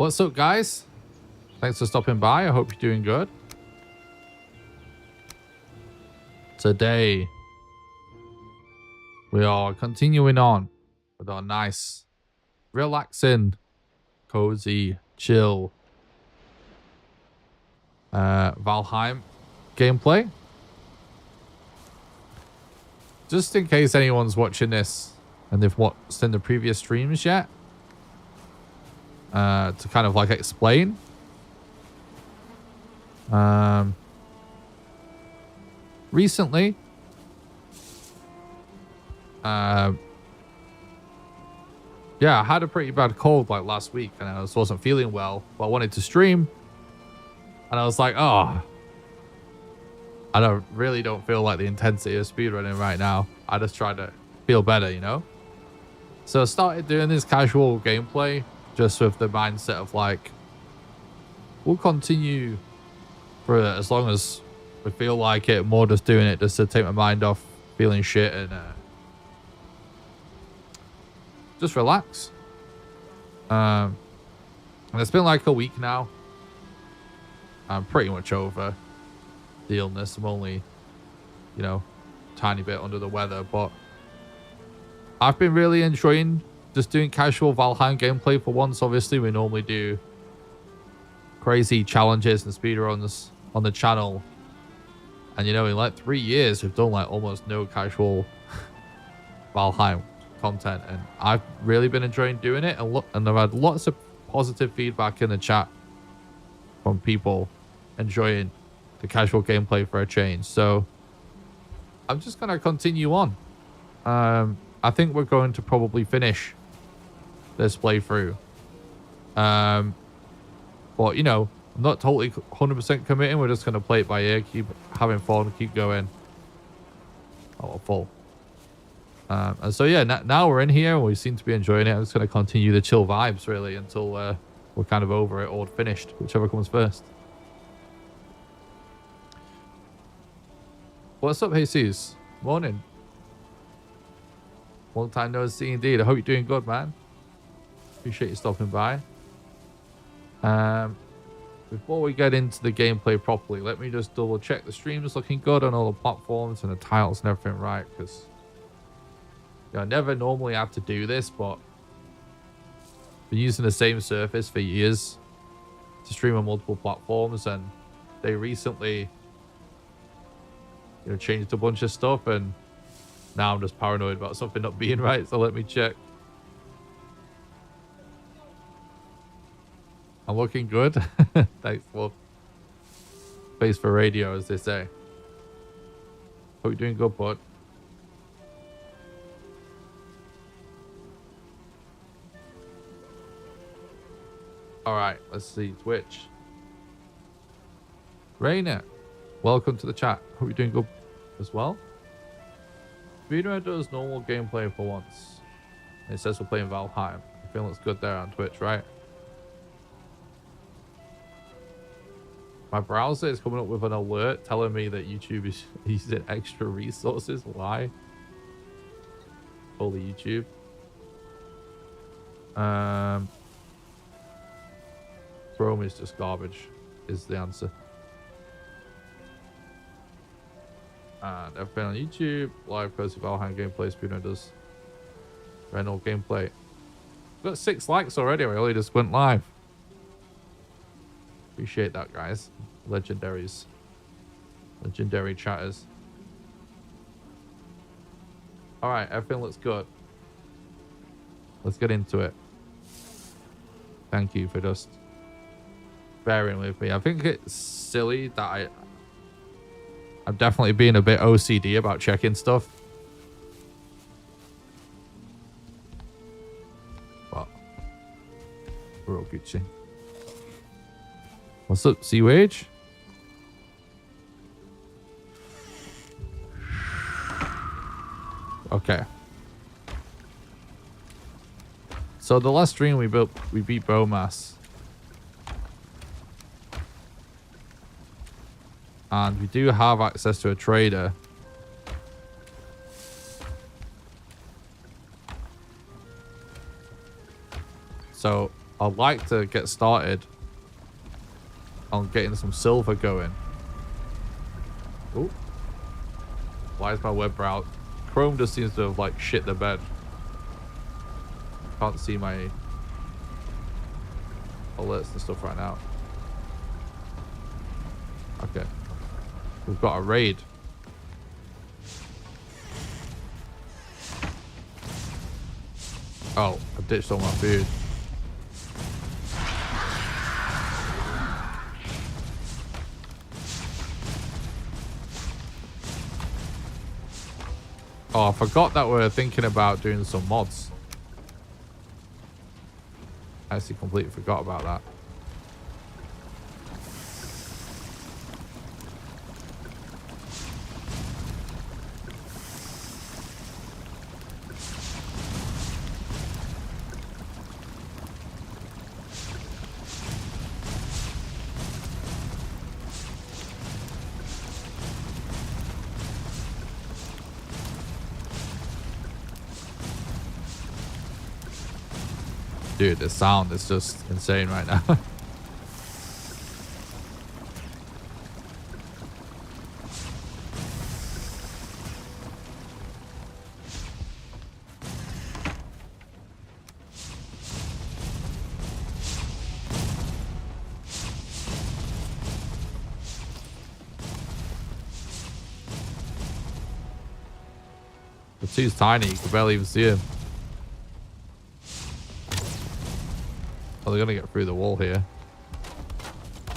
What's up, guys? Thanks for stopping by. I hope you're doing good. Today, we are continuing on with our nice, relaxing, cozy, chill Valheim gameplay. Just in case anyone's watching this and they've watched in the previous streams yet, to kind of like explain. Recently, yeah, I had a pretty bad cold like last week and I just wasn't feeling well, but I wanted to stream and I was like, oh, I really don't feel like the intensity of speedrunning right now. I just try to feel better, you know? So I started doing this casual gameplay just with the mindset of like, we'll continue for as long as we feel like it, more just doing it just to take my mind off feeling shit and just relax. And it's been like a week now. I'm pretty much over the illness. I'm only, you know, tiny bit under the weather, but I've been really enjoying just doing casual Valheim gameplay for once. Obviously, we normally do crazy challenges and speedruns on the channel. And, you know, in like 3 years, we've done like almost no casual Valheim content. And I've really been enjoying doing it. And I've had lots of positive feedback in the chat from people enjoying the casual gameplay for a change. So I'm just going to continue on. I think we're going to probably finish this playthrough. But, you know, I'm not totally 100% committing. We're just going to play it by ear, keep having fun, keep going. Oh, full. And so, yeah, now we're in here and we seem to be enjoying it. I'm just going to continue the chill vibes, really, until we're kind of over it or finished, whichever comes first. What's up, Jesus? Morning. Long time no see, indeed. I hope you're doing good, man. Appreciate you stopping by. Before we get into the gameplay properly, let me just double check the stream is looking good on all the platforms and the titles and everything right, because you know, I never normally have to do this, but I've been using the same surface for years to stream on multiple platforms, and they recently, you know, changed a bunch of stuff, and now I'm just paranoid about something not being right, so let me check. I'm looking good. Thanks for face for radio, as they say. Hope you're doing good, bud. All right, let's see. Twitch. Rainer, welcome to the chat. Hope you're doing good as well. Speedrunner does normal gameplay for once. It says we're playing Valheim. I feel it's good there on Twitch, right? My browser is coming up with an alert telling me that YouTube is using extra resources. Why? Holy YouTube. Chrome is just garbage, is the answer. And everything on YouTube, live Cosy Valheim gameplay, speedrun does rental gameplay. We've got 6 likes already. We only just went live. Appreciate that, guys. Legendaries. Legendary chatters. Alright, everything looks good. Let's get into it. Thank you for just bearing with me. I think it's silly that I'm definitely being a bit OCD about checking stuff. But we're all Gucci. What's up, Seawage? Okay. So the last stream we beat Bowmass. And we do have access to a trader. So I'd like to get started on getting some silver going. Oh, why is my web browser? Chrome just seems to have like shit the bed. Can't see my alerts and stuff right now. Okay, we've got a raid. Oh, I ditched all my food. Oh, I forgot that we're thinking about doing some mods. I actually completely forgot about that. Dude, the sound is just insane right now. The two's tiny, you can barely even see him. Oh, they're gonna get through the wall here.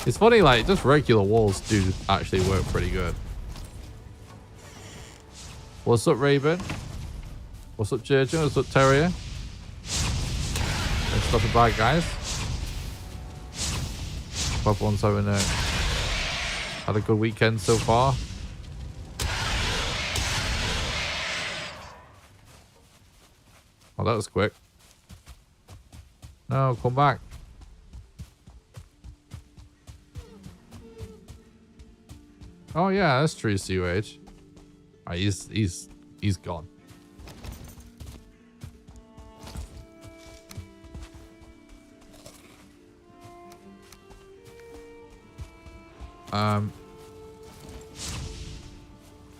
It's funny, like, just regular walls do actually work pretty good. What's up, Raven? What's up, Jurgen? What's up, Terrier? Thanks for stopping by, guys. Hope everyone's having had a good weekend so far. Oh, that was quick. No, come back. Oh yeah, that's true, CUH. Oh, he's gone.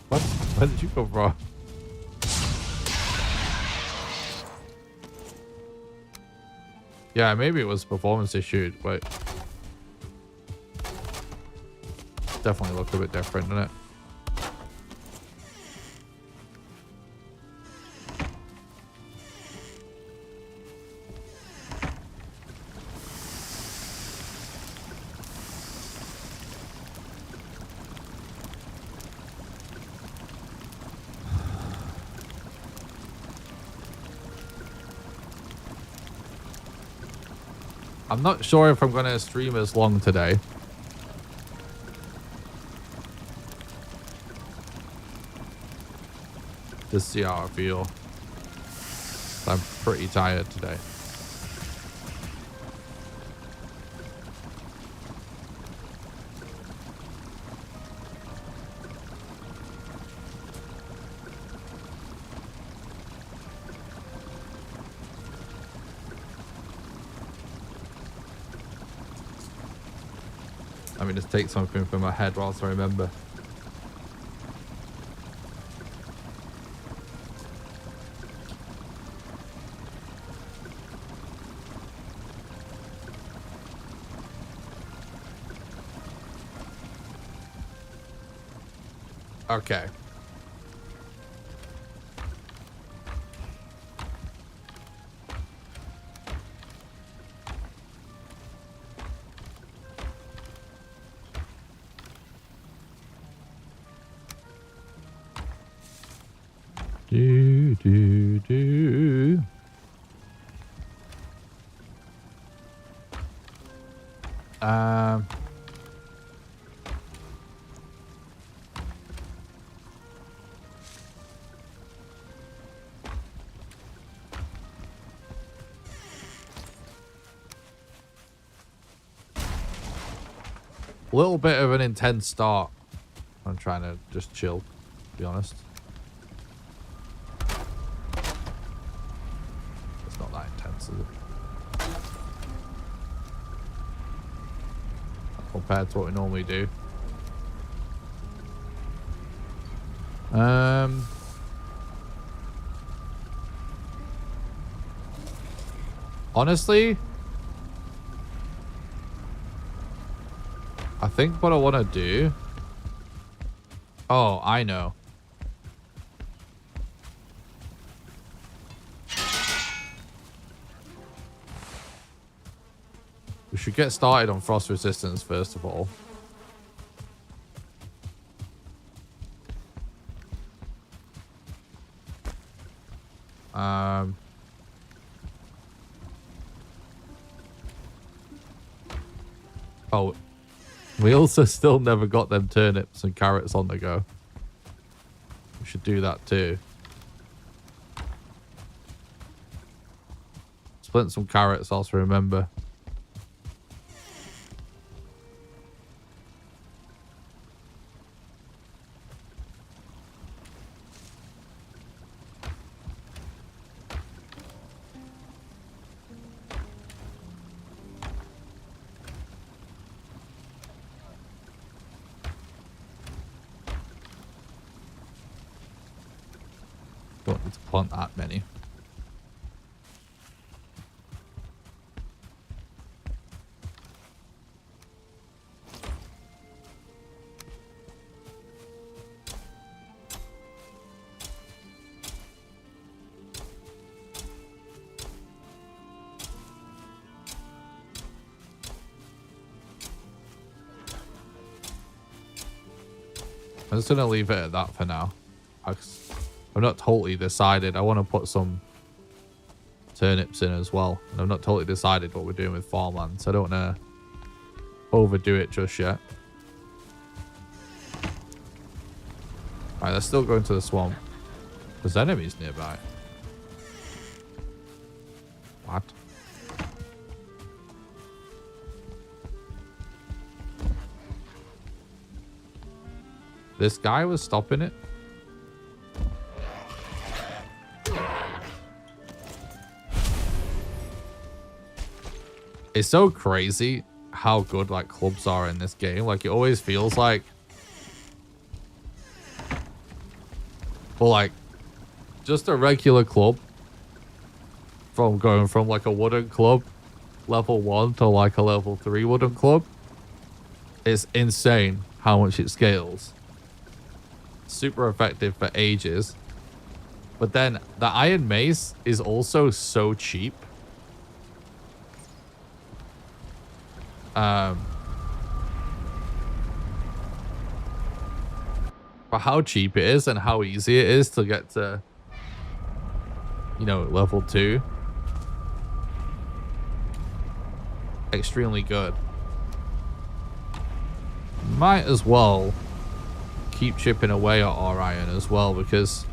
What? Where did you go, bro? Yeah, maybe it was a performance issue, but definitely look a bit different, doesn't it? I'm not sure if I'm going to stream as long today. Just see how I feel. I'm pretty tired today. Let me just take something from my head whilst I remember. Okay. Do. Little bit of an intense start. I'm trying to just chill, to be honest. It's not that intense, is it? compared to what we normally do. Honestly, I think what I want to do... Oh, I know. We should get started on frost resistance first of all. Oh, we also still never got them turnips and carrots on the go. We should do that too. Split some carrots, also remember. Don't need to plant that many. I'm just going to leave it at that for now. I'm not totally decided. I want to put some turnips in as well. And I'm not totally decided what we're doing with farmland, so I don't want to overdo it just yet. Alright, let's still go into the swamp. There's enemies nearby. What? This guy was stopping it? It's so crazy how good like clubs are in this game. Like it always feels like, well, like just a regular club from going from like a wooden club level 1 to like a level 3 wooden club. It's insane how much it scales. Super effective for ages. But then the iron mace is also so cheap. For how cheap it is and how easy it is to get to, you know, level 2. Extremely good. Might as well keep chipping away at our iron as well, because,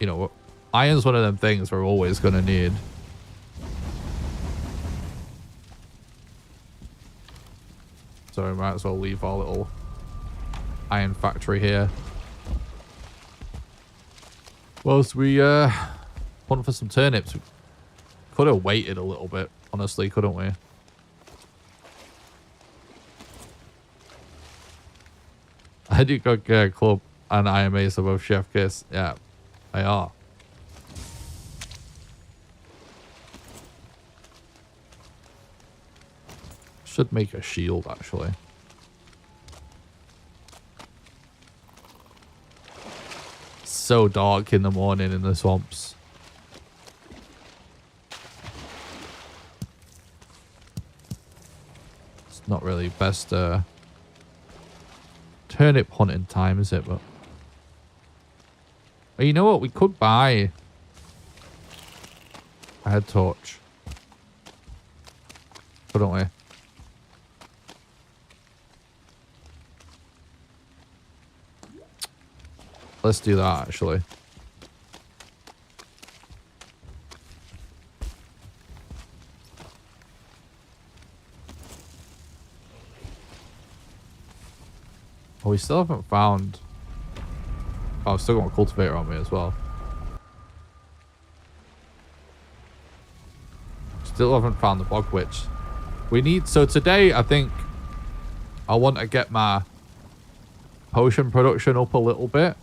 you know, iron's one of them things we're always going to need. So we might as well leave our little iron factory here. Whilst we hunt for some turnips. We could have waited a little bit, honestly, couldn't we? I do cook club and iron mace are both chef kiss. Yeah, they are. Should make a shield, actually. So dark in the morning in the swamps. It's not really best turnip hunting time, is it? But well, you know what? We could buy a head torch, couldn't we? Let's do that, actually. Oh, we still haven't found... Oh, I've still got a cultivator on me as well. Still haven't found the bog witch. We need... So today, I think I want to get my potion production up a little bit.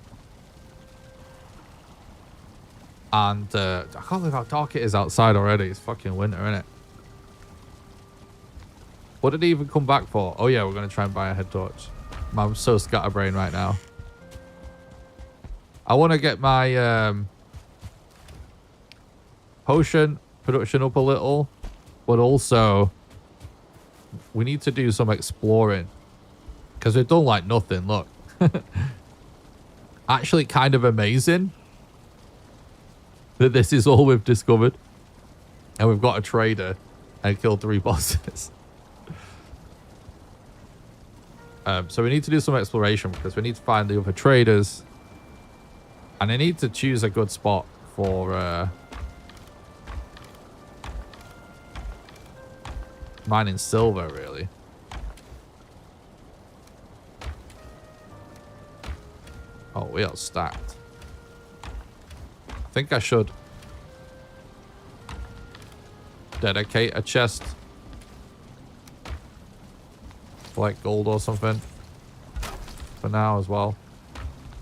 And I can't believe how dark it is outside already. It's fucking winter, innit? What did he even come back for? Oh yeah, we're going to try and buy a head torch. I'm so scatterbrained right now. I want to get my potion production up a little. But also, we need to do some exploring. Because we've done like nothing, look. Actually kind of amazing that this is all we've discovered. And we've got a trader and killed 3 bosses. So we need to do some exploration because we need to find the other traders. And I need to choose a good spot for mining silver, really. Oh, we are stacked. I think I should dedicate a chest for like gold or something for now as well.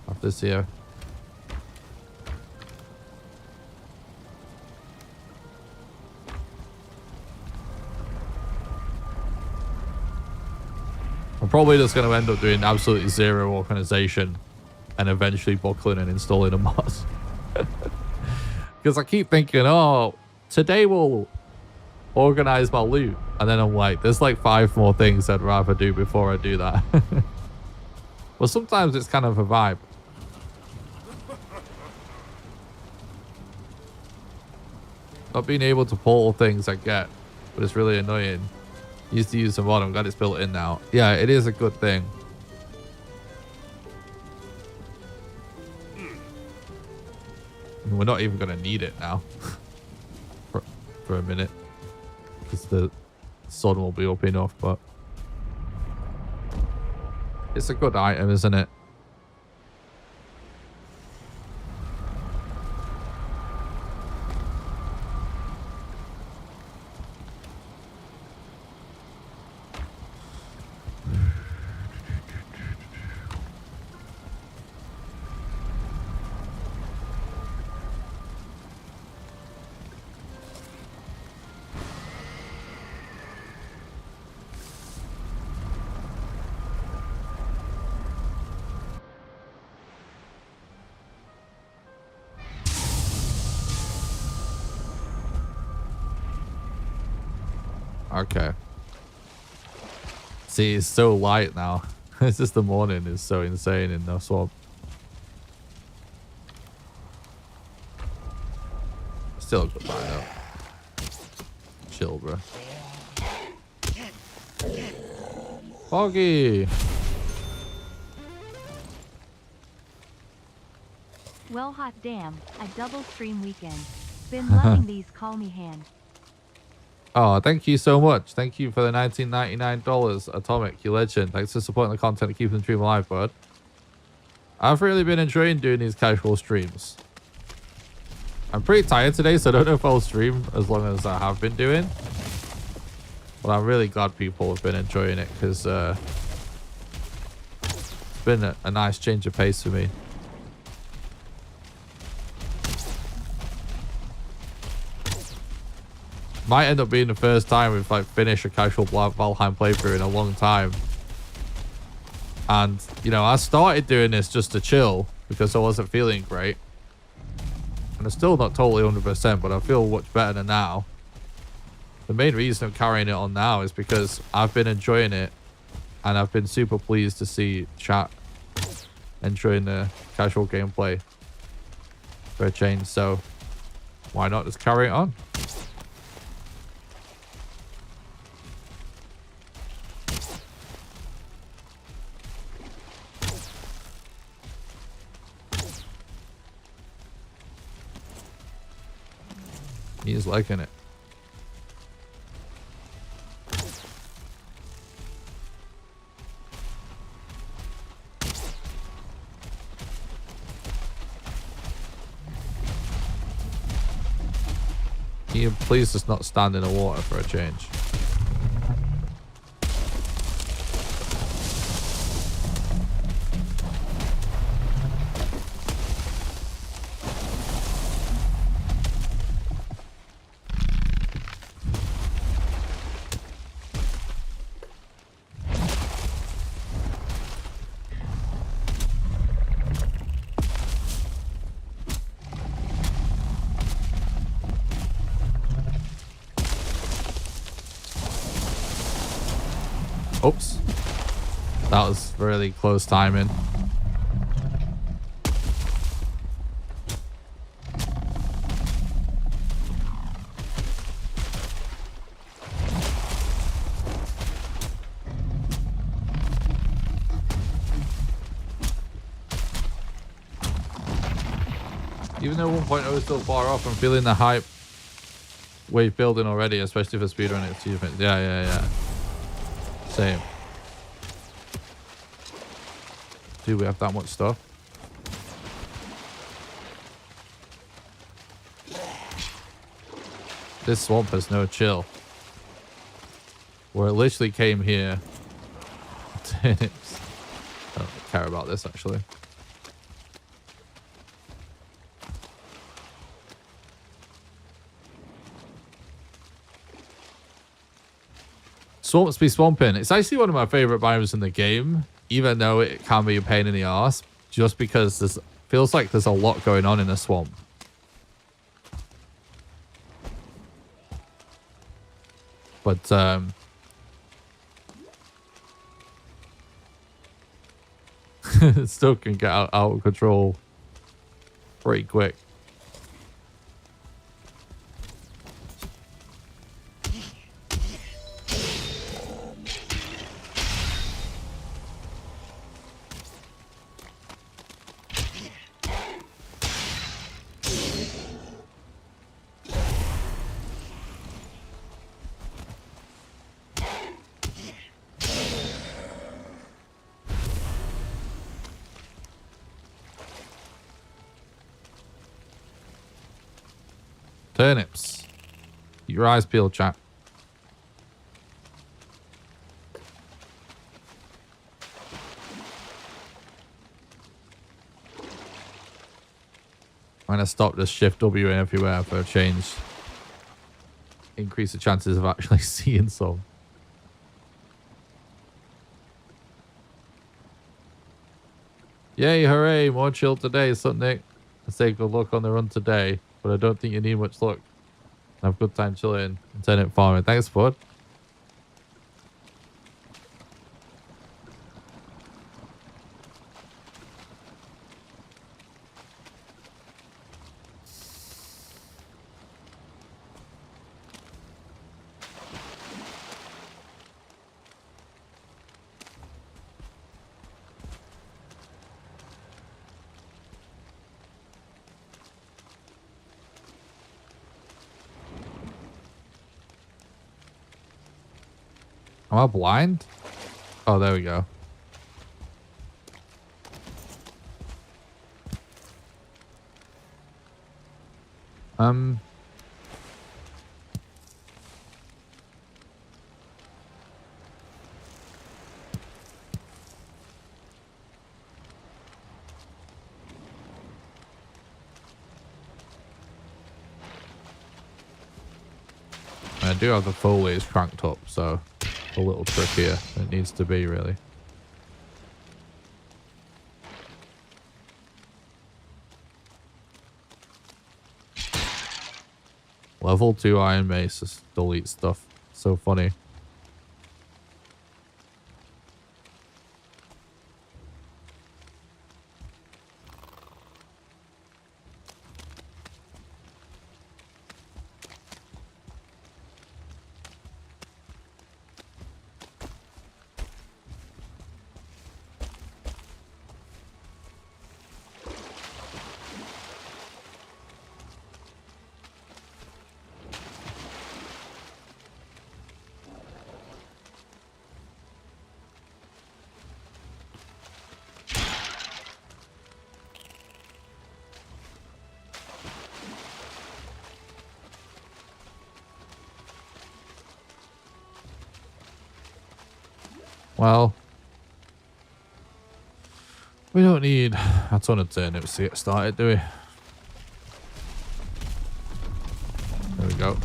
Have this here. I'm probably just going to end up doing absolutely zero organization and eventually buckling and installing a mod. Because I keep thinking, oh, today we'll organize my loot. And then I'm like, there's like 5 more things I'd rather do before I do that. Well, sometimes it's kind of a vibe. Not being able to portal things I get, but it's really annoying. Used to use the mod, I'm glad it's built in now. Yeah, it is a good thing. We're not even going to need it now for a minute because the sun will be up enough, but it's a good item, isn't it? Okay. See, it's so light now. It's just the morning is so insane in the swamp. Still a good line up. Chill, bro. Foggy! Well, hot damn, a double stream weekend. Been loving these call me hand. Oh, thank you so much. Thank you for the $19.99. Atomic, you legend. Thanks for supporting the content and keeping the stream alive, bud. I've really been enjoying doing these casual streams. I'm pretty tired today, so I don't know if I'll stream as long as I have been doing. But I'm really glad people have been enjoying it because it's been a nice change of pace for me. Might end up being the first time we've like finished a casual Valheim playthrough in a long time. And, you know, I started doing this just to chill because I wasn't feeling great. And I'm still not totally 100%, but I feel much better than now. The main reason I'm carrying it on now is because I've been enjoying it. And I've been super pleased to see chat enjoying the casual gameplay for a change. So why not just carry it on? He's liking it. Can you please just not stand in the water for a change? Oops. That was really close timing. Even though 1.0 is still far off, I'm feeling the hype wave building already, especially for speedrunning achievements. Yeah. Same. Do we have that much stuff? This swamp has no chill. Where it literally came here. Turnips. I don't care about this actually. Swamps be swamping. It's actually one of my favorite biomes in the game, even though it can be a pain in the ass, just because there's feels like there's a lot going on in a swamp. But it still can get out of control pretty quick. Turnips. Keep your eyes peeled, chat. I'm going to stop this shift W everywhere for a change. Increase the chances of actually seeing some. Yay, hooray, more chill today, Nick. Let's take a look on the run today, but I don't think you need much luck. Have a good time chilling and turnip farming. Thanks, bud. Am I blind? Oh, there we go. I do have the foliage cranked up, so a little trickier than it needs to be, really. Level 2 iron mace to delete stuff. So funny. Well, we don't need a ton of turnips to get started, do we? There we go.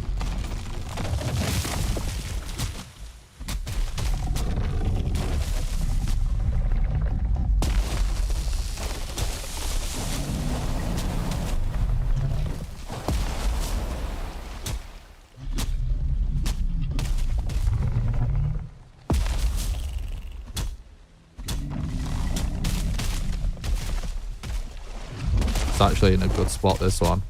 actually in a good spot, this one.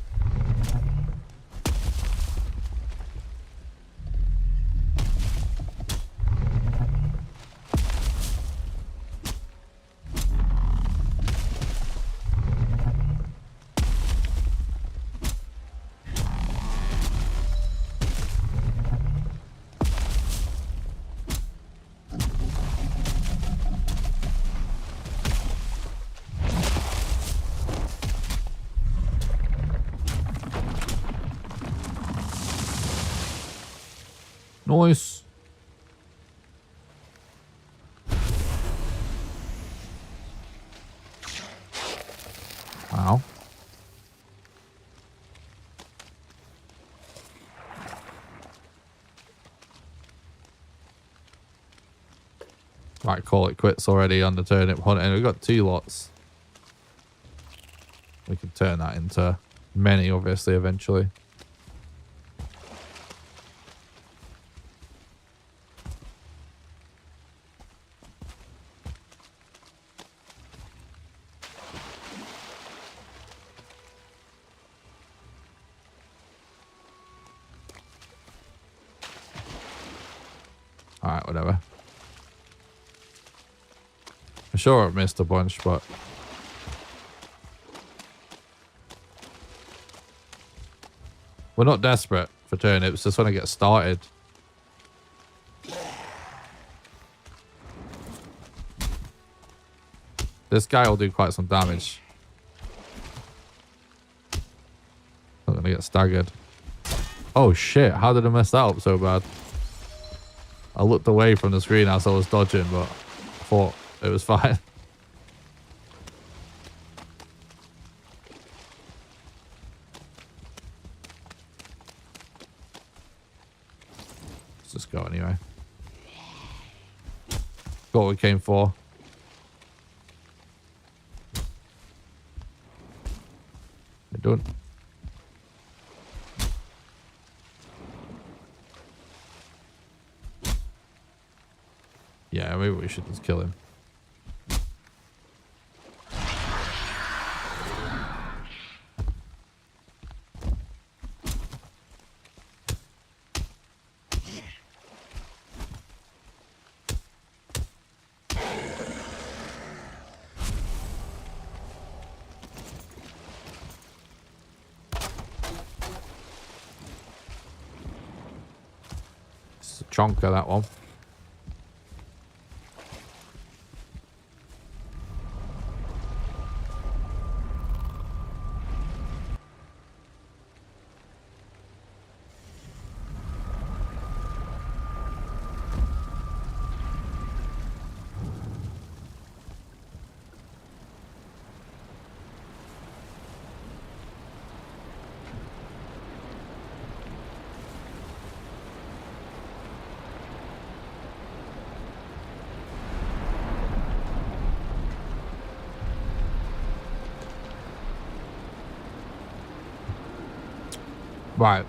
Nice. Wow. Might call it quits already on the turnip hunting. We've got 2 lots. We can turn that into many, obviously, eventually. Alright, whatever. I'm sure I've missed a bunch, but... we're not desperate for turnips, just want to get started. This guy will do quite some damage. I'm gonna get staggered. Oh shit, how did I mess that up so bad? I looked away from the screen as I was dodging, but I thought it was fine. Let's just go anyway. Got what we came for. We're done. Yeah, maybe we should just kill him. It's a chonker, that one. Right.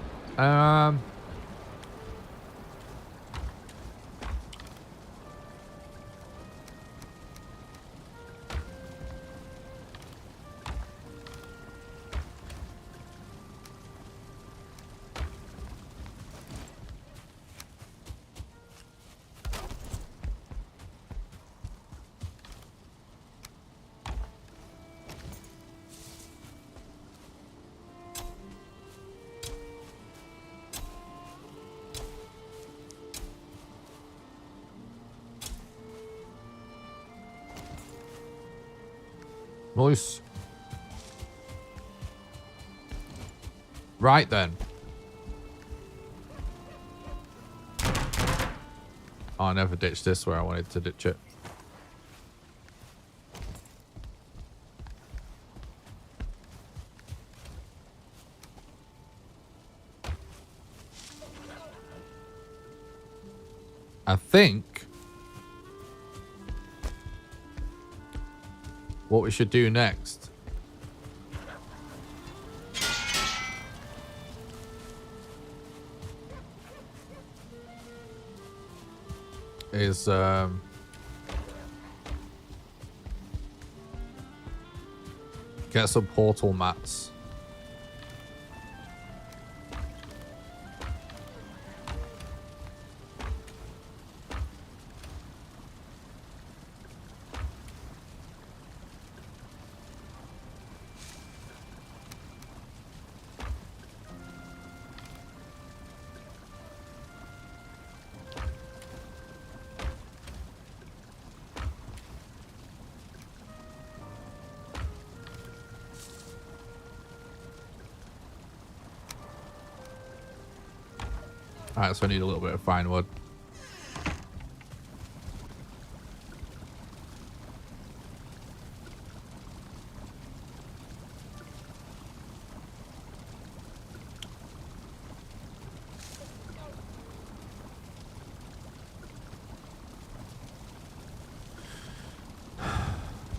Nice. Right then. Oh, I never ditched this where I wanted to ditch it. I think what we should do next is Get some portal mats. Alright, so I need a little bit of fine wood.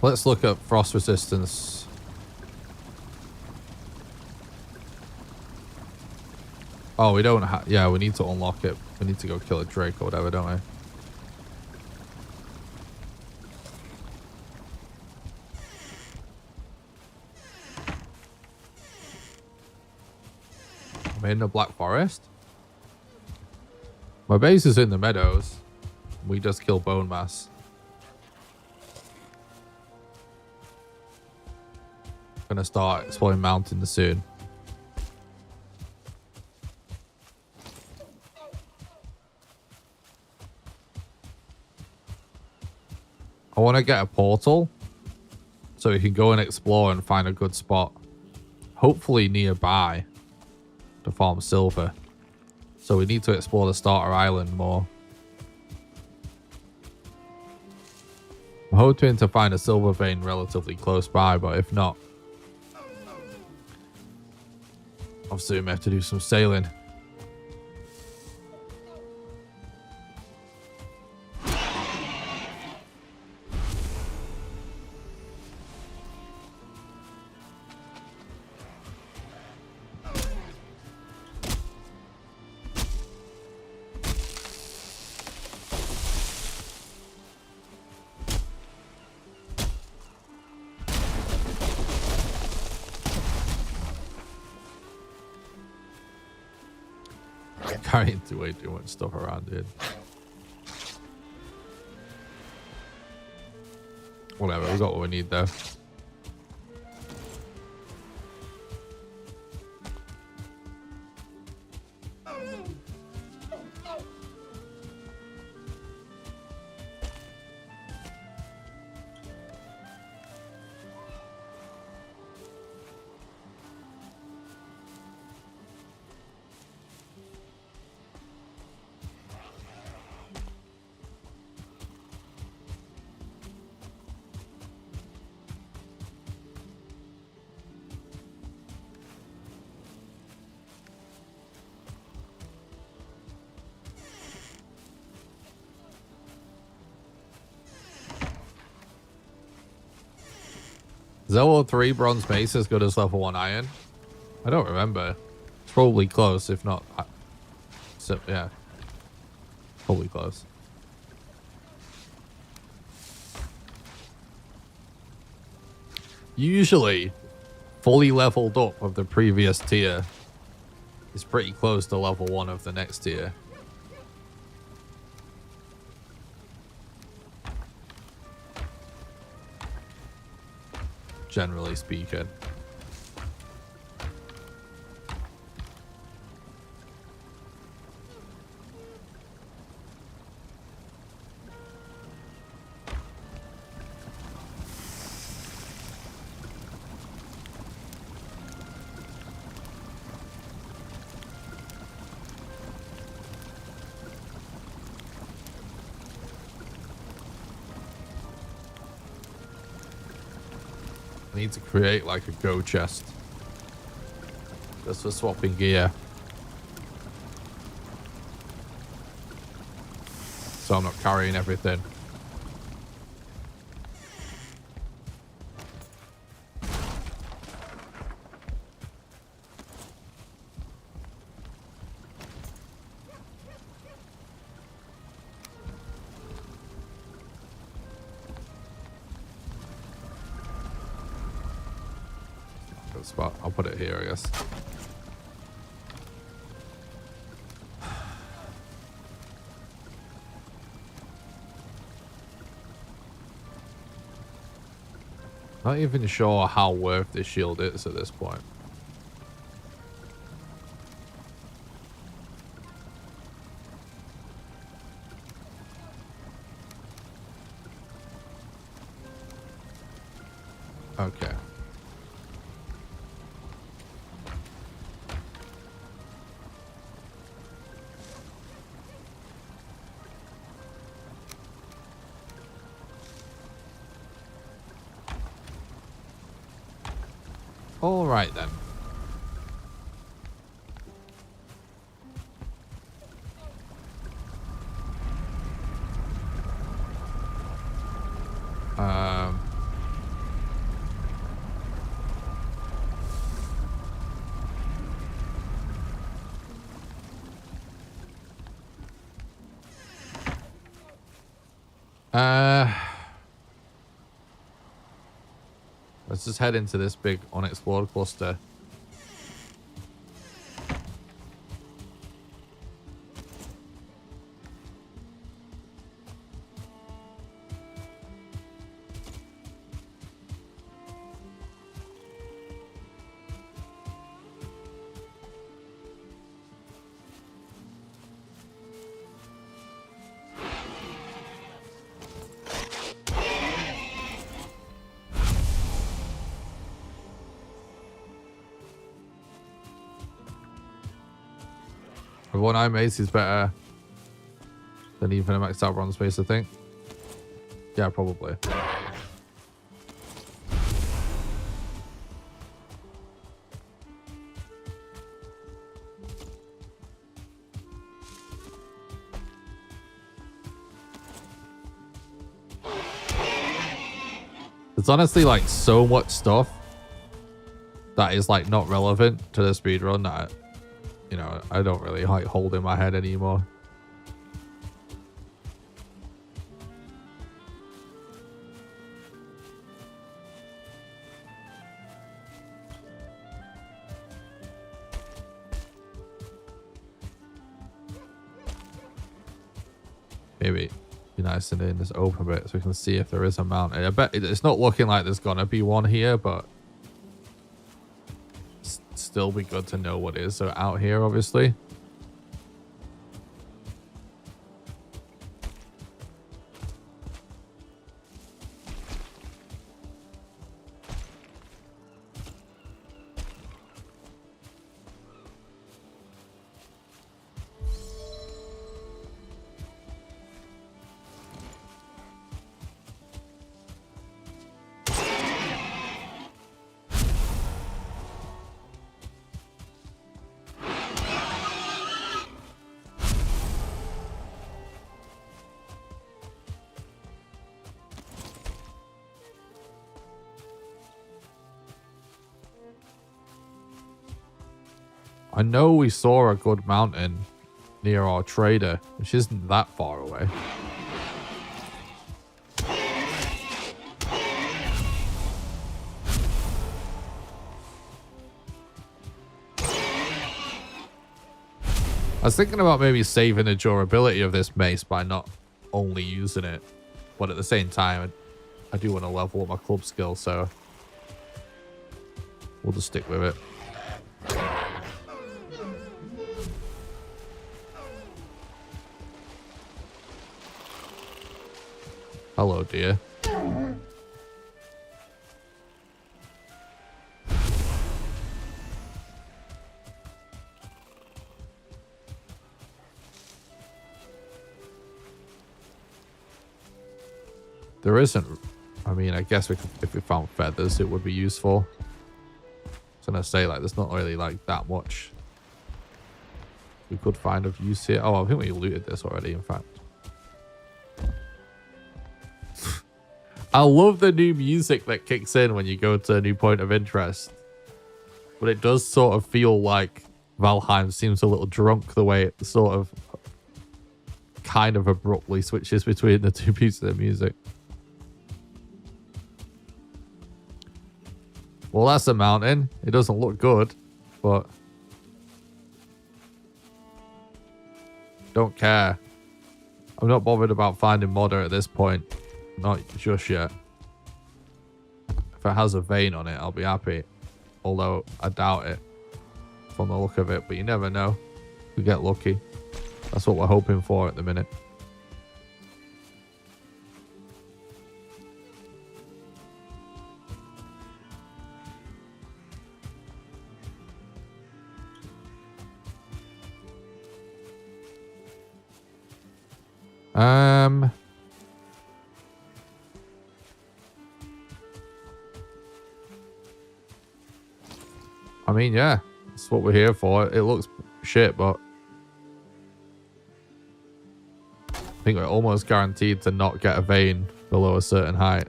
Let's look at frost resistance. Oh, we don't have... Yeah, we need to unlock it. We need to go kill a drake or whatever, don't we? I'm in the Black Forest. My base is in the meadows. We just kill bone mass. Gonna start exploring mountains soon. I want to get a portal so we can go and explore and find a good spot, hopefully nearby, to farm silver. So we need to explore the starter island more. I'm hoping to find a silver vein relatively close by, but if not, obviously we may have to do some sailing. Carrying way too much stuff around, dude. Whatever, we got what we need there. Is level 3 bronze mace as good as level 1 iron? I don't remember. It's probably close, if not... So, yeah. Probably close. Usually, fully leveled up of the previous tier is pretty close to level 1 of the next tier. Generally speaking. I need to create like a go chest just for swapping gear, so I'm not carrying everything. good spot. I'll put it here, I guess. Not even sure how worth this shield is at this point. Okay. All right then. Let's just head into this big unexplored cluster. One eye mace is better than even a maxed out bronze mace, I think. Yeah, probably. There's honestly like so much stuff that is like not relevant to the speedrun that you know, I don't really like hold in my head anymore. Maybe be nice and in this open bit so we can see if there is a mountain. I bet it's not looking like there's gonna be one here, but still be good to know what is out here, obviously. I know we saw a good mountain near our trader, which isn't that far away. I was thinking about maybe saving the durability of this mace by not only using it, but at the same time, I do want to level up my club skill, so we'll just stick with it. Hello, dear. There isn't... I mean, I guess we could, if we found feathers, it would be useful. I was gonna say, like, there's not really, like, that much we could find of use here. Oh, I think we looted this already, in fact. I love the new music that kicks in when you go to a new point of interest. But it does sort of feel like Valheim seems a little drunk the way it sort of kind of abruptly switches between the two pieces of music. Well, that's a mountain. It doesn't look good, but don't care. I'm not bothered about finding modder at this point. Not just yet. If it has a vein on it, I'll be happy. Although, I doubt it from the look of it. But you never know. We get lucky. That's what we're hoping for at the minute. I mean, yeah, that's what we're here for. It looks shit, but I think we're almost guaranteed to not get a vein below a certain height.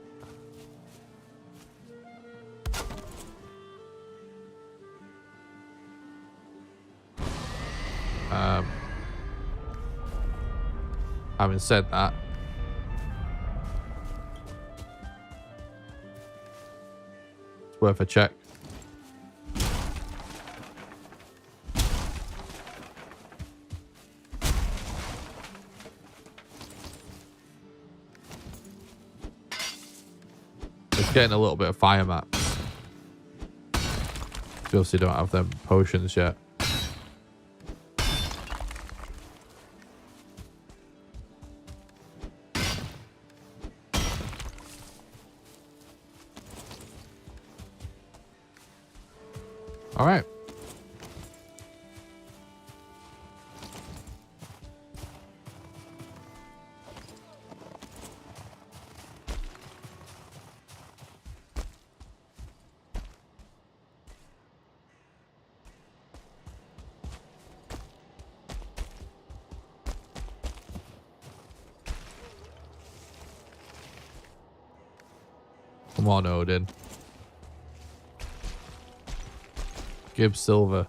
Having said that, it's worth a check. It's getting a little bit of fire maps. Just you don't have them potions yet. All right. Come on, Odin. Give silver.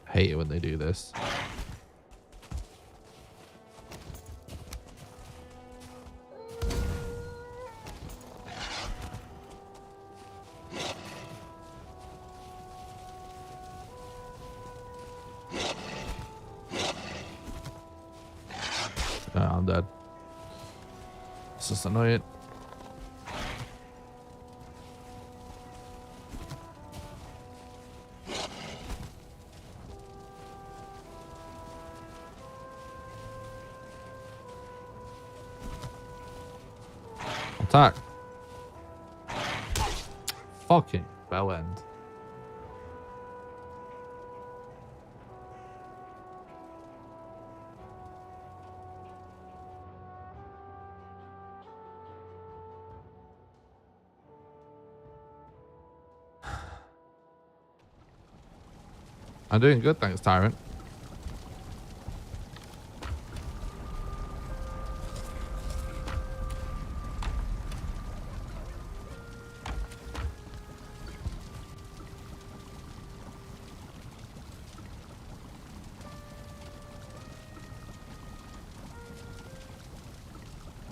Hate it when they do this. I'm dead. It's just annoying. Attack. Fucking bell end. I'm doing good, thanks, Tyrant.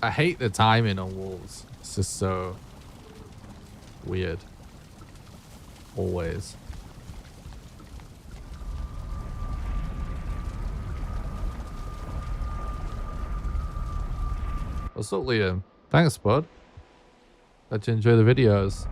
I hate the timing on walls. It's just so weird. Always. What's up, Liam? Thanks, bud. Glad you enjoy the videos.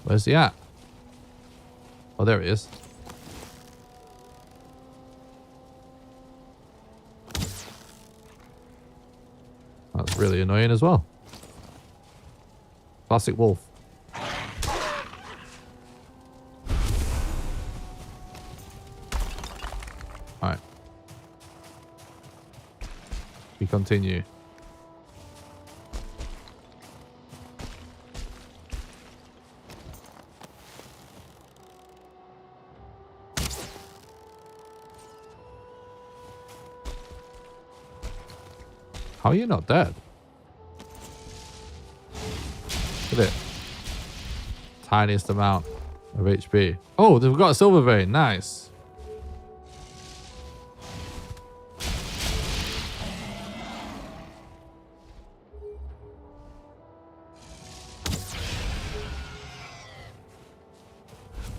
Where's he at? Oh, there he is. really annoying as well. Classic wolf. Alright. We continue. How are you not dead? Look at it. Tiniest amount of HP. Oh, they've got a silver vein. Nice.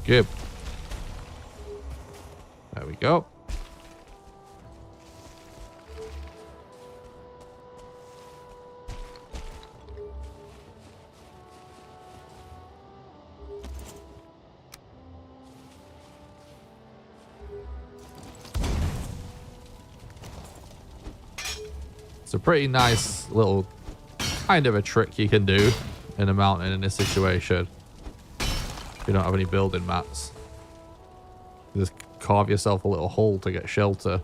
Good. There we go. It's a pretty nice little kind of a trick you can do in a mountain in this situation. If you don't have any building mats. You just carve yourself a little hole to get shelter.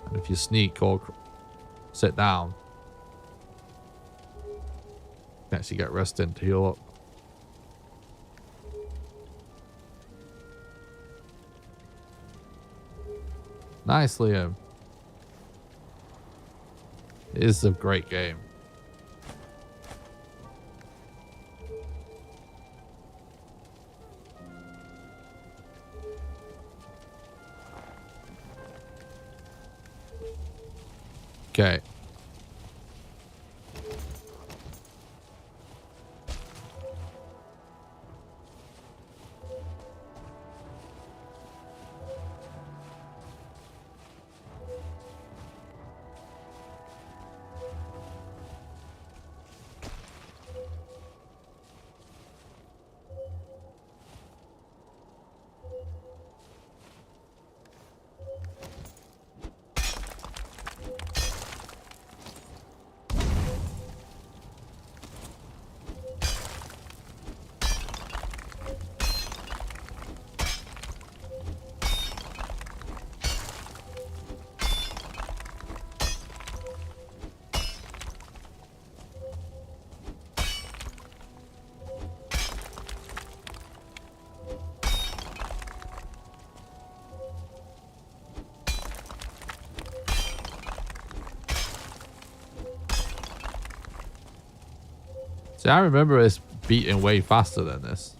And if you sneak or sit down, you can actually get rest in to heal up. Nice, Liam. It is a great game. Okay. See, I remember this beating way faster than this.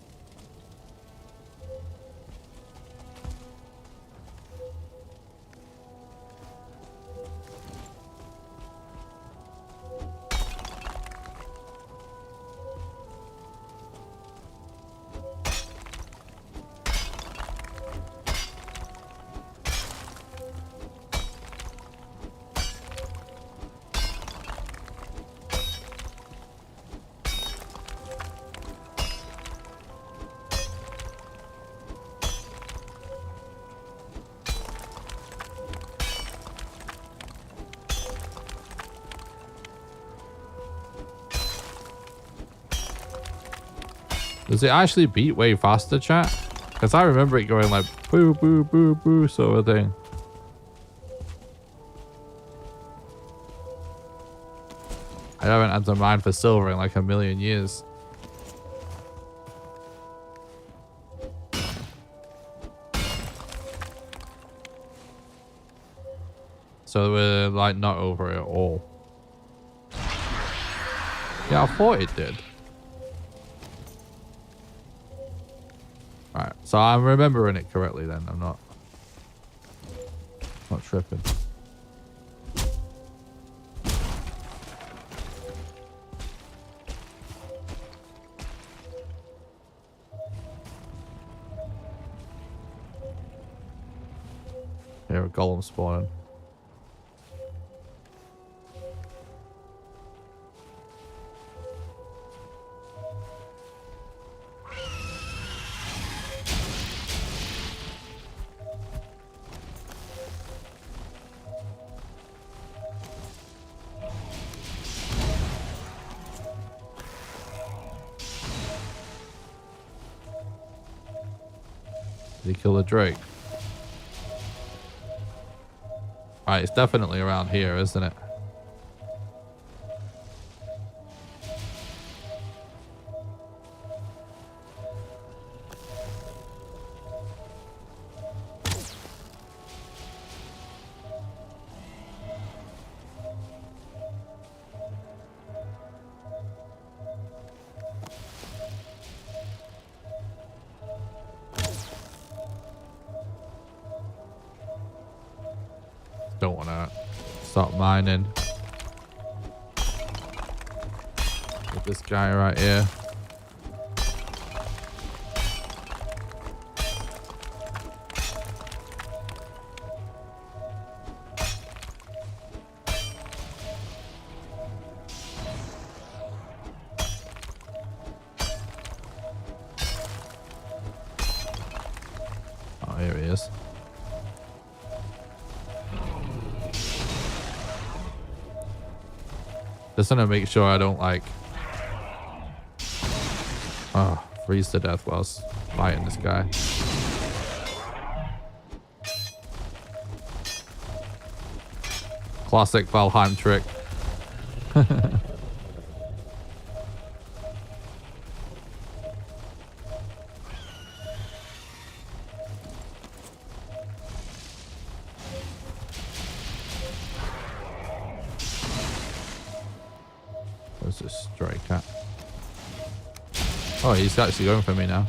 Does it actually beat way faster, chat? Because I remember it going like boo, boo, boo, boo sort of thing. I haven't had to mine for silver in like a million years. So we're like not over it at all. Yeah, I thought it did. Alright, so I'm remembering it correctly then. I'm not tripping. Here, a golem spawning. Did he kill the Drake? Right, it's definitely around here, isn't it? Don't want to start mining with this guy right here. Oh, here he is. Just want to make sure I don't like freeze to death whilst fighting this guy. Classic Valheim trick. Where's this stray cat? Oh, he's actually going for me now.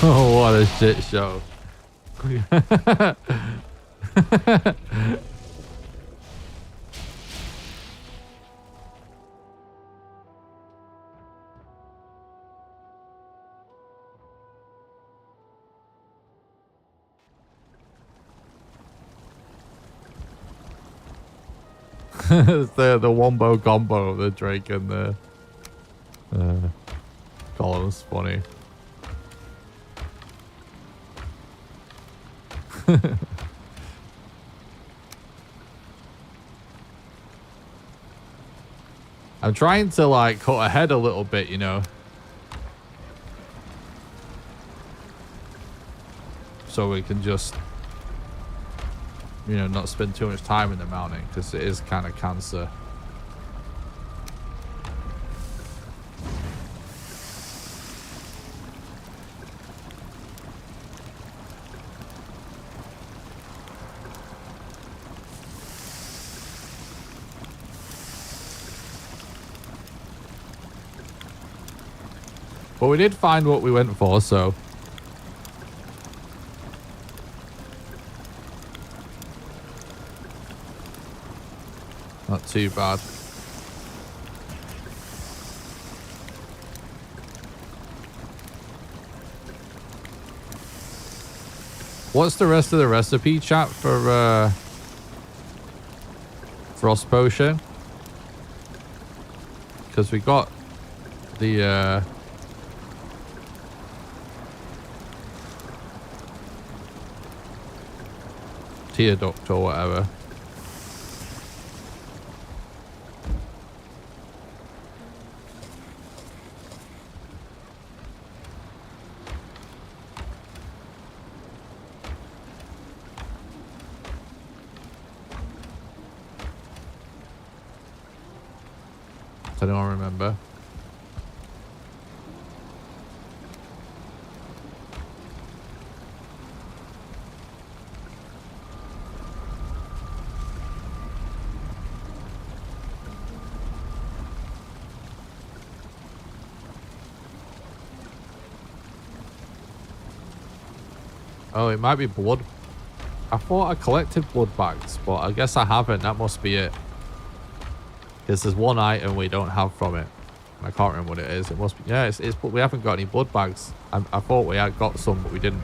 Oh, what a shit show. It's the wombo combo of the Drake and the column's funny. I'm trying to like cut ahead a little bit, you know, so we can just, you know, not spend too much time in the mountain because it is kind of cancer. But we did find what we went for, so not too bad. What's the rest of the recipe, chat, for frost potion? Because we got the tear duct or whatever. I don't remember. Oh, it might be blood. I thought I collected blood bags, but I guess I haven't. That must be it. Because there's one item we don't have from it. I can't remember what it is. It must be. Yeah, it's but we haven't got any blood bags. I thought we had got some, but we didn't.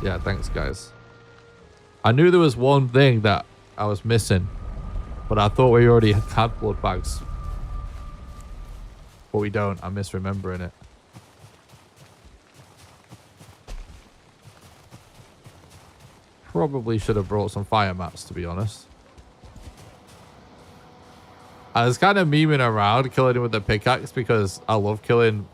Yeah, thanks, guys. I knew there was one thing that I was missing, but I thought we already had blood bags. But we don't. I'm misremembering it. probably should have brought some fire mats, to be honest. I was kind of memeing around killing him with the pickaxe because I love killing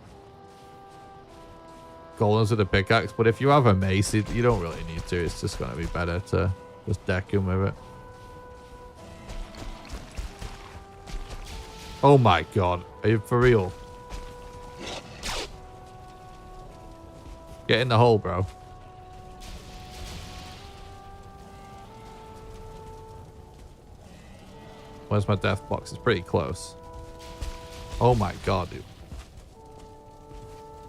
golems with a pickaxe, but if you have a mace, you don't really need to. It's just going to be better to just deck him with it. Oh my god. Are you for real? Get in the hole, bro. Where's my death box? It's pretty close. Oh my god, dude.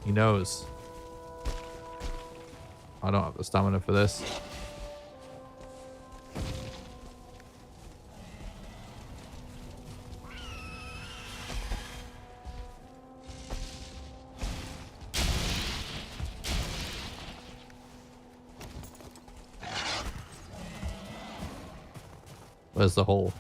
He knows. I don't have the stamina for this. Where's the hole?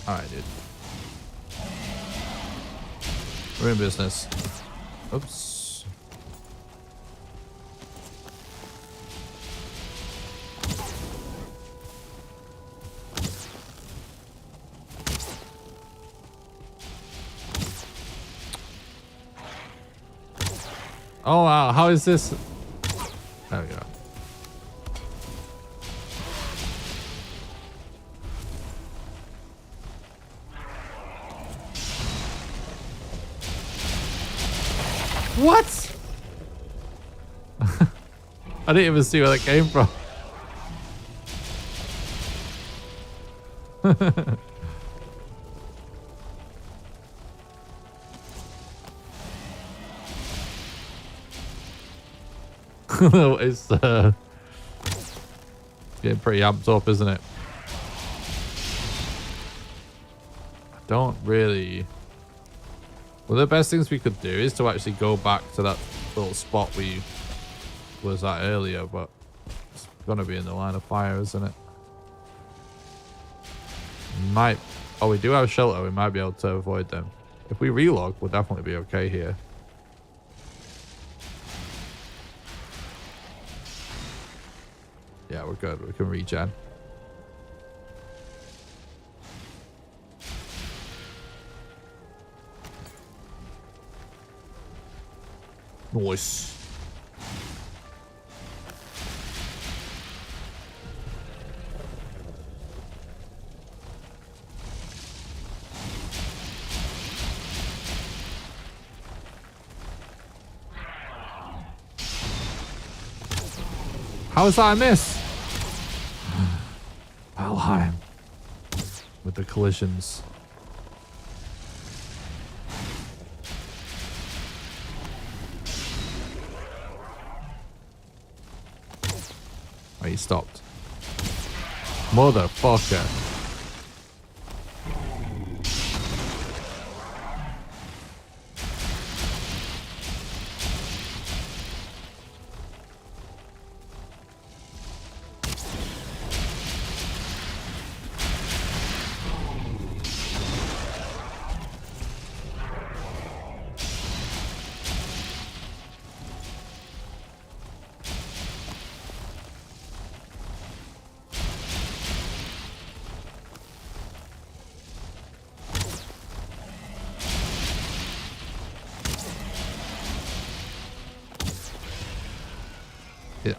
Alright, dude. We're in business. Oops. Oh wow, how is this? There we go. What? I didn't even see where that came from. It's getting pretty amped up, isn't it? I don't really... Well, the best things we could do is to actually go back to that little spot we was at earlier, but it's gonna be in the line of fire, isn't it? Might... Oh, we do have shelter. We might be able to avoid them. If we relog, we'll definitely be okay here. Yeah, we're good. We can regen. Nice. How is that a miss? Valheim. With the collisions. Oh, he stopped. Motherfucker.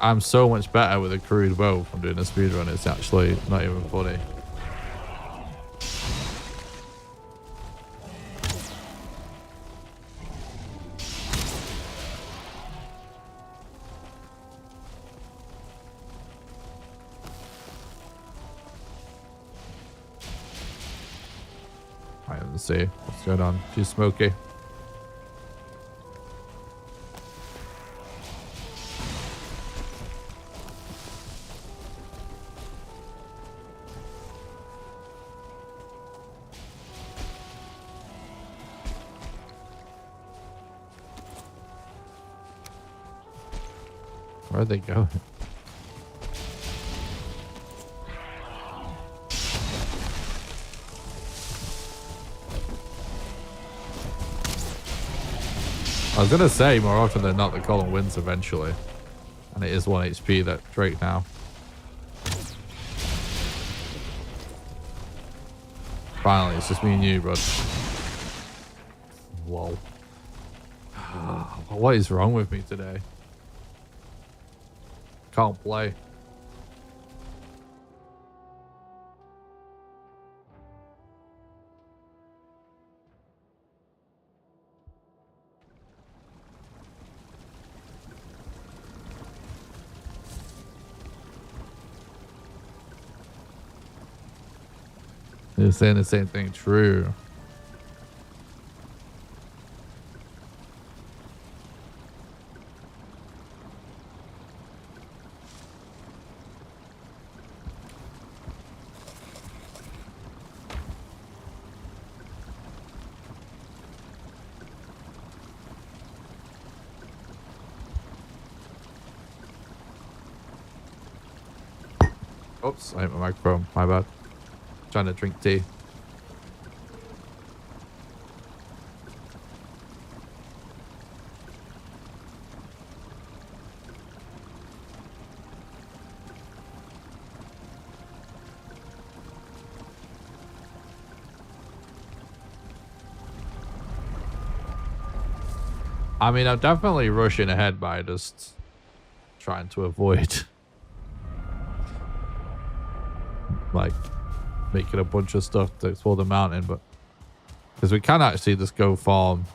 I'm so much better with a crude bow from doing a speedrun. It's actually not even funny. Alright, let's see what's going on. She's smoky. Where'd they go? I was gonna say more often than not the golem wins eventually. And it is 1 HP that Drake now. Finally, it's just me and you, bud. Whoa. What is wrong with me today? Can't play. They're saying the same thing. True. Oops, I hit my microphone. My bad. Trying to drink tea. I mean, I'm definitely rushing ahead by just trying to avoid like making a bunch of stuff to explore the mountain, but because we can actually just go farm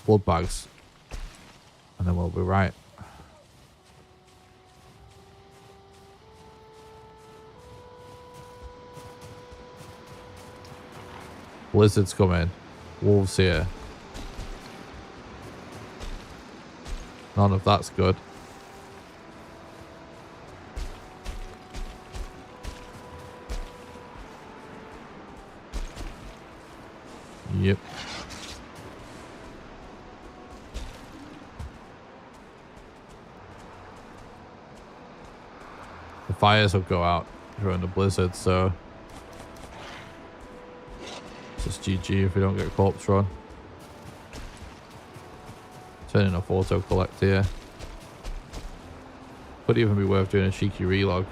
blood bags and then we'll be right. Blizzard's coming. Wolves here. None of that's good. Yep. The fires will go out during the blizzard, so just GG if we don't get corpse run. Turning off auto collect here. Could even be worth doing a cheeky relog.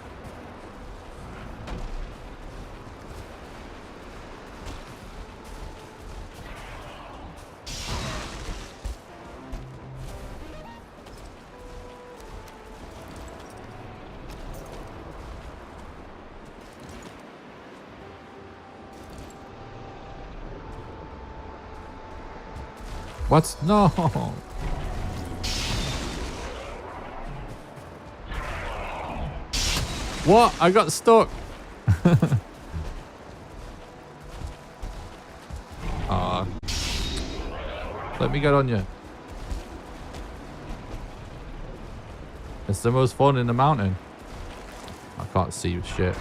What? No. What? I got stuck. Let me get on you. It's the most fun in the mountain. I can't see shit.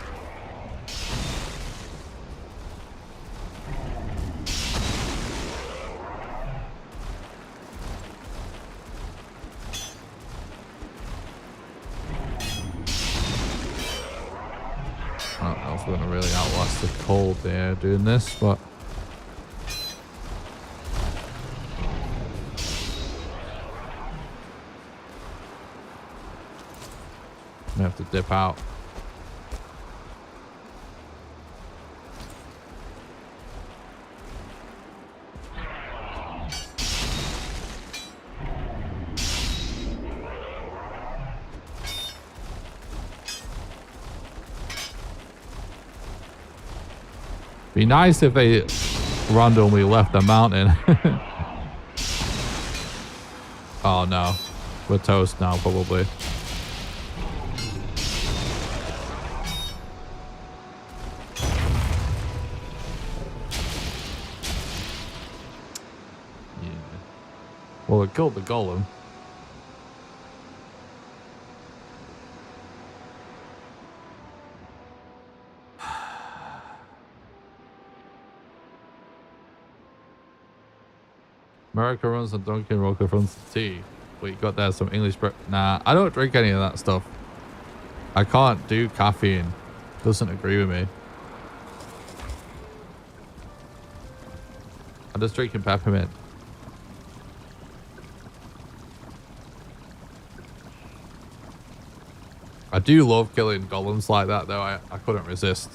I don't know if we're gonna really outlast the cold there doing this, but we have to dip out. Be nice if they randomly left the mountain. Oh no, we're toast now probably. Yeah. Well, it killed the golem. America runs on Dunkin', Rocker runs the tea. But you got there some English Nah, I don't drink any of that stuff. I can't do caffeine. Doesn't agree with me. I'm just drinking peppermint. I do love killing golems like that, though. I couldn't resist.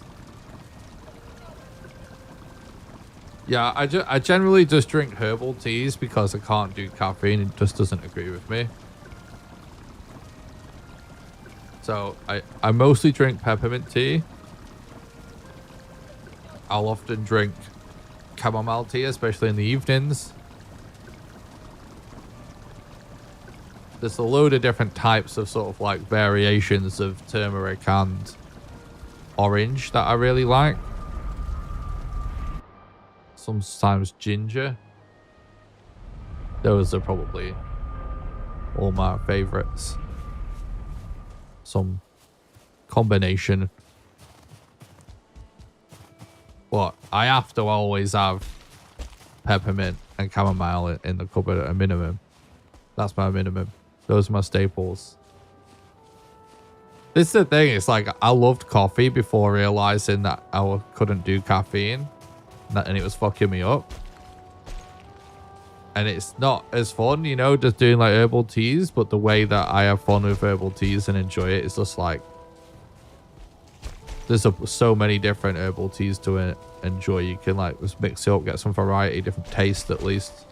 Yeah, I generally just drink herbal teas because I can't do caffeine. It just doesn't agree with me. So I mostly drink peppermint tea. I'll often drink chamomile tea, especially in the evenings. There's a load of different types of sort of like variations of turmeric and orange that I really like. Sometimes ginger. Those are probably all my favorites. Some combination. But I have to always have peppermint and chamomile in the cupboard at a minimum. That's my minimum. Those are my staples. This is the thing. It's like I loved coffee before realizing that I couldn't do caffeine. And it was fucking me up. And it's not as fun, you know, just doing like herbal teas. But the way that I have fun with herbal teas and enjoy it is just like... There's so many different herbal teas to enjoy. You can like just mix it up, get some variety, different taste at least.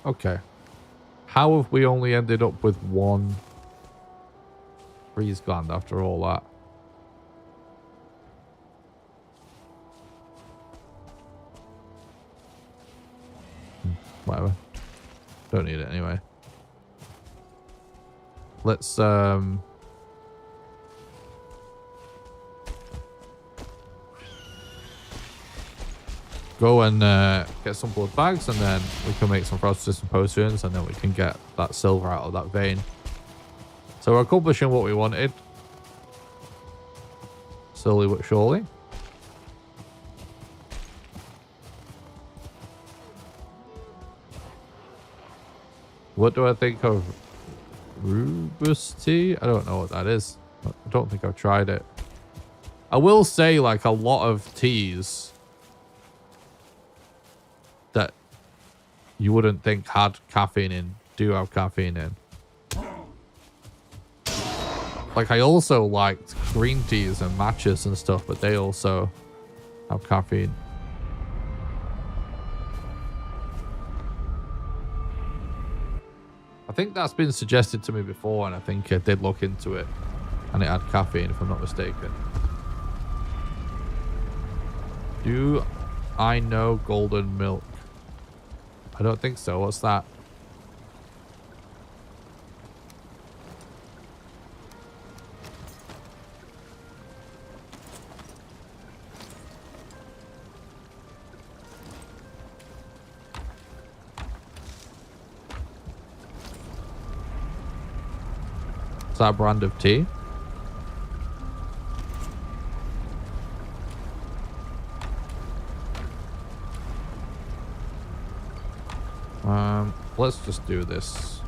Okay. How have we only ended up with one freeze gland after all that? Whatever. Don't need it anyway. Let's go and get some blood bags, and then we can make some frost resistant potions, and then we can get that silver out of that vein. So we're accomplishing what we wanted. Slowly but surely. What do I think of Rubus tea? I don't know what that is. I don't think I've tried it. I will say, like, a lot of teas that you wouldn't think had caffeine in do have caffeine in. Like, I also liked green teas and matchas and stuff, but they also have caffeine. I think that's been suggested to me before, and I think I did look into it, and it had caffeine, if I'm not mistaken. Do I know golden milk? I don't think so. What's that? Is that a brand of tea? Let's just do this.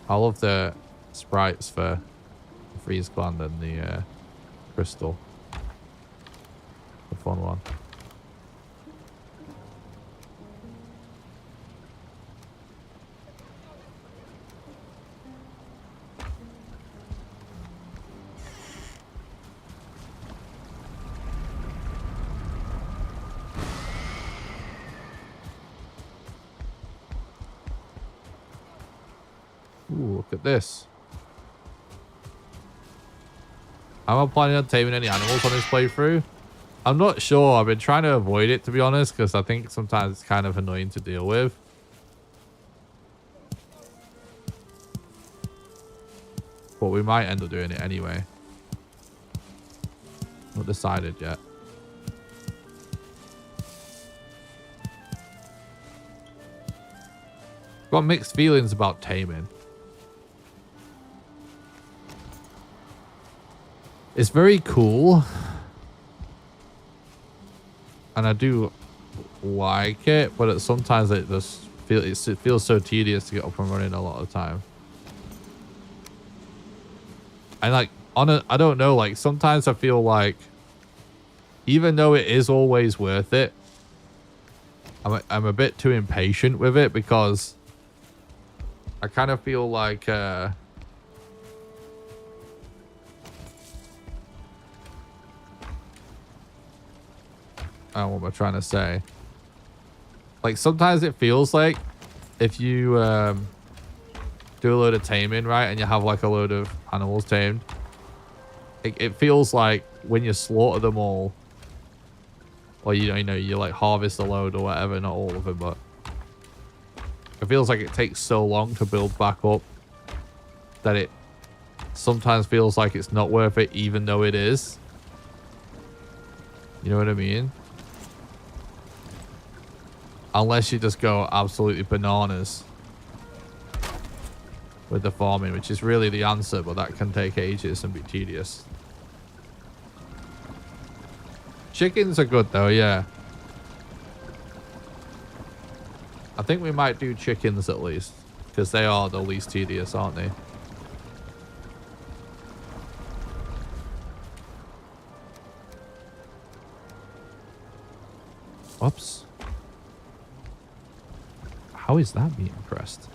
I love the sprites for the freeze gland and the crystal. The fun one. Ooh, look at this. Am I planning on taming any animals on this playthrough? I'm not sure. I've been trying to avoid it, to be honest, because I think sometimes it's kind of annoying to deal with. But we might end up doing it anyway. Not decided yet. Got mixed feelings about taming. It's very cool. And I do like it, but sometimes it just feels so tedious to get up and running a lot of the time. And like I don't know, like sometimes I feel like even though it is always worth it, I'm a bit too impatient with it because I kind of feel like what am I trying to say? Like sometimes it feels like if you do a load of taming, right, and you have like a load of animals tamed, it feels like when you slaughter them all, or you know you like harvest a load or whatever, not all of them, but it feels like it takes so long to build back up that it sometimes feels like it's not worth it, even though it is. You know what I mean? Unless you just go absolutely bananas with the farming, which is really the answer, but that can take ages and be tedious. Chickens are good though, yeah. I think we might do chickens at least, because they are the least tedious, aren't they? Oops. How is that being pressed?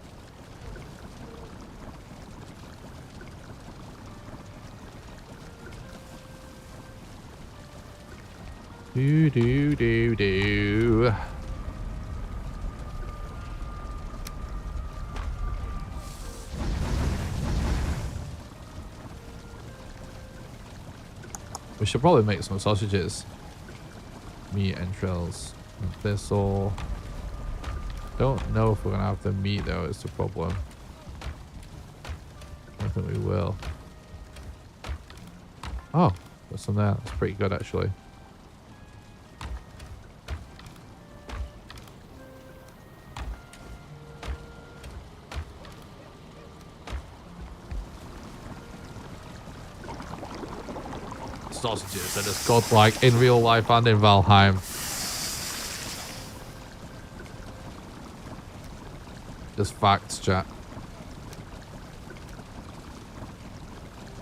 Do do do do. We should probably make some sausages. Meat entrails. This all. Don't know if we're gonna have the meat though, it's the problem. I think we will. Oh, there's some there. That's pretty good actually. Sausages that is godlike in real life and in Valheim. Just facts, chat.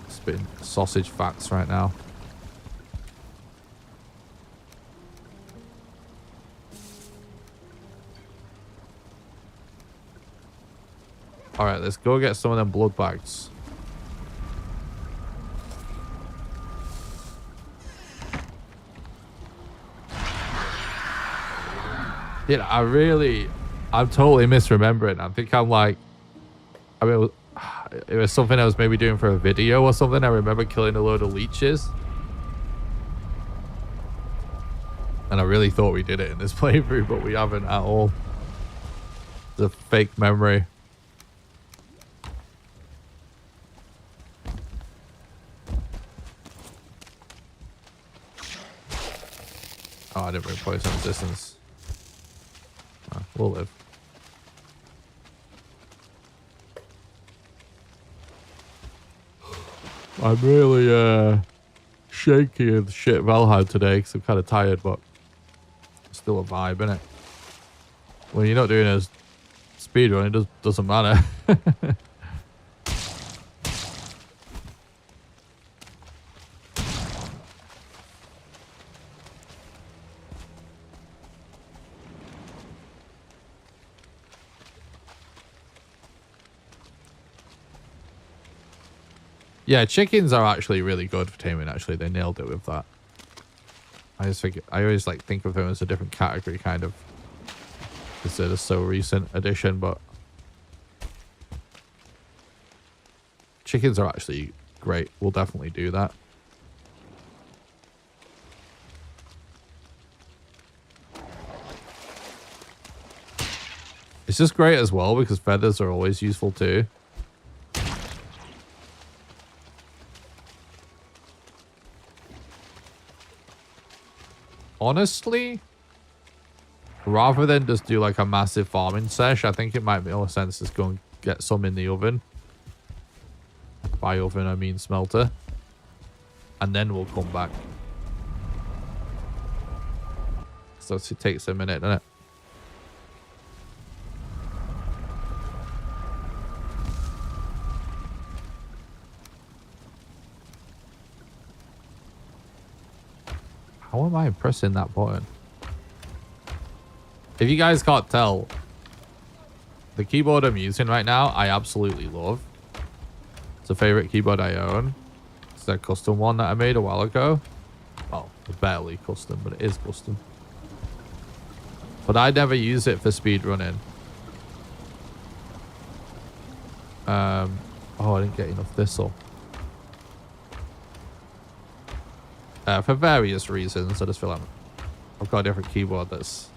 Spitting sausage facts right now. Alright, let's go get some of them blood bags. Yeah, I'm totally misremembering. I think I'm like, I mean, it was something I was maybe doing for a video or something. I remember killing a load of leeches. And I really thought we did it in this playthrough, but we haven't at all. It's a fake memory. Oh, I didn't bring poison resistance. Oh, we'll live. I'm really shaky and shit Valheim today because I'm kind of tired, but it's still a vibe, innit? When you're not doing a speedrun, it doesn't matter. Yeah, chickens are actually really good for taming, actually. They nailed it with that. I always like think of them as a different category, kind of. Because they're just so recent addition, but chickens are actually great. We'll definitely do that. It's just great as well because feathers are always useful too. honestly, rather than just do like a massive farming sesh, I think it might make more sense to just go and get some in the oven. By oven, I mean smelter. And then we'll come back. So it takes a minute, doesn't it? How am I pressing that button? If you guys can't tell, the keyboard I'm using right now, I absolutely love. It's a favorite keyboard I own. It's a custom one that I made a while ago. Well, barely custom, but it is custom. But I never use it for speedrunning. Oh, I didn't get enough thistle. For various reasons, I just feel like I've got a different keyboard that's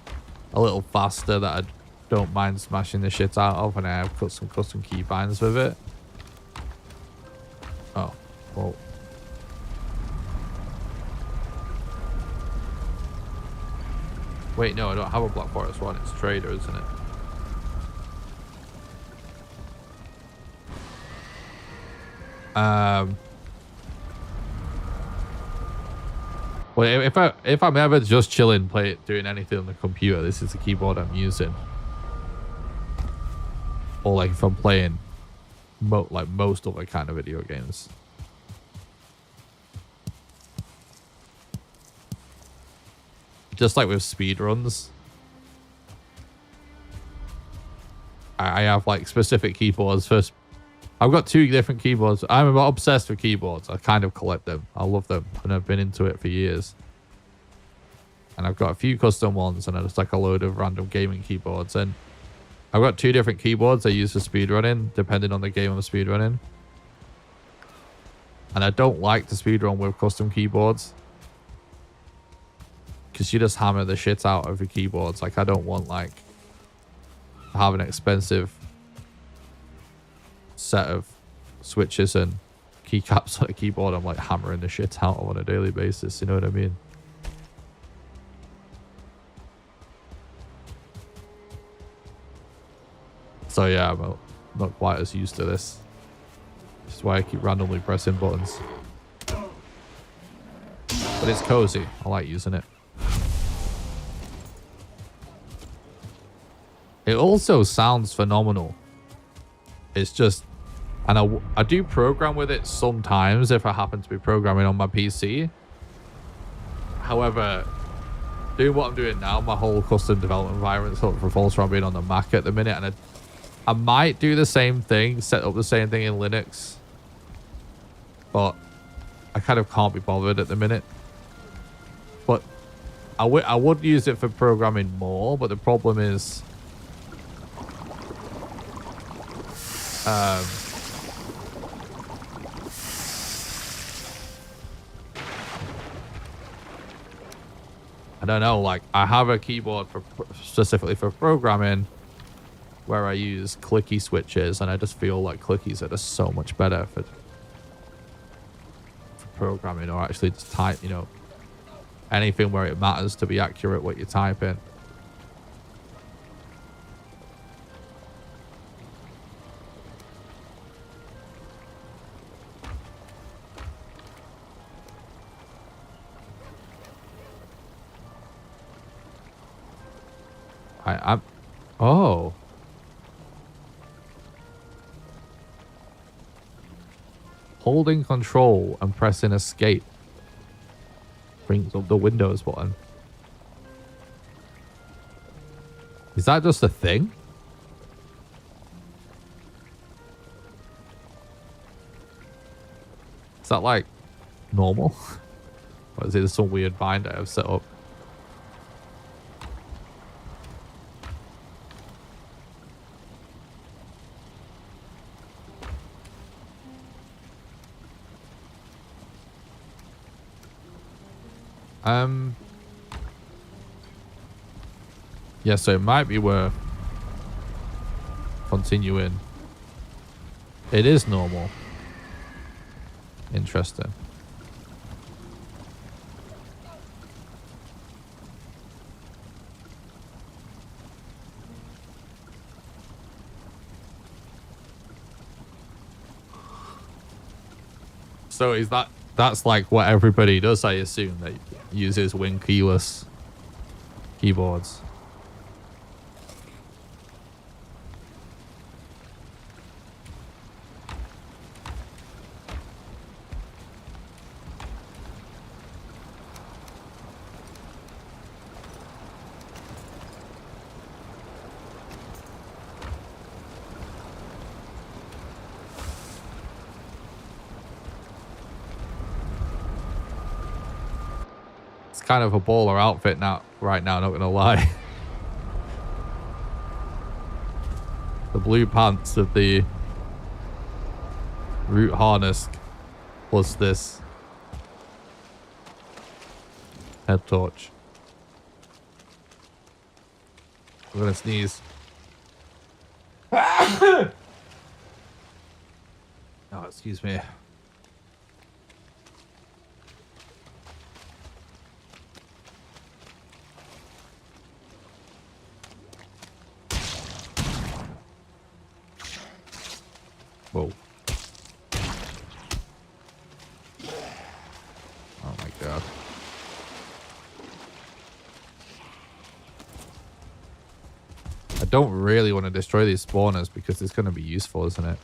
a little faster that I don't mind smashing the shit out of, and I have cut some custom keybinds with it. Oh, well. Wait, no, I don't have a Black Forest one. It's Trader, isn't it? Well, if I'm ever just chilling, doing anything on the computer, this is the keyboard I'm using. Or like if I'm playing like most other kind of video games. Just like with speedruns, I have like specific keyboards. First, I've got 2 different keyboards. I'm obsessed with keyboards. I kind of collect them. I love them, and I've been into it for years. And I've got a few custom ones, and I just like a load of random gaming keyboards. And I've got 2 different keyboards I use for speedrunning, depending on the game I'm speedrunning. And I don't like to speedrun with custom keyboards, because you just hammer the shit out of your keyboards. Like, I don't want like to have an expensive set of switches and keycaps on a keyboard I'm like hammering the shit out of on a daily basis. You know what I mean? So yeah, I'm not quite as used to this. Which is why I keep randomly pressing buttons. But it's cozy. I like using it. It also sounds phenomenal. It's just, and I do program with it sometimes if I happen to be programming on my PC. However, doing what I'm doing now, my whole custom development environment sort of revolves around being on the Mac at the minute, and I might do the same thing, set up the same thing in Linux, but I kind of can't be bothered at the minute. But I would use it for programming more, but the problem is I don't know, like I have a keyboard for specifically for programming where I use clicky switches, and I just feel like clickies are just so much better for programming, or actually just type, you know, anything where it matters to be accurate what you type in. I'm oh. Holding control and pressing escape brings up the Windows button. Is that just a thing? Is that like normal? Or is it some weird bind I've set up? Yeah, so it might be worth continuing. It is normal. Interesting. So is that's like what everybody does, I assume, that uses Win keyless keyboards. It's kind of a baller outfit now, right now, not gonna lie. The blue pants of the root harness plus this head torch. I'm gonna sneeze. Oh, excuse me. Whoa. Oh my god. I don't really want to destroy these spawners because it's going to be useful, isn't it?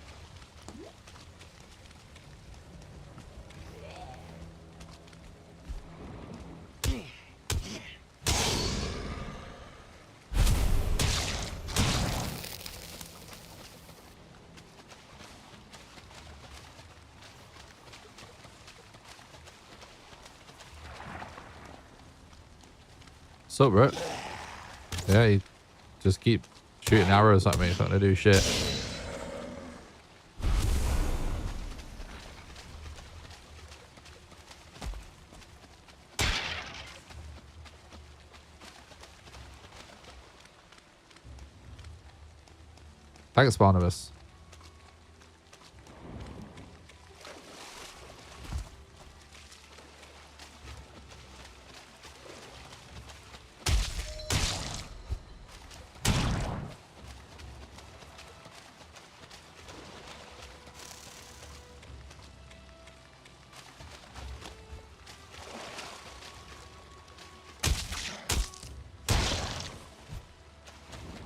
What's up, bro? Yeah, you just keep shooting arrows at me. It's not going to do shit. Thanks, Barnabas.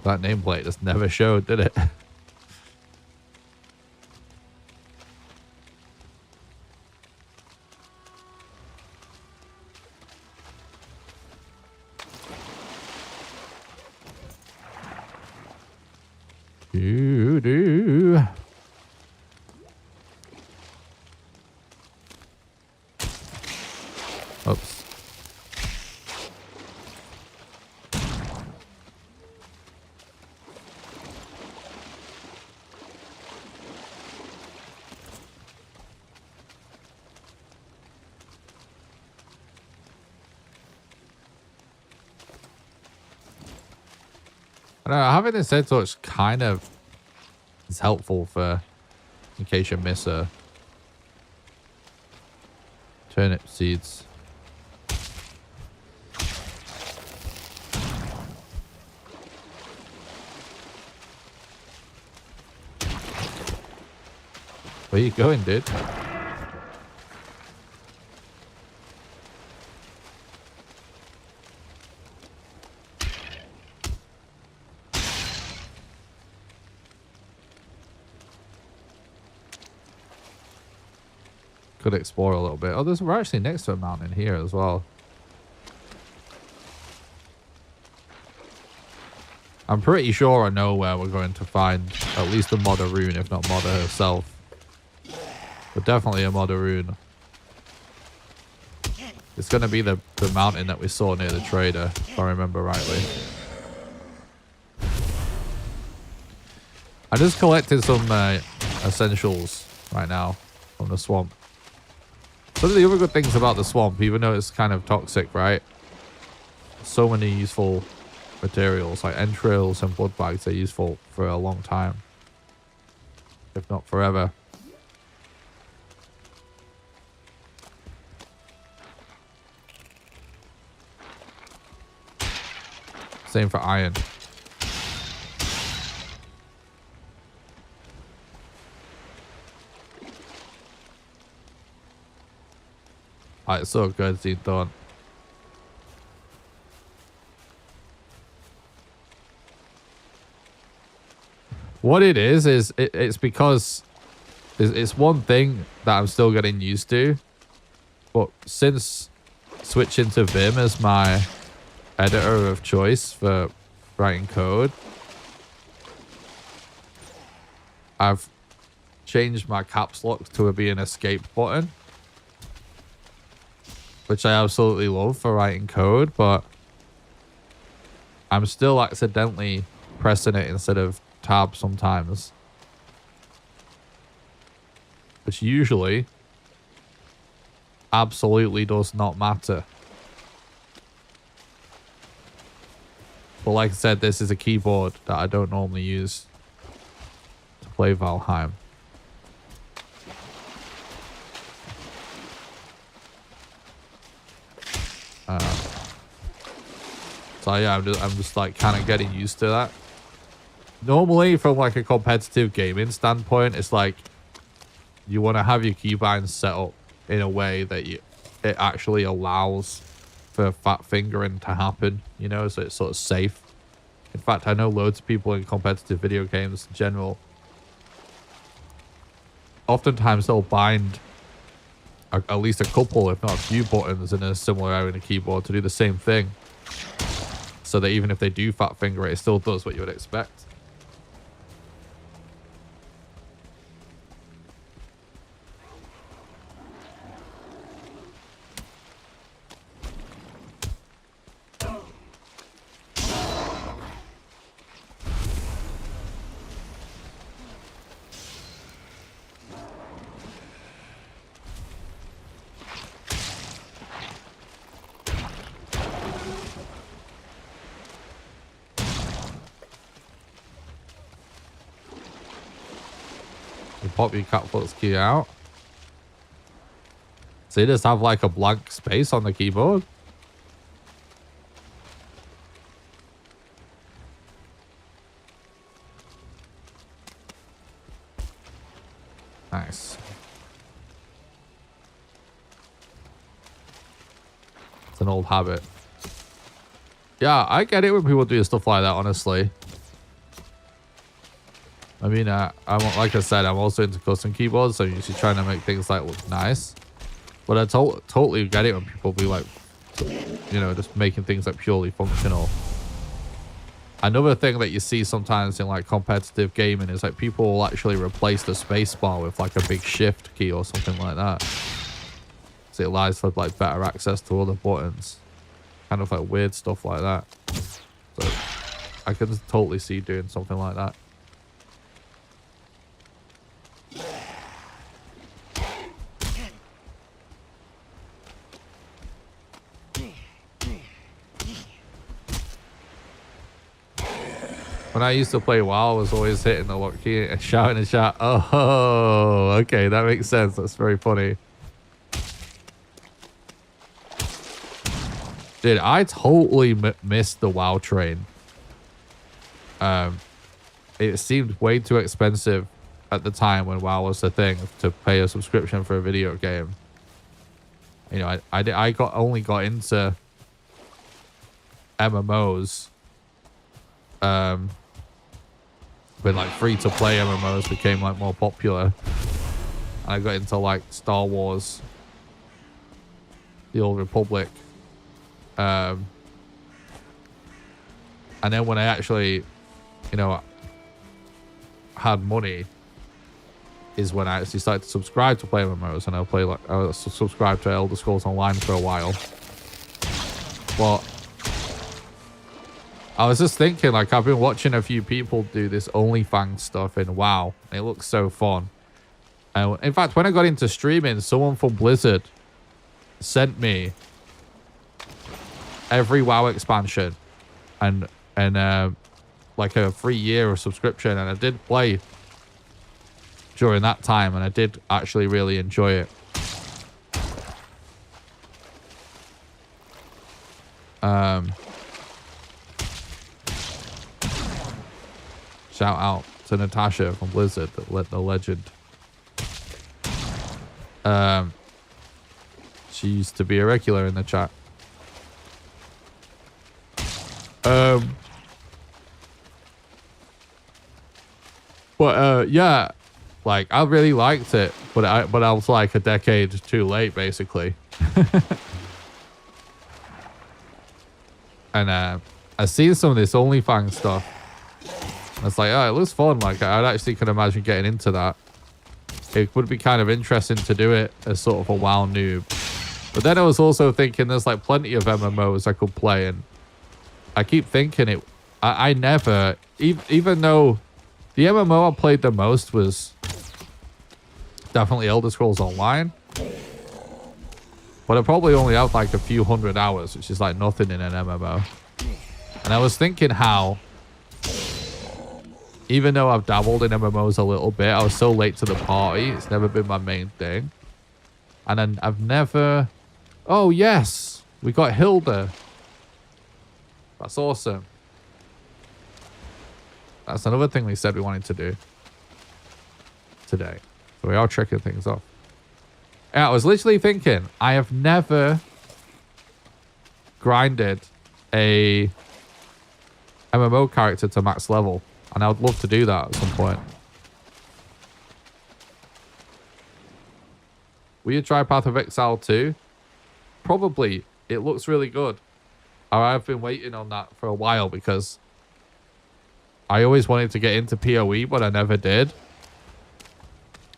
That nameplate just never showed, did it? Do. Oops. I don't know, having this head torch kind of is helpful for in case you miss a turnip seeds. Where you going, dude? Could explore a little bit. Oh, we're actually next to a mountain here as well. I'm pretty sure I know where we're going to find at least a Modder rune, if not Modder herself. But definitely a Modder rune. It's going to be the mountain that we saw near the trader, if I remember rightly. I just collected some essentials right now from the swamp. One of the other good things about the swamp, even though it's kind of toxic, right? So many useful materials, like entrails and blood bags are useful for a long time. If not forever. Same for iron. Oh, it's so good, Zine Dawn. What it is it's because it's one thing that I'm still getting used to, but since switching to Vim as my editor of choice for writing code, I've changed my caps lock to be an escape button, which I absolutely love for writing code, but I'm still accidentally pressing it instead of tab sometimes, which usually absolutely does not matter. But like I said, this is a keyboard that I don't normally use to play Valheim. So yeah, I'm just like kind of getting used to that. Normally, from like a competitive gaming standpoint, it's like you want to have your keybinds set up in a way that it actually allows for fat fingering to happen, you know, so it's sort of safe. In fact, I know loads of people in competitive video games in general. Oftentimes, they'll bind at least a couple, if not a few buttons in a similar area in a keyboard to do the same thing. So that even if they do fat finger it still does what you would expect. Pop your catapult's key out. So you just have like a blank space on the keyboard. Nice. It's an old habit. Yeah, I get it when people do stuff like that, honestly. I mean, like I said, I'm also into custom keyboards, so I'm usually trying to make things like look nice. But I totally get it when people be like, you know, just making things like purely functional. Another thing that you see sometimes in like competitive gaming is like people will actually replace the spacebar with like a big shift key or something like that. So it allows for like better access to other buttons. Kind of like weird stuff like that. So I can totally see doing something like that. When I used to play WoW, I was always hitting the lock key and shouting and shout. Oh, okay, that makes sense. That's very funny. Dude, I totally missed the WoW train. It seemed way too expensive at the time when WoW was the thing to pay a subscription for a video game. You know, I only got into MMOs when like free-to-play MMOs became like more popular. I got into like Star Wars, the Old Republic, and then when I actually, you know, had money, is when I actually started to subscribe to play MMOs, and I was subscribed to Elder Scrolls Online for a while. But I was just thinking, like, I've been watching a few people do this OnlyFans stuff in WoW. It looks so fun. In fact, when I got into streaming, someone from Blizzard sent me every WoW expansion and like a free year of subscription, and I did play during that time, and I did actually really enjoy it. Shout out to Natasha from Blizzard, the legend. She used to be a regular in the chat. But yeah, like I really liked it, but I was like a decade too late basically. And I seen some of this OnlyFans stuff. It's like, oh, it looks fun. Like I'd actually could imagine getting into that. It would be kind of interesting to do it as sort of a WoW noob. But then I was also thinking there's like plenty of MMOs I could play, and I keep thinking I never, even though the MMO I played the most was definitely Elder Scrolls Online. But I probably only have like a few hundred hours, which is like nothing in an MMO. And I was thinking how, even though I've dabbled in MMOs a little bit, I was so late to the party. It's never been my main thing. And then I've never... Oh, yes. We got Hilda. That's awesome. That's another thing we said we wanted to do today. So we are checking things off. Yeah, I was literally thinking, I have never grinded a MMO character to max level. And I would love to do that at some point. Will you try Path of Exile 2? Probably. It looks really good. I've been waiting on that for a while because I always wanted to get into PoE, but I never did.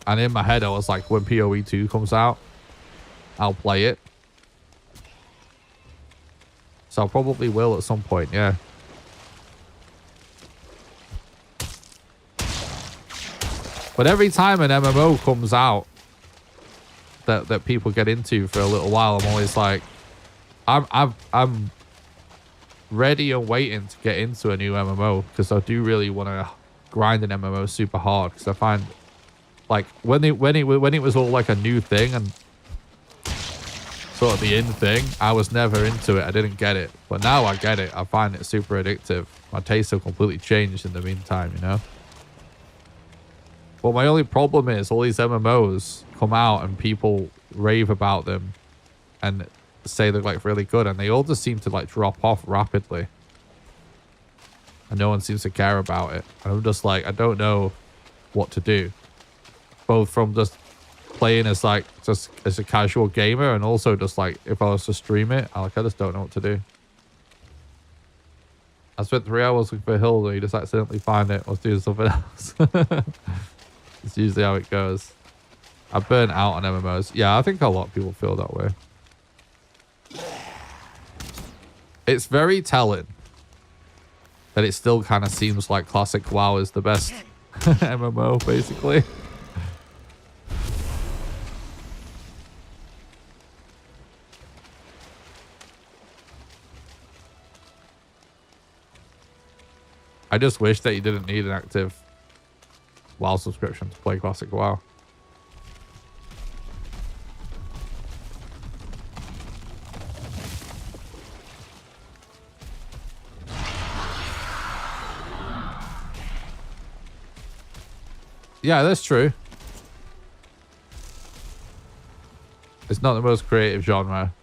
And in my head, I was like, when PoE 2 comes out, I'll play it. So I probably will at some point, yeah. But every time an MMO comes out that people get into for a little while, I'm always like, I'm ready and waiting to get into a new MMO because I do really want to grind an MMO super hard because I find like when it was all like a new thing and sort of the in thing, I was never into it. I didn't get it, but now I get it. I find it super addictive. My tastes have completely changed in the meantime, you know. But my only problem is all these MMOs come out and people rave about them and say they're like really good, and they all just seem to like drop off rapidly, and no one seems to care about it. And I'm just like, I don't know what to do, both from just playing as like just as a casual gamer and also just like if I was to stream it, I just don't know what to do. I spent 3 hours looking for Hilda, you just accidentally find it, I was doing something else. It's usually how it goes. I burnt out on MMOs. Yeah, I think a lot of people feel that way. It's very telling that it still kind of seems like classic WoW is the best MMO, basically. I just wish that you didn't need an active WoW subscription to play classic WoW. Yeah, that's true. It's not the most creative genre.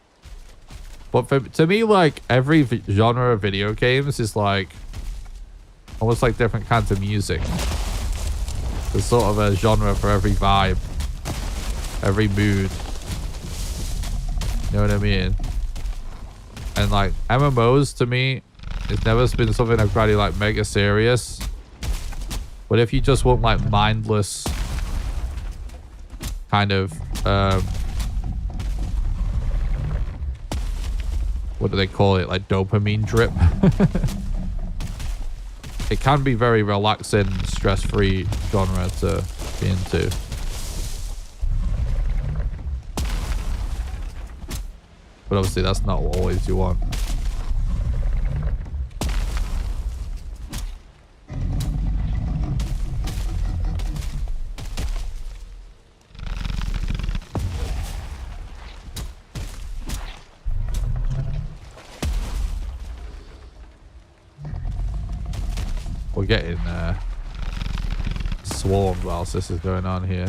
But to me, like, every genre of video games is like almost like different kinds of music. There's sort of a genre for every vibe, every mood. You know what I mean? And like MMOs to me, it's never been something I've really like mega serious. But if you just want like mindless kind of what do they call it, like dopamine drip, it can be very relaxing, stress-free genre to be into. But obviously that's not what always you want. We're getting swarmed whilst this is going on here.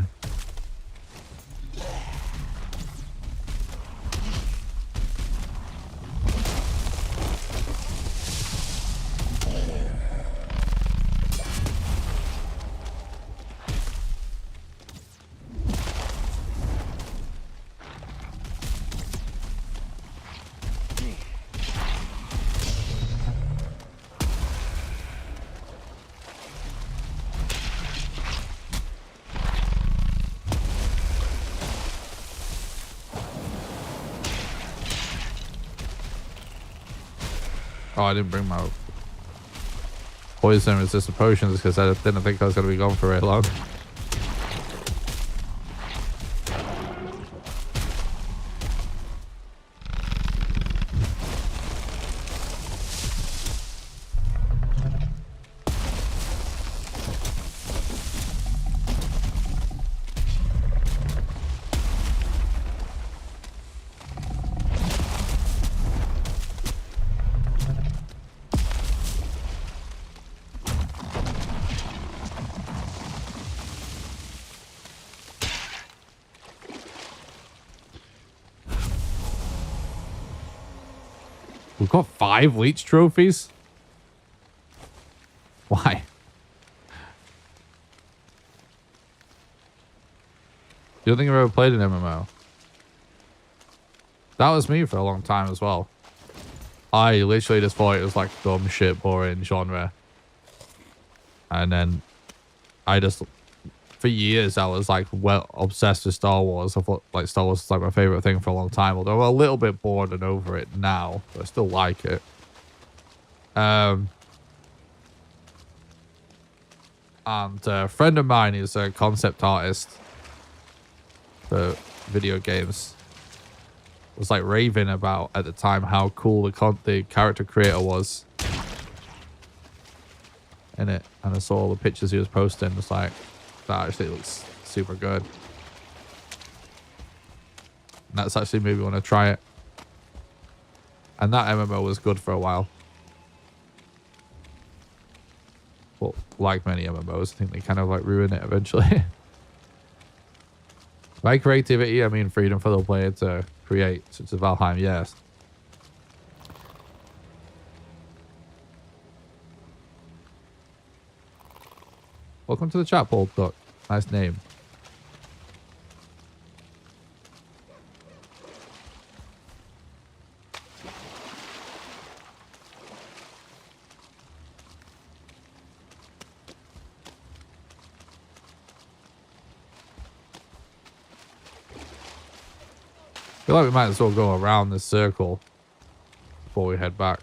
Oh, I didn't bring my poison resistant potions because I didn't think I was going to be gone for very long. We've got 5 leech trophies? Why? You don't think I've ever played an MMO? That was me for a long time as well. I literally just thought it was like dumb shit, boring genre. And then I just, for years, I was like well obsessed with Star Wars. I thought like Star Wars was like my favorite thing for a long time, although I'm a little bit bored and over it now, but I still like it. And a friend of mine is a concept artist for video games. Was like raving about at the time how cool the character creator was in it, and I saw all the pictures he was posting. It's like, that actually looks super good. And that's actually made me want to try it. And that MMO was good for a while. Well, like many MMOs, I think they kind of like ruin it eventually. By creativity, I mean freedom for the player to create, such as Valheim, yes. Welcome to the chat, Paul Duck. Nice name. I feel like we might as well go around this circle before we head back.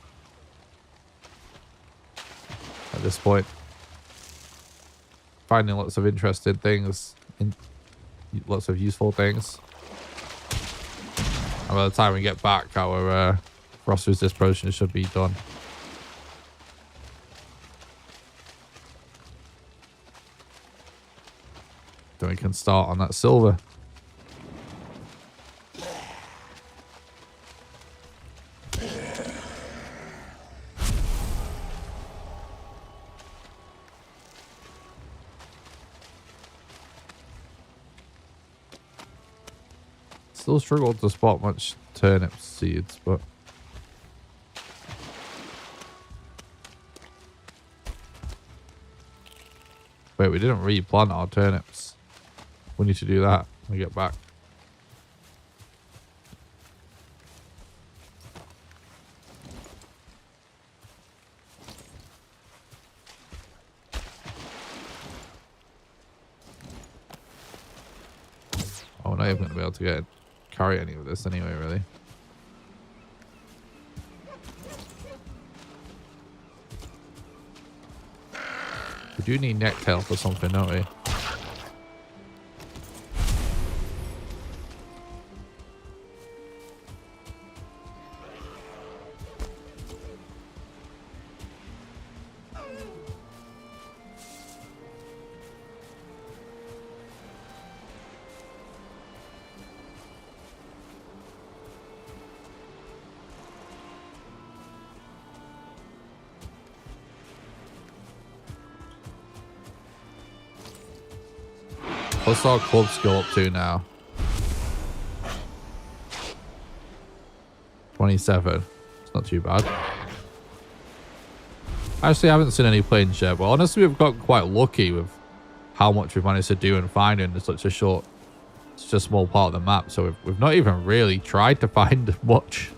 At this point. Finding lots of interesting things, lots of useful things. And by the time we get back, our frost resist potion should be done. Then we can start on that silver. Still struggled to spot much turnip seeds, but wait, we didn't replant our turnips. We need to do that when we get back. Oh, we're not even going to be able to carry any of this anyway, really. We do need neck tail for something, don't we? What's our clubs go up to now? 27. It's not too bad. Actually, I haven't seen any planes yet, but honestly, we've got quite lucky with how much we've managed to do and find in such a small part of the map. So we've not even really tried to find much.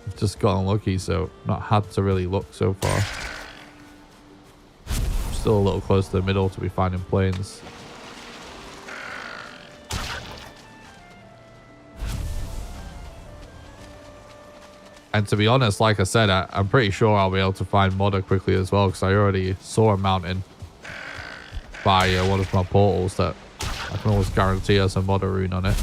We've just gotten lucky, so not had to really look so far. Still a little close to the middle to be finding planes. And to be honest, like I said, I'm pretty sure I'll be able to find Modder quickly as well, because I already saw a mountain by one of my portals that I can always guarantee has a Modder rune on it.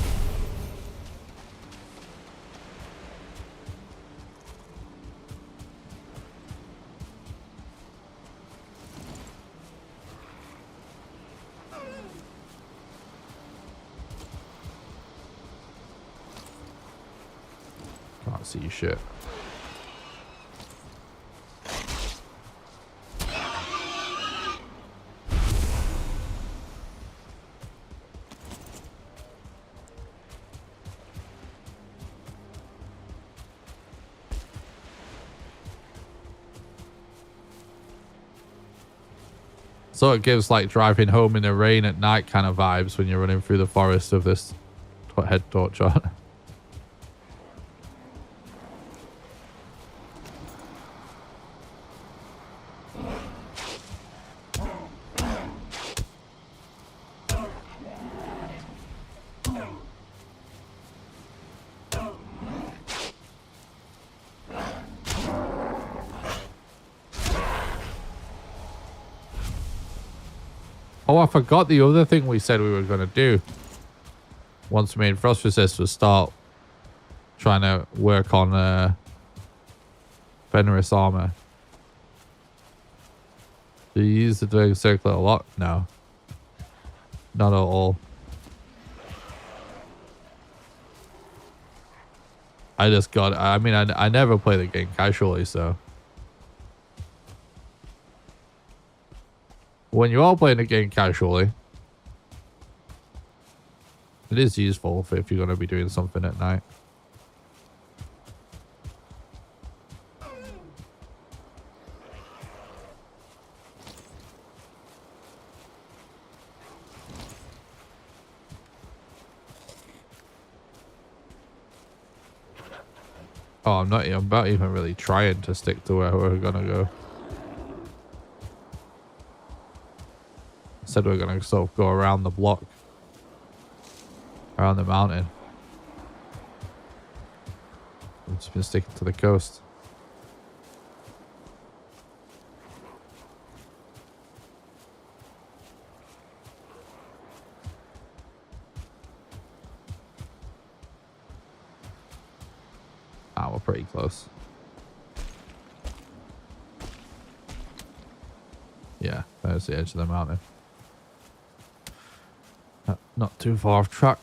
Can't see shit. So it gives like driving home in the rain at night kind of vibes when you're running through the forest with this head torch on. Oh, I forgot the other thing we said we were going to do. Once we made Frost Resist was start trying to work on Fenris armor. Do you use the Dverg Circlet a lot? No. Not at all. I just got... I mean, I never play the game casually, so... When you are playing the game casually, it is useful if you're going to be doing something at night. Oh, I'm not even really trying to stick to where we're going to go. Said we're going to sort of go around the block. Around the mountain. We've just been sticking to the coast. Ah, we're pretty close. Yeah, there's the edge of the mountain. Not too far off track.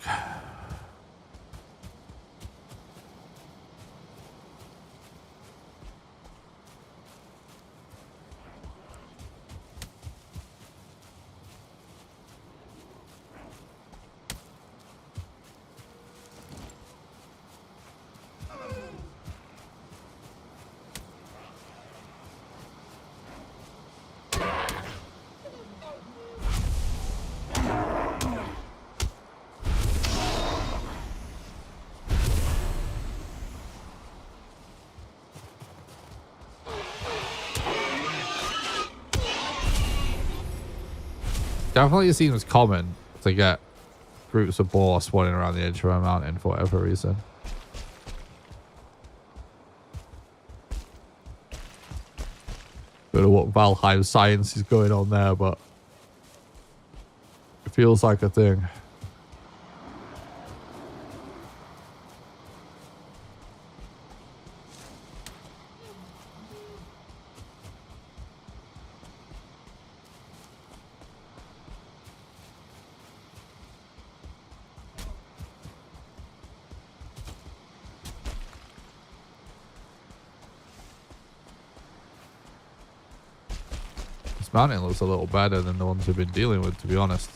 Definitely seems common to get groups of boar spawning around the edge of a mountain for whatever reason. Don't know what Valheim science is going on there, but it feels like a thing. Mountain looks a little better than the ones we've been dealing with, to be honest.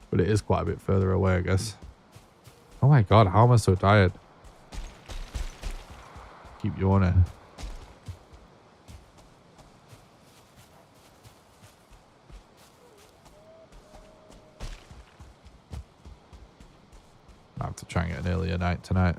But it is quite a bit further away, I guess. Oh my god, how am I so tired? Keep yawning. I have to try and get an earlier night tonight.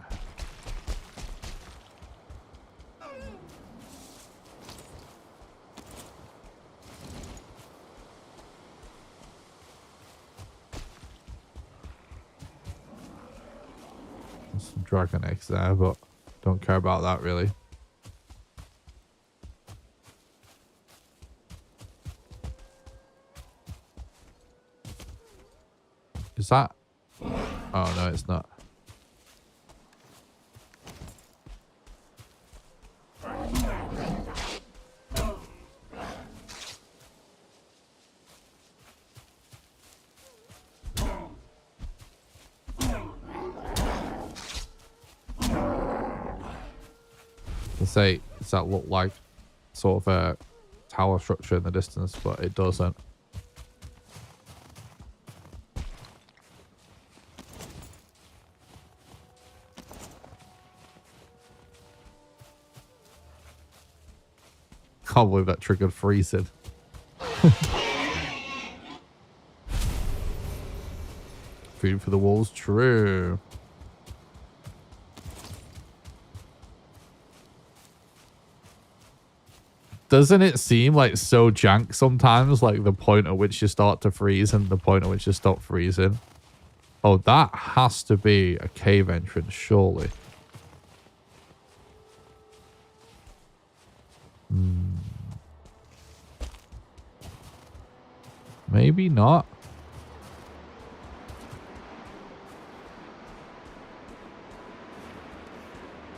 dragon eggs there, but don't care about that really. Is that? Oh no, it's not. Say, does that look like sort of a tower structure in the distance, but it doesn't. Can't believe that triggered freezing. Food for the wolves, true. Doesn't it seem like so jank sometimes, like the point at which you start to freeze and the point at which you stop freezing? Oh, that has to be a cave entrance, surely. Maybe not.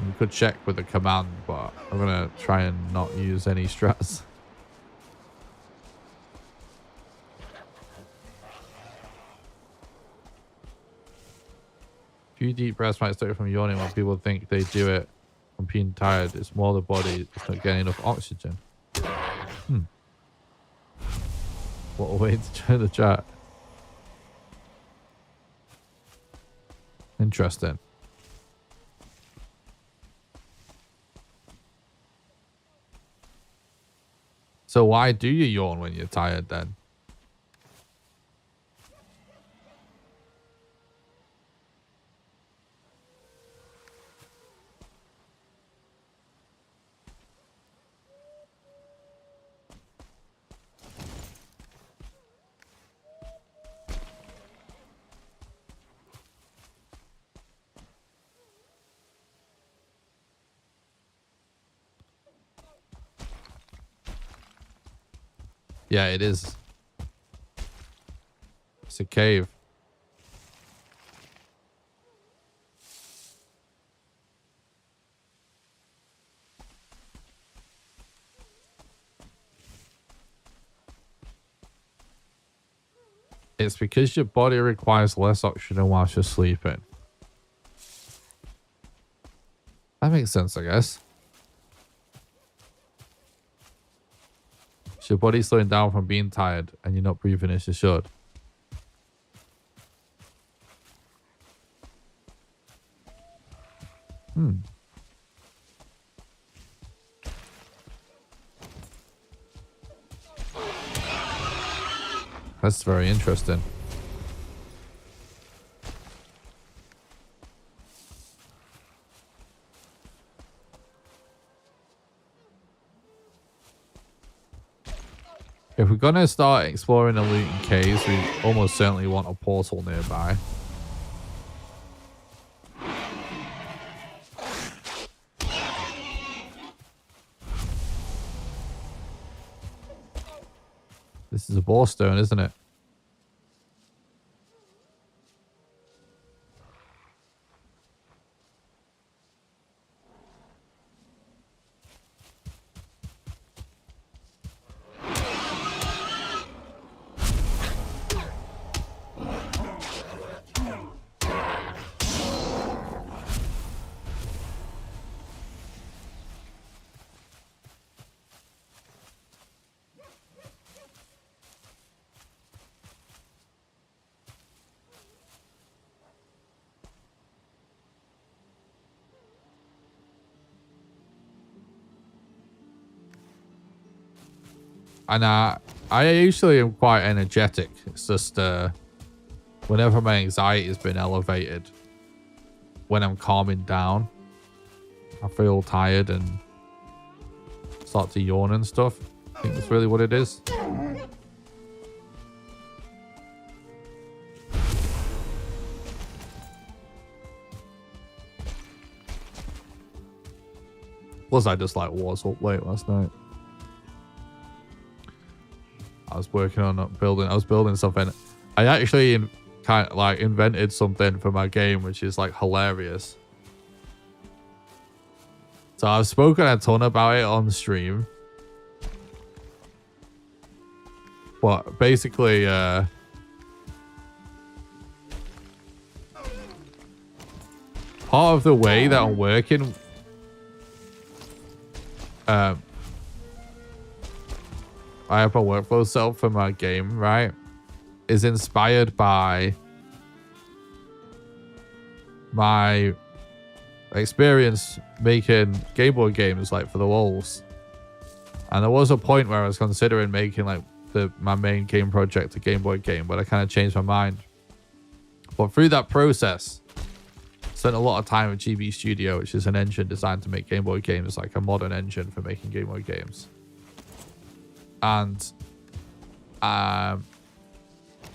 You could check with the command, but I'm gonna try and not use any strats. Few deep breaths might start from yawning when people think they do it from being tired. It's more the body that's not getting enough oxygen. What a way to try the chat. Interesting. So why do you yawn when you're tired then? Yeah, it is. It's a cave. It's because your body requires less oxygen whilst you're sleeping. That makes sense, I guess. So your body's slowing down from being tired and you're not breathing as you should. That's very interesting. If we're going to start exploring the looting caves, we almost certainly want a portal nearby. This is a boar stone, isn't it? And I usually am quite energetic. It's just whenever my anxiety has been elevated, when I'm calming down, I feel tired and start to yawn and stuff. I think that's really what it is. Plus, I just like was up late last night. I was working on building. I was building something. I actually kind of like invented something for my game, which is like hilarious. So I've spoken a ton about it on stream. But basically, part of the way that I'm working, I have a workflow set up for my game, right? Is inspired by my experience making Game Boy games like for the walls. And there was a point where I was considering making like my main game project a Game Boy game, but I kind of changed my mind. But through that process, spent a lot of time with GB Studio, which is an engine designed to make Game Boy games, like a modern engine for making Game Boy games. And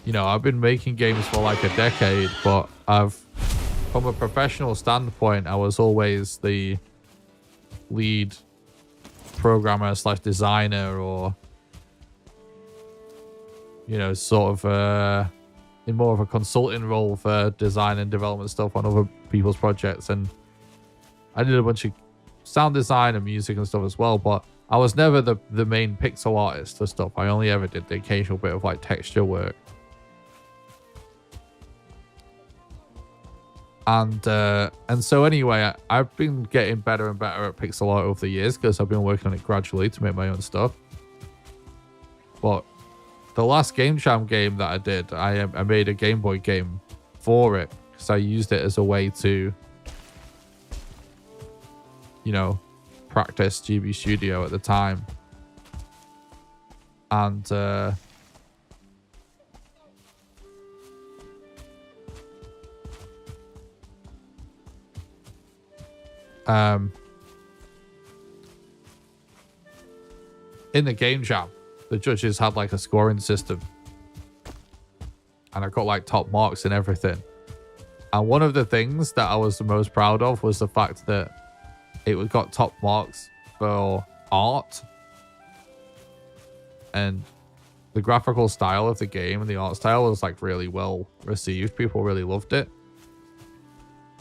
you know, I've been making games for like a decade, but from a professional standpoint, I was always the lead programmer / designer, or, you know, sort of in more of a consulting role for design and development stuff on other people's projects. And I did a bunch of sound design and music and stuff as well, but I was never the main pixel artist for stuff. I only ever did the occasional bit of like texture work. And so anyway, I've been getting better and better at pixel art over the years because I've been working on it gradually to make my own stuff. But the last Game Jam game that I did, I made a Game Boy game for it because I used it as a way to, you know, practice GB Studio at the time. And in the Game Jam, the judges had like a scoring system, and I got like top marks and everything. And one of the things that I was the most proud of was the fact that it got top marks for art and the graphical style of the game, and the art style was like really well received. People really loved it.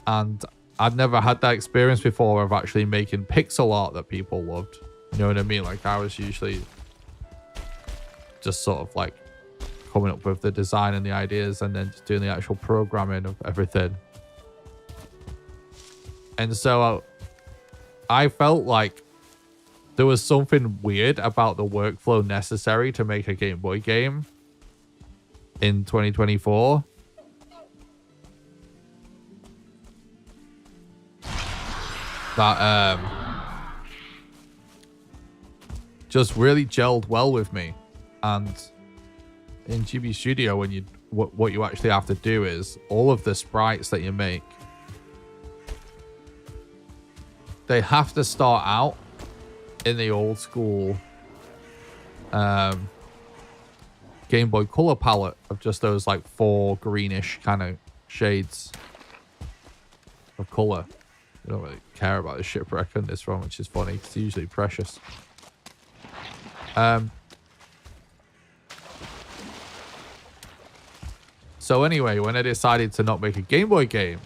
And I'd never had that experience before of actually making pixel art that people loved. You know what I mean? Like, I was usually just sort of like coming up with the design and the ideas and then just doing the actual programming of everything. And so I felt like there was something weird about the workflow necessary to make a Game Boy game in 2024. That just really gelled well with me. And in GB Studio, when what you actually have to do is all of the sprites that you make, they have to start out in the old school Game Boy Color palette of just those like 4 greenish kind of shades of color. I don't really care about the shipwreck in this one, which is funny. It's usually precious. So anyway, when I decided to not make a Game Boy game,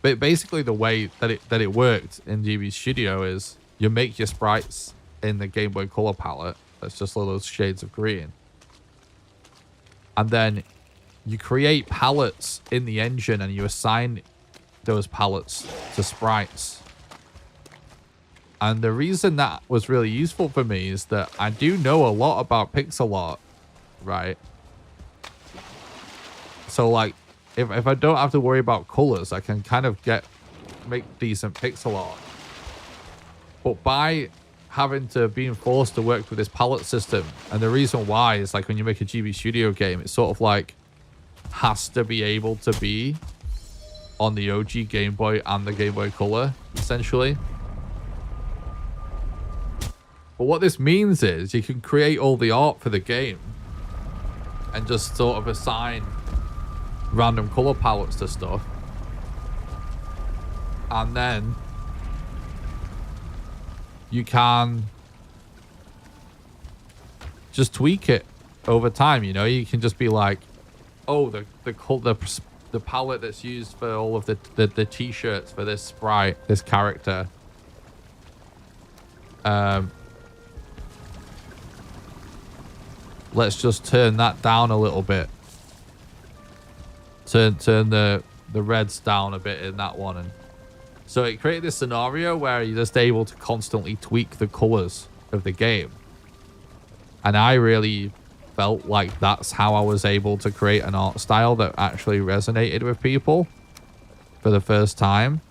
but basically the way that it worked in GB Studio is you make your sprites in the Game Boy Color palette. That's just all those shades of green. And then you create palettes in the engine and you assign those palettes to sprites. And the reason that was really useful for me is that I do know a lot about pixel art, right? So like if I don't have to worry about colors, I can kind of make decent pixel art. But by being forced to work with this palette system, and the reason why is like when you make a GB Studio game, it sort of like has to be able to be on the OG Game Boy and the Game Boy Color, essentially. But what this means is you can create all the art for the game and just sort of assign random color palettes to stuff. And then you can just tweak it over time. You know, you can just be like, oh, the palette that's used for all of the t-shirts for this sprite, this character, let's just turn that down a little bit. Turn the reds down a bit in that one. And so it created this scenario where you're just able to constantly tweak the colors of the game. And I really felt like that's how I was able to create an art style that actually resonated with people for the first time.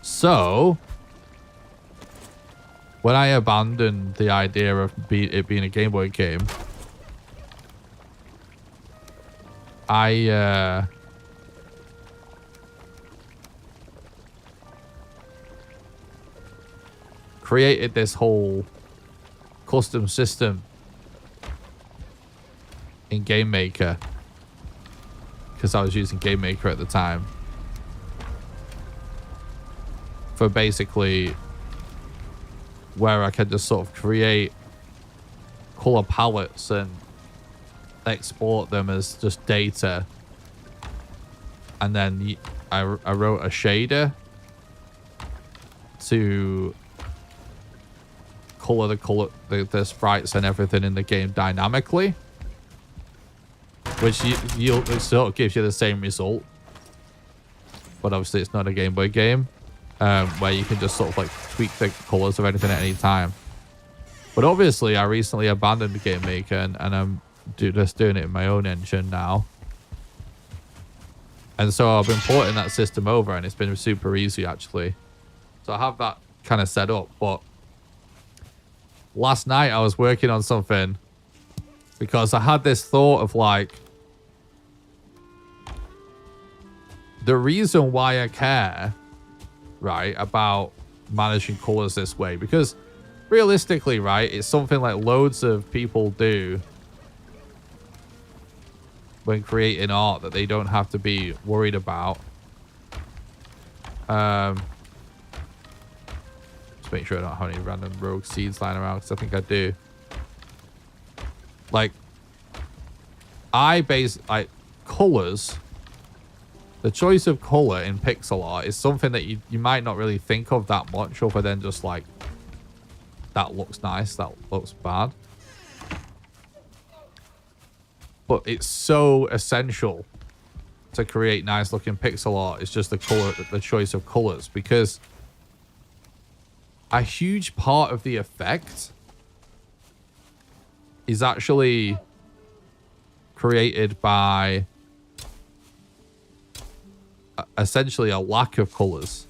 So when I abandoned the idea of it being a Game Boy game, I created this whole custom system in Game Maker, because I was using Game Maker at the time, for basically where I could just sort of create color palettes and export them as just data. And then I wrote a shader to color the sprites and everything in the game dynamically, which it sort of gives you the same result, but obviously it's not a Game Boy game, where you can just sort of like tweak the colors of anything at any time. But obviously I recently abandoned Game Maker and I'm just doing it in my own engine now, and so I've been porting that system over, and it's been super easy actually. So I have that kind of set up. But last night I was working on something because I had this thought of like, the reason why I care, right, about managing colors this way, because realistically, right, it's something like loads of people do when creating art that they don't have to be worried about. Just make sure I don't have any random rogue seeds lying around, because I think I do. Like, like colors, the choice of color in pixel art is something that you might not really think of that much, other than just like, that looks nice, that looks bad. But it's so essential to create nice looking pixel art. It's just the choice of colors, because a huge part of the effect is actually created by essentially a lack of colors,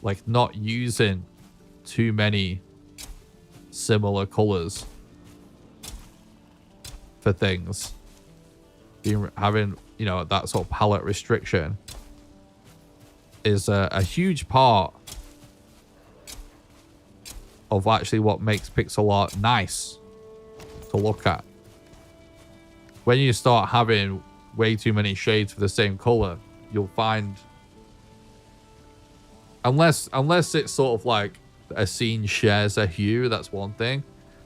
like not using too many similar colors for things, having, you know, that sort of palette restriction is a huge part of actually what makes pixel art nice to look at. When you start having way too many shades for the same color, you'll find, unless it's sort of like a scene shares a hue, that's one thing.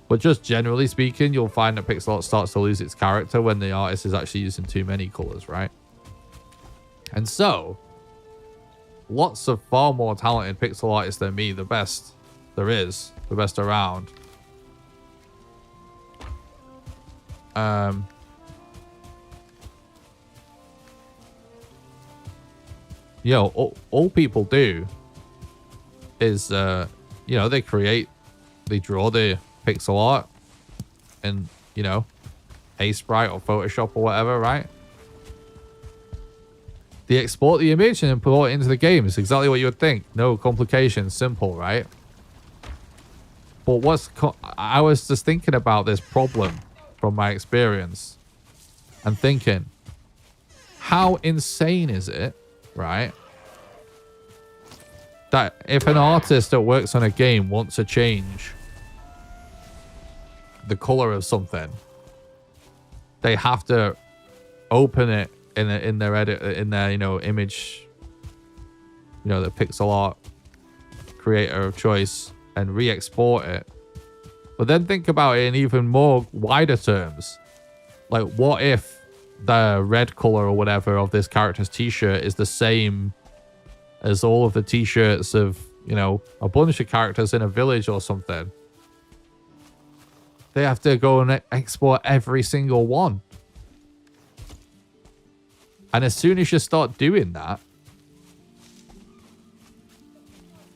But just generally speaking, you'll find that pixel art starts to lose its character when the artist is actually using too many colors, right? And so, lots of far more talented pixel artists than me, the best there is, the best around, you know, all people do is, you know, they draw the pixel art in, you know, Sprite or Photoshop or whatever, right? They export the image and import it into the game. It's exactly what you would think. No complications, simple, right? But I was just thinking about this problem from my experience and thinking, how insane is it, right, that if an artist that works on a game wants to change the color of something, they have to open it in their edit, in their, you know, image, you know, the pixel art creator of choice and re-export it. But then think about it in even more wider terms. Like, what if the red color or whatever of this character's t-shirt is the same as all of the t-shirts of, you know, a bunch of characters in a village or something? They have to go and export every single one. And as soon as you start doing that,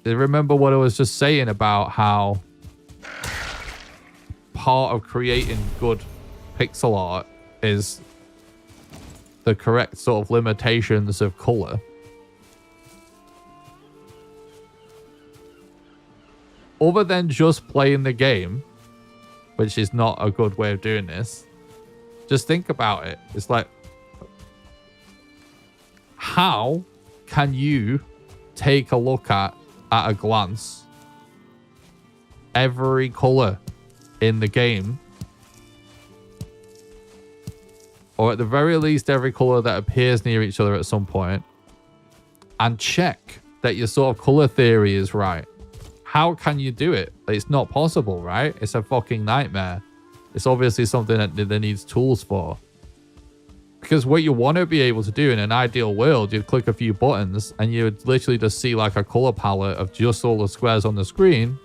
remember what I was just saying about how part of creating good pixel art is the correct sort of limitations of color. Other than just playing the game, which is not a good way of doing this, just think about it. It's like, how can you take a look at a glance every color in the game, or at the very least every color that appears near each other at some point, and check that your sort of color theory is right? How can you do it? It's not possible, right? It's a fucking nightmare. It's obviously something that needs tools for. Because what you want to be able to do in an ideal world, you'd click a few buttons and you would literally just see like a color palette of just all the squares on the screen.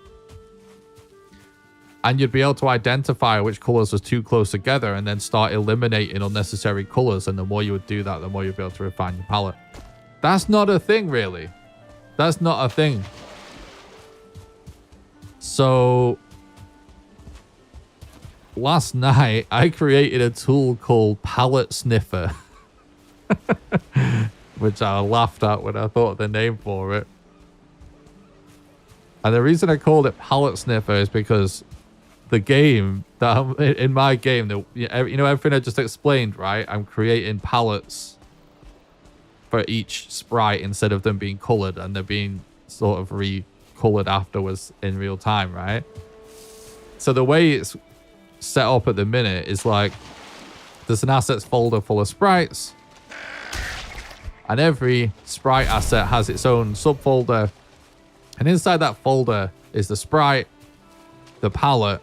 And you'd be able to identify which colors are too close together and then start eliminating unnecessary colors. And the more you would do that, the more you'd be able to refine your palette. That's not a thing, really. That's not a thing. So last night I created a tool called Palette Sniffer, which I laughed at when I thought of the name for it. And the reason I called it Palette Sniffer is because the game that in my game, you know, everything I just explained, right? I'm creating palettes for each sprite instead of them being colored, and they're being sort of colored afterwards in real time, right? So the way it's set up at the minute is like there's an assets folder full of sprites, and every sprite asset has its own subfolder, and inside that folder is the sprite, the palette,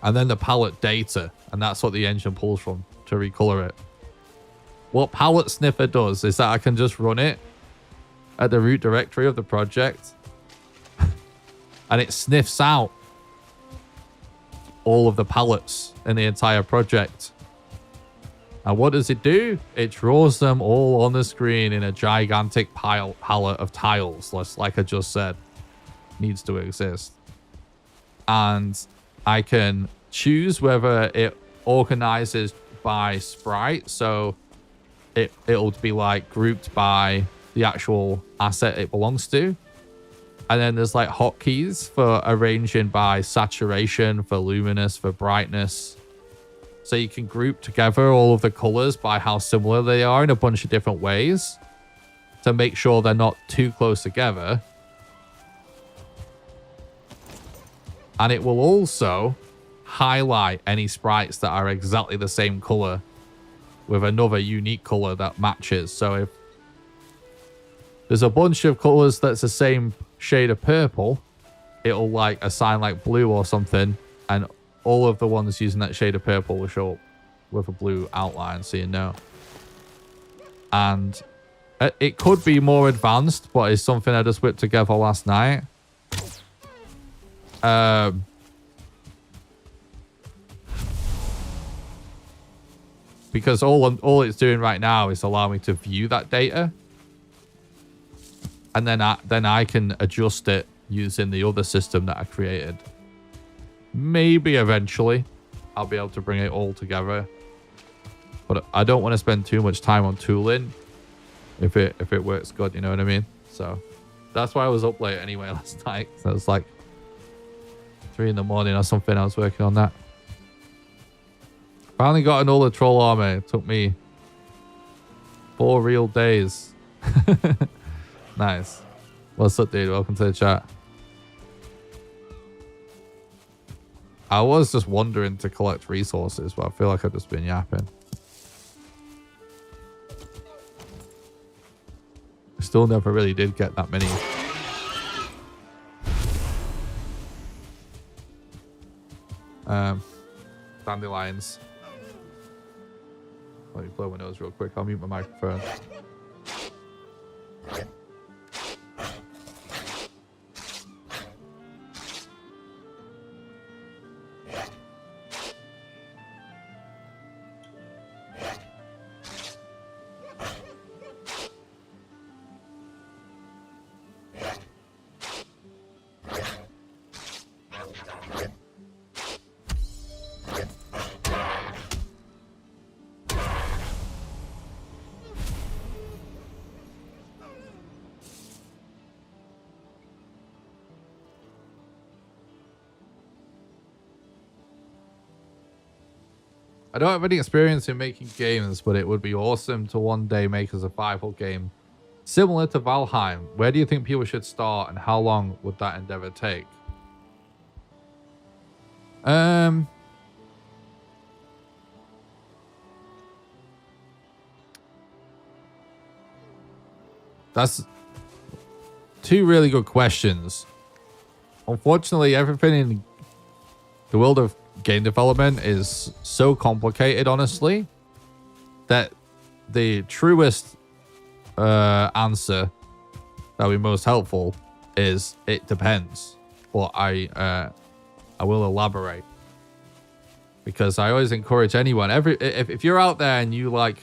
and then the palette data, and that's what the engine pulls from to recolor it. What Palette Sniffer does is that I can just run it at the root directory of the project, and it sniffs out all of the palettes in the entire project. And what does it do? It draws them all on the screen in a gigantic palette of tiles, like I just said, needs to exist. And I can choose whether it organizes by sprite. So it'll be like grouped by the actual asset it belongs to. And then there's like hotkeys for arranging by saturation, for luminous, for brightness. So you can group together all of the colors by how similar they are in a bunch of different ways to make sure they're not too close together. And it will also highlight any sprites that are exactly the same color with another unique color that matches. So if there's a bunch of colors that's the same shade of purple, it'll like assign like blue or something, and all of the ones using that shade of purple will show up with a blue outline, so you know. And it could be more advanced, but it's something I just whipped together last night. Because all it's doing right now is allow me to view that data, and then I can adjust it using the other system that I created. Maybe eventually I'll be able to bring it all together, but I don't want to spend too much time on tooling if it works good, you know what I mean? So that's why I was up late anyway last night. So it was like 3 in the morning or something. I was working on that. Finally got an all the troll armor. It took me 4 real days. Nice. What's up, dude? Welcome to the chat. I was just wondering to collect resources, but I feel like I've just been yapping. I still never really did get that many Dandelions. Let me blow my nose real quick. I'll mute my microphone. I don't have any experience in making games, but it would be awesome to one day make a survival game similar to Valheim. Where do you think people should start, and how long would that endeavor take? That's two really good questions. Unfortunately, everything in the world of game development is so complicated, honestly, that the truest answer that would be most helpful is it depends. But I will elaborate, because I always encourage anyone, if you're out there and you like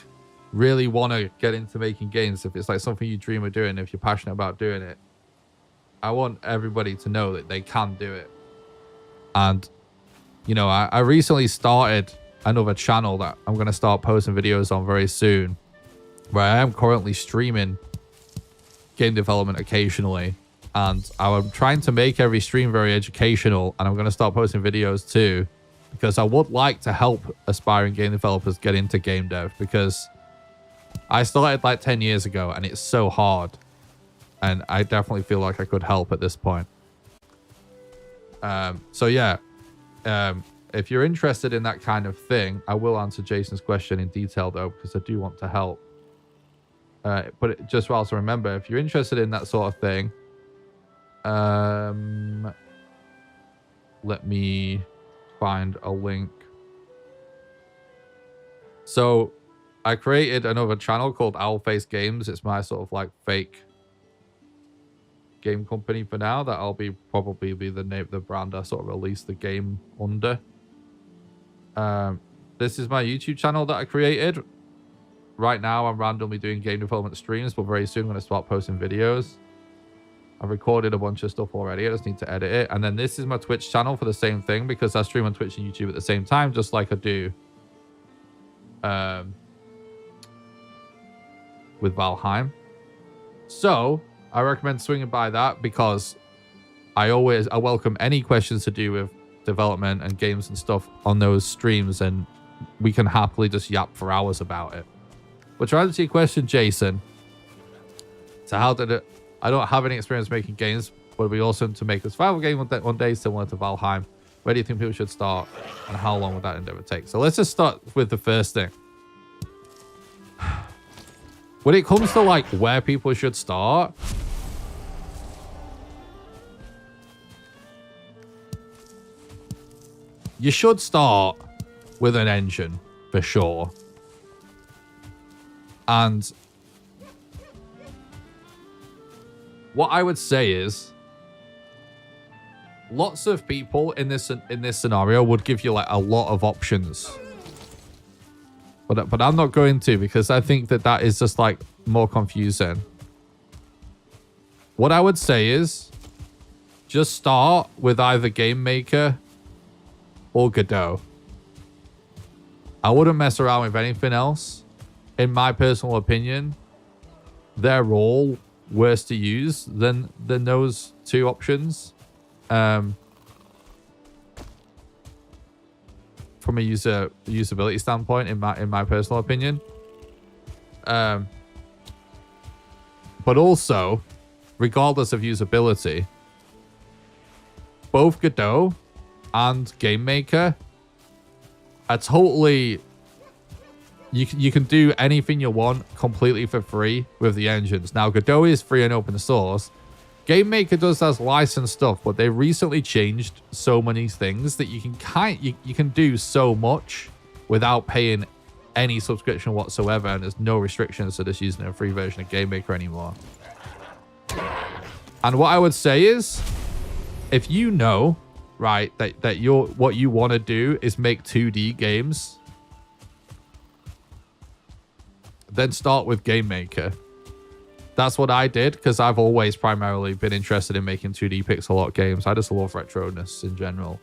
really want to get into making games, if it's like something you dream of doing, if you're passionate about doing it, I want everybody to know that they can do it. And you know, I recently started another channel that I'm going to start posting videos on very soon, where I am currently streaming game development occasionally. And I'm trying to make every stream very educational, and I'm going to start posting videos too, because I would like to help aspiring game developers get into game dev, because I started like 10 years ago and it's so hard. And I definitely feel like I could help at this point. So yeah. If you're interested in that kind of thing, I will answer Jason's question in detail though, because I do want to help. But just also remember, if you're interested in that sort of thing, let me find a link. So I created another channel called Owlface Games. It's my sort of like fake game company for now, that I'll probably be the name, the brand I sort of release the game under. This is my YouTube channel that I created. Right now I'm randomly doing game development streams, but very soon I'm going to start posting videos. I've recorded a bunch of stuff already, I just need to edit it. And then this is my Twitch channel for the same thing, because I stream on Twitch and YouTube at the same time, just like I do with Valheim. So I recommend swinging by that, because I welcome any questions to do with development and games and stuff on those streams, and we can happily just yap for hours about it. But to answer your question, Jason, so how did it? I don't have any experience making games, but it'd be awesome to make a survival game one day similar to Valheim. Where do you think people should start, and how long would that endeavor take? So let's just start with the first thing. When it comes to like where people should start, you should start with an engine for sure. And what I would say is, lots of people in this scenario would give you like a lot of options. But I'm not going to, because I think that is just like more confusing. What I would say is, just start with either Game Maker or Godot. I wouldn't mess around with anything else. In my personal opinion, they're all worse to use than those two options. From a usability standpoint, in my personal opinion. But also, regardless of usability, both Godot and Game Maker are totally... You can do anything you want completely for free with the engines. Now, Godot is free and open source, Game Maker does has licensed stuff, but they recently changed so many things that you can do so much without paying any subscription whatsoever, and there's no restrictions to just using a free version of Game Maker anymore. And what I would say is, if you know, right, that what you want to do is make 2D games, then start with Game Maker. That's what I did, because I've always primarily been interested in making 2D pixel art games. I just love retroness in general.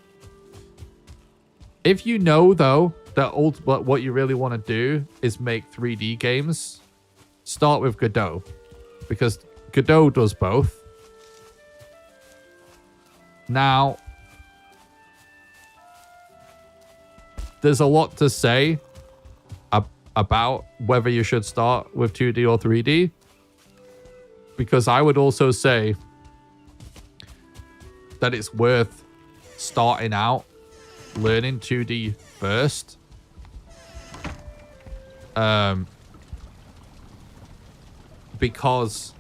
If you know, though, that what you really want to do is make 3D games, start with Godot, because Godot does both. Now, there's a lot to say about whether you should start with 2D or 3D. Because I would also say that it's worth starting out learning 2D first. Because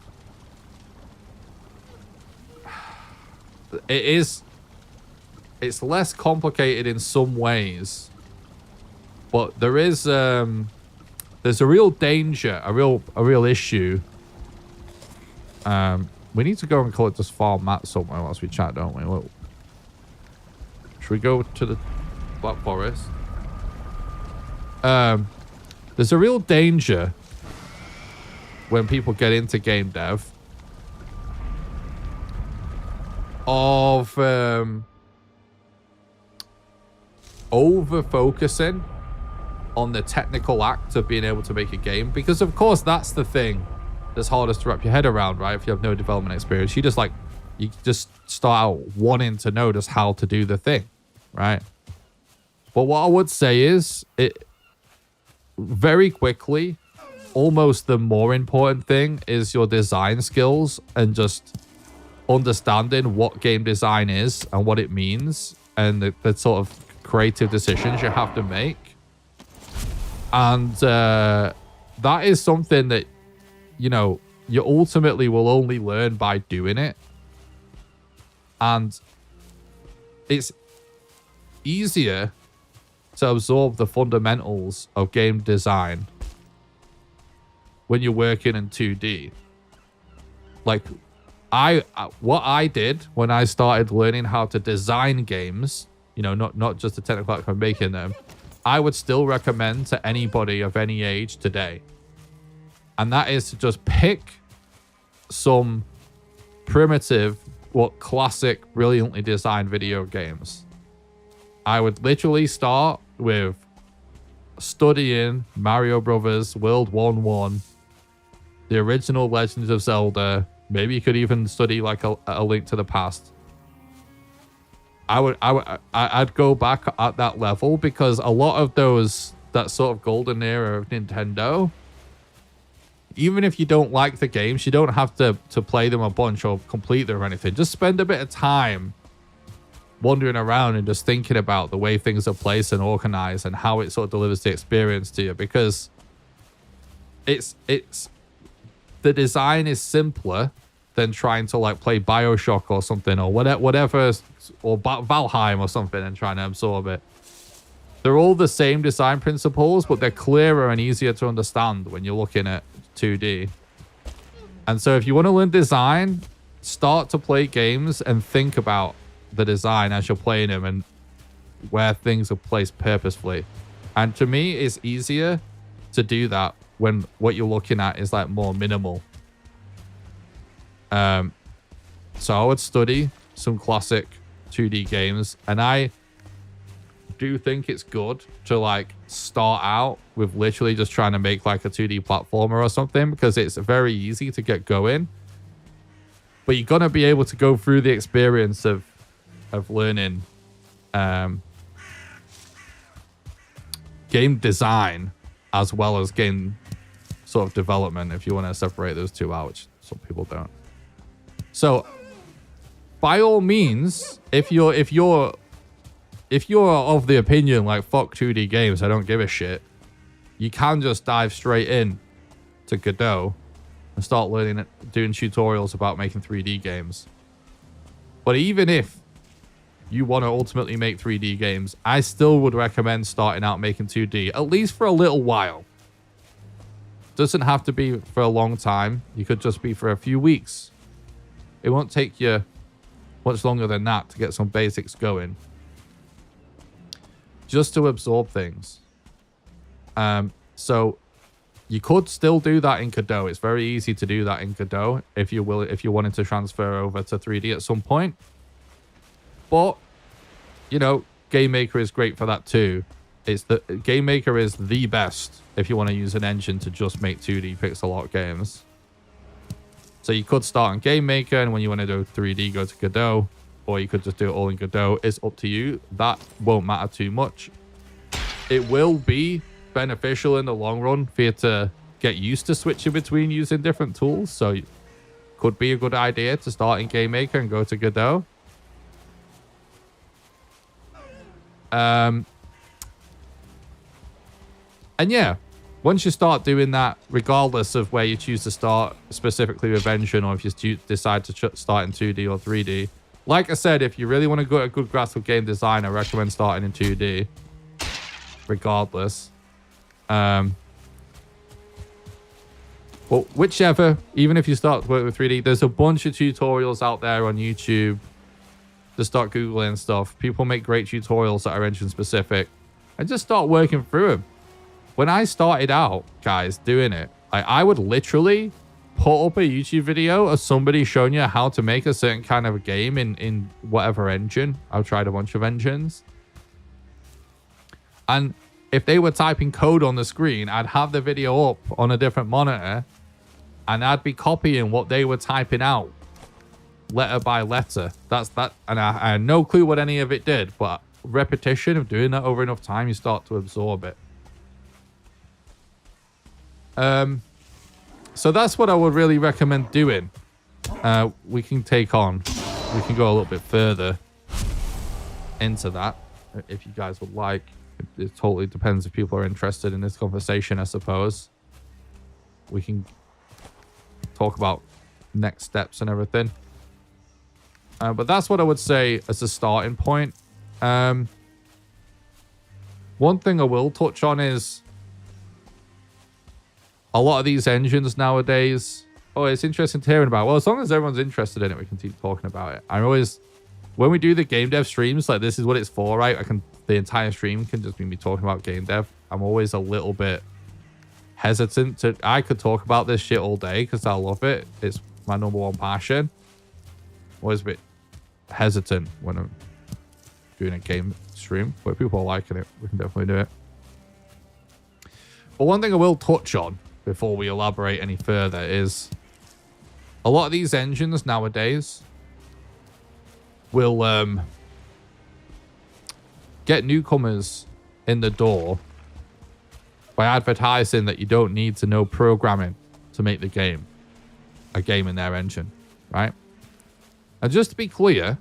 it's less complicated in some ways, but there's a real danger, a real issue. We need to go and collect this farm mat somewhere whilst we chat, don't we? Well, should we go to the Black Forest? There's a real danger when people get into game dev of over-focusing on the technical act of being able to make a game. Because, of course, that's the thing that's hardest to wrap your head around, right? If you have no development experience, you just start out wanting to know just how to do the thing, right? But what I would say is, it very quickly, almost the more important thing is your design skills and just understanding what game design is and what it means and the sort of creative decisions you have to make. And that is something that, you know, you ultimately will only learn by doing it. And it's easier to absorb the fundamentals of game design when you're working in 2D. Like, what I did when I started learning how to design games, you know, not just the technical act of making them, I would still recommend to anybody of any age today. And that is to just pick some primitive, classic, brilliantly designed video games. I would literally start with studying Mario Brothers World 1-1, the original Legends of Zelda. Maybe you could even study like a Link to the Past. I'd go back at that level, because a lot of that sort of golden era of Nintendo, even if you don't like the games, you don't have to play them a bunch or complete them or anything. Just spend a bit of time wandering around and just thinking about the way things are placed and organized and how it sort of delivers the experience to you, because it's the design is simpler than trying to like play BioShock or something, or whatever, or Valheim or something, and trying to absorb it. They're all the same design principles, but they're clearer and easier to understand when you're looking at 2D. And so if you want to learn design, start to play games and think about the design as you're playing them and where things are placed purposefully. And to me, it's easier to do that when what you're looking at is like more minimal. So I would study some classic 2D games, and I do think it's good to like start out with literally just trying to make like a 2D platformer or something, because it's very easy to get going. But you're gonna be able to go through the experience of learning game design as well as game sort of development, if you want to separate those two out, which some people don't. So by all means, if you're of the opinion like fuck 2D games, I don't give a shit, you can just dive straight in to Godot and start learning, doing tutorials about making 3D games. But even if you want to ultimately make 3D games, I still would recommend starting out making 2D, at least for a little while. Doesn't have to be for a long time. You could just be for a few weeks. It won't take you much longer than that to get some basics going. Just to absorb things. So you could still do that in Godot. It's very easy to do that in Godot if you wanted to transfer over to 3D at some point. But, you know, Game Maker is great for that too. Game Maker is the best if you want to use an engine to just make 2D pixel art games. So you could start on Game Maker, and when you want to do 3D, go to Godot, or you could just do it all in Godot. It's up to you. That won't matter too much. It will be beneficial in the long run for you to get used to switching between using different tools. So it could be a good idea to start in Game Maker and go to Godot. And yeah, once you start doing that, regardless of where you choose to start, specifically with engine, or if you decide to start in 2D or 3D, like I said, if you really want to get a good grasp of game design, I recommend starting in 2D, regardless. But whichever, even if you start to work with 3D, there's a bunch of tutorials out there on YouTube. Just start Googling stuff. People make great tutorials that are engine specific, and just start working through them. When I started out, guys, doing it, I would literally put up a YouTube video of somebody showing you how to make a certain kind of a game in whatever engine. I've tried a bunch of engines. And if they were typing code on the screen, I'd have the video up on a different monitor, and I'd be copying what they were typing out, letter by letter. That's that. And I had no clue what any of it did, but repetition of doing that over enough time, you start to absorb it. So that's what I would really recommend doing. We can go a little bit further into that if you guys would like. It totally depends if people are interested in this conversation, I suppose. We can talk about next steps and everything. But that's what I would say as a starting point. One thing I will touch on is a lot of these engines nowadays. Oh, it's interesting to hear about. Well, as long as everyone's interested in it, we can keep talking about it. When we do the game dev streams, like this is what it's for, right? The entire stream can just be me talking about game dev. I'm always a little bit hesitant I could talk about this shit all day because I love it. It's my number one passion. Always a bit hesitant when I'm doing a game stream, but if people are liking it, we can definitely do it. But one thing I will touch on before we elaborate any further is a lot of these engines nowadays will get newcomers in the door by advertising that you don't need to know programming to make a game in their engine, right? And just to be clear,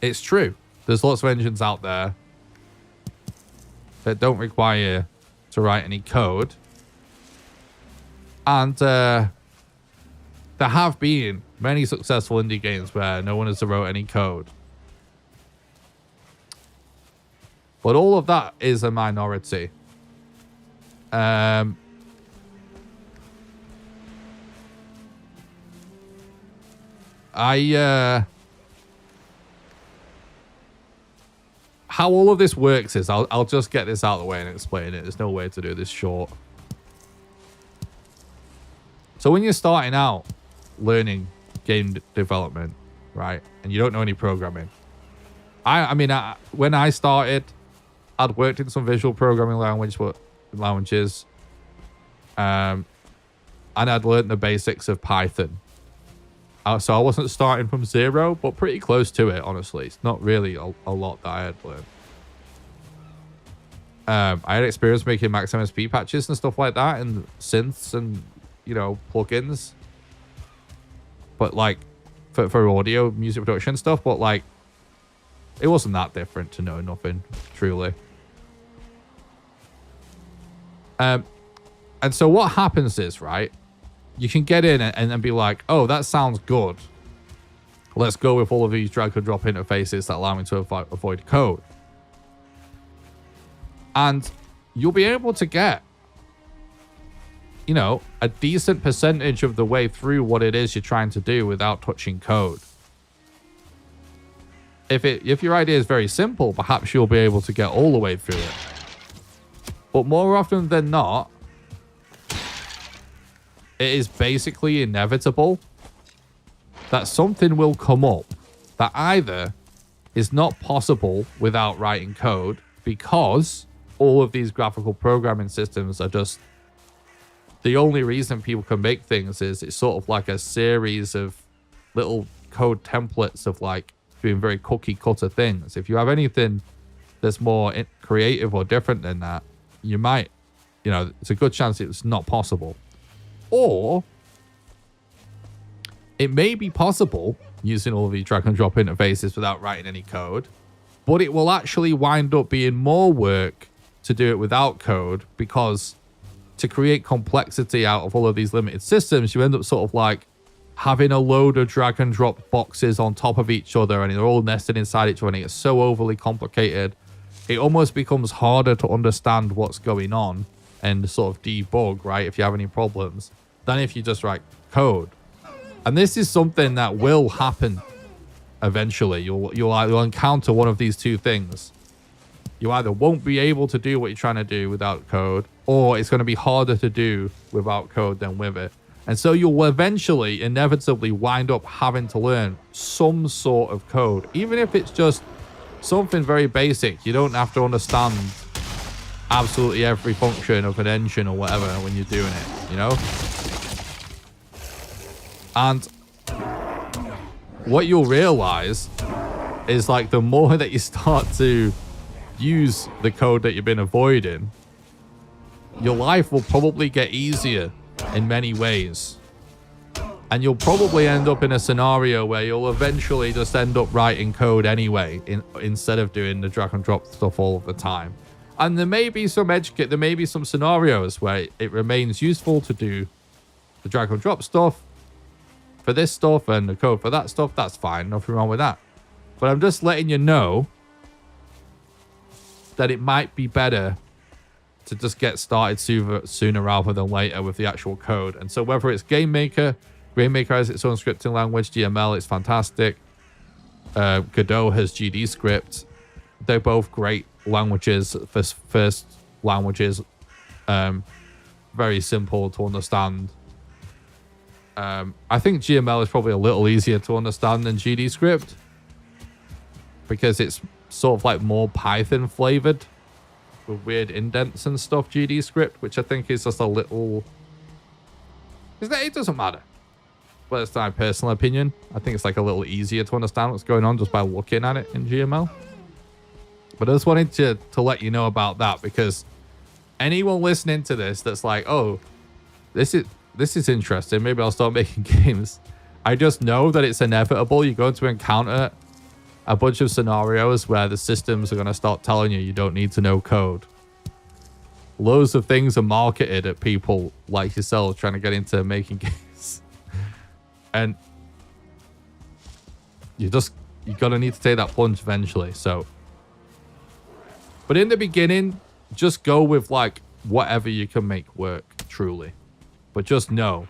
it's true. There's lots of engines out there that don't require to write any code. And there have been many successful indie games where no one has wrote any code. But all of that is a minority. How all of this works is, I'll just get this out of the way and explain it. There's no way to do this short. So when you're starting out learning game development, right, and you don't know any programming, when I started, I'd worked in some visual programming languages, and I'd learned the basics of Python. So I wasn't starting from zero, but pretty close to it, honestly. It's not really a lot that I had learned. I had experience making Max MSP patches and stuff like that, and synths and, plugins. But, for audio, music production stuff, but, it wasn't that different to know nothing, truly. And so what happens is, right, you can get in and then be like, oh, that sounds good. Let's go with all of these drag and drop interfaces that allow me to avoid code. And you'll be able to get, you know, a decent percentage of the way through what it is you're trying to do without touching code. If your idea is very simple, perhaps you'll be able to get all the way through it. But more often than not, it is basically inevitable that something will come up that either is not possible without writing code, because all of these graphical programming systems are just, the only reason people can make things is it's sort of like a series of little code templates of like doing very cookie cutter things. If you have anything that's more creative or different than that, you might, you know, it's a good chance it's not possible. Or it may be possible using all of these drag and drop interfaces without writing any code, but it will actually wind up being more work to do it without code, because to create complexity out of all of these limited systems, you end up sort of like having a load of drag and drop boxes on top of each other, and they're all nested inside each other, and it's so overly complicated. It almost becomes harder to understand what's going on and sort of debug, right, if you have any problems, than if you just write code. And this is something that will happen eventually. You'll encounter one of these two things. You either won't be able to do what you're trying to do without code, or it's going to be harder to do without code than with it. And so you'll eventually, inevitably wind up having to learn some sort of code, even if it's just something very basic. You don't have to understand absolutely every function of an engine or whatever when you're doing it, you know? And what you'll realize is, like, the more that you start to use the code that you've been avoiding, your life will probably get easier in many ways. And you'll probably end up in a scenario where you'll eventually just end up writing code anyway, instead of doing the drag and drop stuff all of the time. And there may be some scenarios where it remains useful to do the drag and drop stuff for this stuff and the code for that stuff. That's fine, nothing wrong with that. But I'm just letting you know that it might be better to just get started sooner rather than later with the actual code. And so whether it's GameMaker has its own scripting language, GML, it's fantastic. Godot has GD script. They're both great languages, first languages, very simple to understand. I think GML is probably a little easier to understand than GD script, because it's sort of like more Python flavored with weird indents and stuff. GD script, which I think is just a little, it doesn't matter, but it's my personal opinion. I think it's like a little easier to understand what's going on just by looking at it in GML. But I just wanted to let you know about that, because anyone listening to this that's like, oh, this is interesting, maybe I'll start making games. I just know that it's inevitable. You're going to encounter a bunch of scenarios where the systems are going to start telling you don't need to know code. Loads of things are marketed at people like yourselves trying to get into making games. And you're going to need to take that plunge eventually. So, but in the beginning, just go with like whatever you can make work, truly. But just know,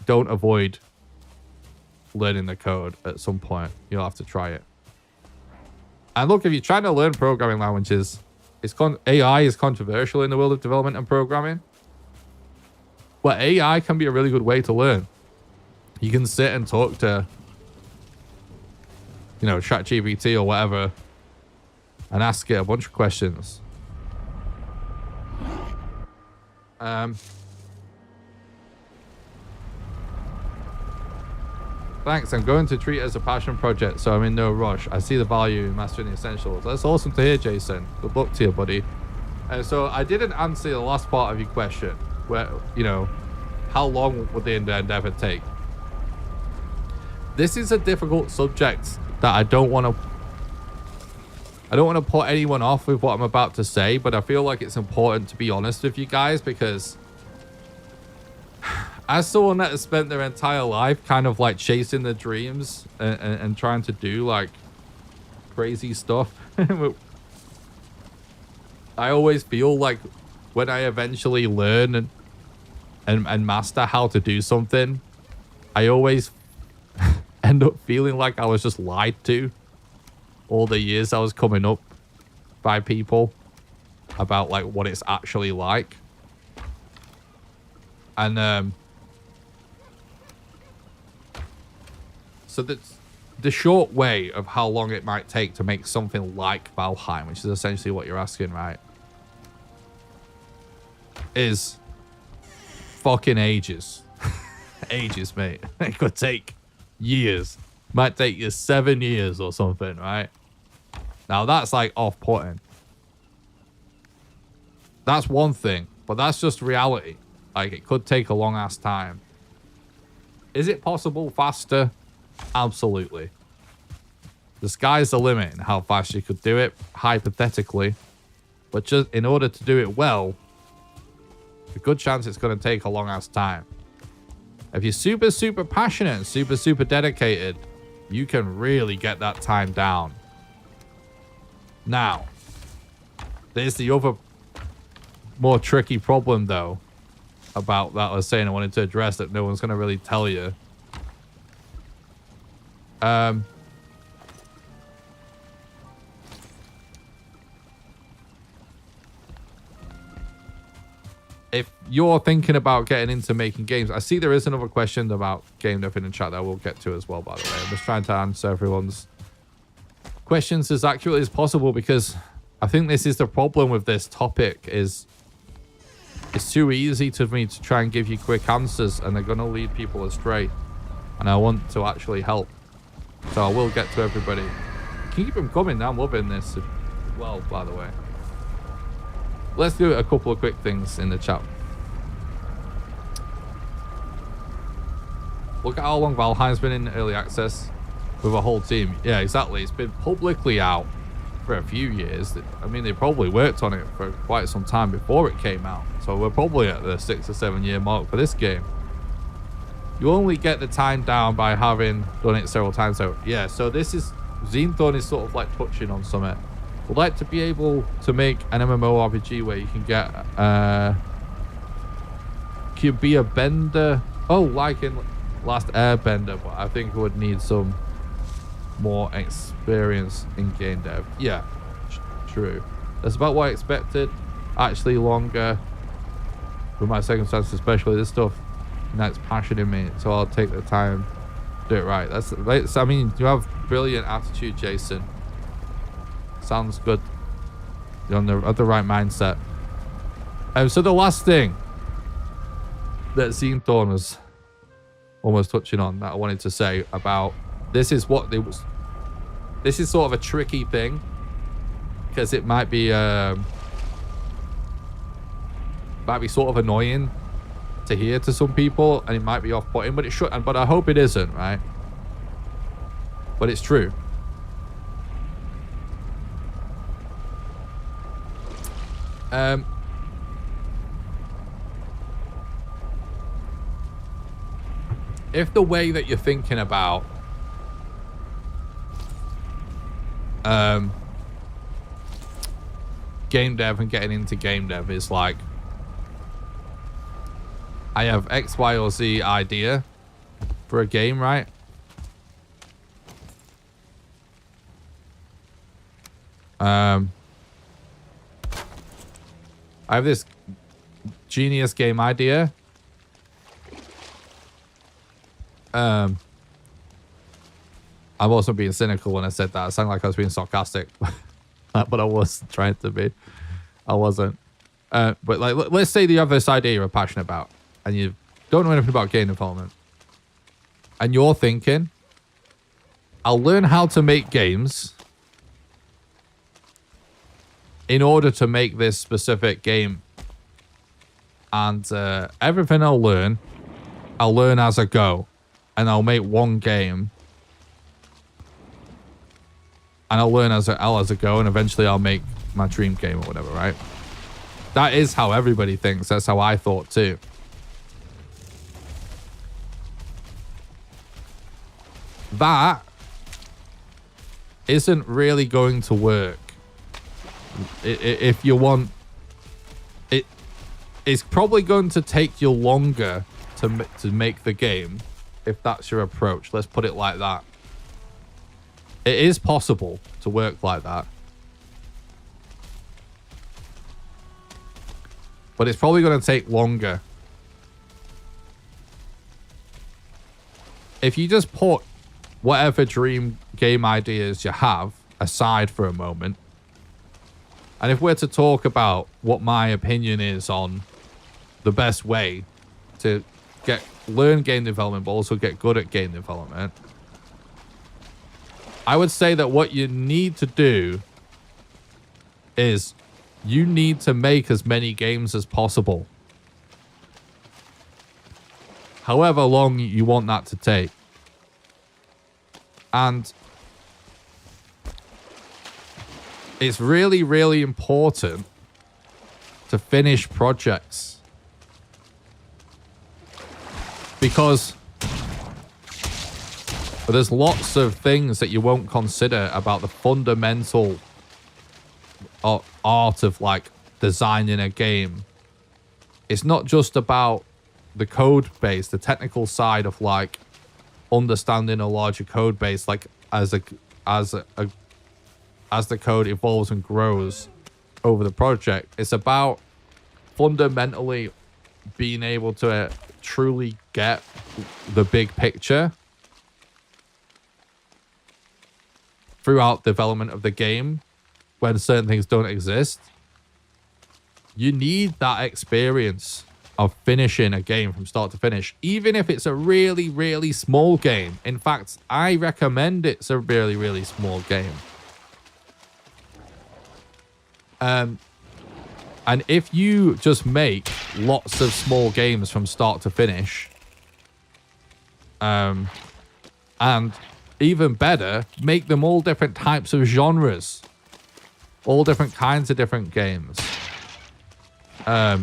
don't avoid learning the code at some point. You'll have to try it. And look, if you're trying to learn programming languages, AI is controversial in the world of development and programming. But AI can be a really good way to learn. You can sit and talk to, ChatGPT or whatever, and ask it a bunch of questions. Thanks, I'm going to treat it as a passion project, so I'm in no rush. I see the value in mastering the essentials. That's awesome to hear, Jason. Good luck to you, buddy. And so I didn't answer the last part of your question, where, how long would the endeavor take? This is a difficult subject that I don't want to put anyone off with what I'm about to say, but I feel like it's important to be honest with you guys, because as someone that has spent their entire life kind of like chasing their dreams and trying to do like crazy stuff, I always feel like when I eventually learn and master how to do something, I always end up feeling like I was just lied to all the years I was coming up by people about like what it's actually like. And so that's the short way of how long it might take to make something like Valheim, which is essentially what you're asking, right? Is fucking ages. Ages, mate. It could take years. Might take you 7 years or something, right? Now that's like off-putting. That's one thing, but that's just reality. Like, it could take a long-ass time. Is it possible faster? Absolutely. The sky's the limit in how fast you could do it, hypothetically. But just in order to do it well, a good chance it's going to take a long-ass time. If you're super, super passionate and super, super dedicated, you can really get that time down. Now, there's the other more tricky problem, though, about that I was saying I wanted to address that no one's going to really tell you. If you're thinking about getting into making games, I see there is another question about game dev in the chat that we'll get to as well, by the way. I'm just trying to answer everyone's questions as accurately as possible, because I think this is the problem with this topic, is it's too easy to me to try and give you quick answers, and they're going to lead people astray. And I want to actually help. So I will get to everybody. Keep them coming. I'm loving this as well, by the way. Let's do a couple of quick things in the chat. Look at how long Valheim's been in early access with a whole team. Yeah, exactly. It's been publicly out for a few years. I mean, they probably worked on it for quite some time before it came out. So we're probably at the 6 or 7 year mark for this game. You only get the time down by having done it several times. So yeah, so this is, Zenthorn is sort of like touching on something. Would like to be able to make an MMORPG where you can get could be a bender. Oh, like in Last Airbender, but I think it would need some more experience in game dev. Yeah, true. That's about what I expected. Actually longer with my circumstances, especially this stuff. And that's passion in me, so I'll take the time to do it right. That's I mean, you have brilliant attitude, Jason. Sounds good. You're on the right mindset. So the last thing that Zenthorn was almost touching on that I wanted to say about this is what it was. This is sort of a tricky thing because it might be sort of annoying to hear to some people, and it might be off-putting, but it should. But I hope it isn't, right? But it's true. If the way that you're thinking about game dev and getting into game dev is like, I have X, Y, or Z idea for a game, right? I have this genius game idea. I wasn't being cynical when I said that. It sounded like I was being sarcastic, but I was trying to be. I wasn't. But like, let's say you have this idea you're passionate about, and you don't know anything about game development, and you're thinking, I'll learn how to make games in order to make this specific game, and everything I'll learn as I go, and I'll make one game, and I'll learn as I go, and eventually I'll make my dream game or whatever, right? That is how everybody thinks. That's how I thought too. that isn't really going to work. If you want it, it's probably going to take you longer to make the game if that's your approach. Let's put it like that. It is possible to work like that, but it's probably going to take longer. If you just put whatever dream game ideas you have aside for a moment, and if we're to talk about what my opinion is on the best way to learn game development but also get good at game development, I would say that what you need to do is you need to make as many games as possible, however long you want that to take. And it's really, really important to finish projects, because there's lots of things that you won't consider about the fundamental art of like designing a game. It's not just about the code base, the technical side of like understanding a larger code base, like as the code evolves and grows over the project. It's about fundamentally being able to truly get the big picture throughout development of the game when certain things don't exist. You need that experience of finishing a game from start to finish, even if it's a really, really small game. In fact, I recommend it's a really, really small game. And if you just make lots of small games from start to finish, and even better, make them all different types of genres, all different kinds of different games.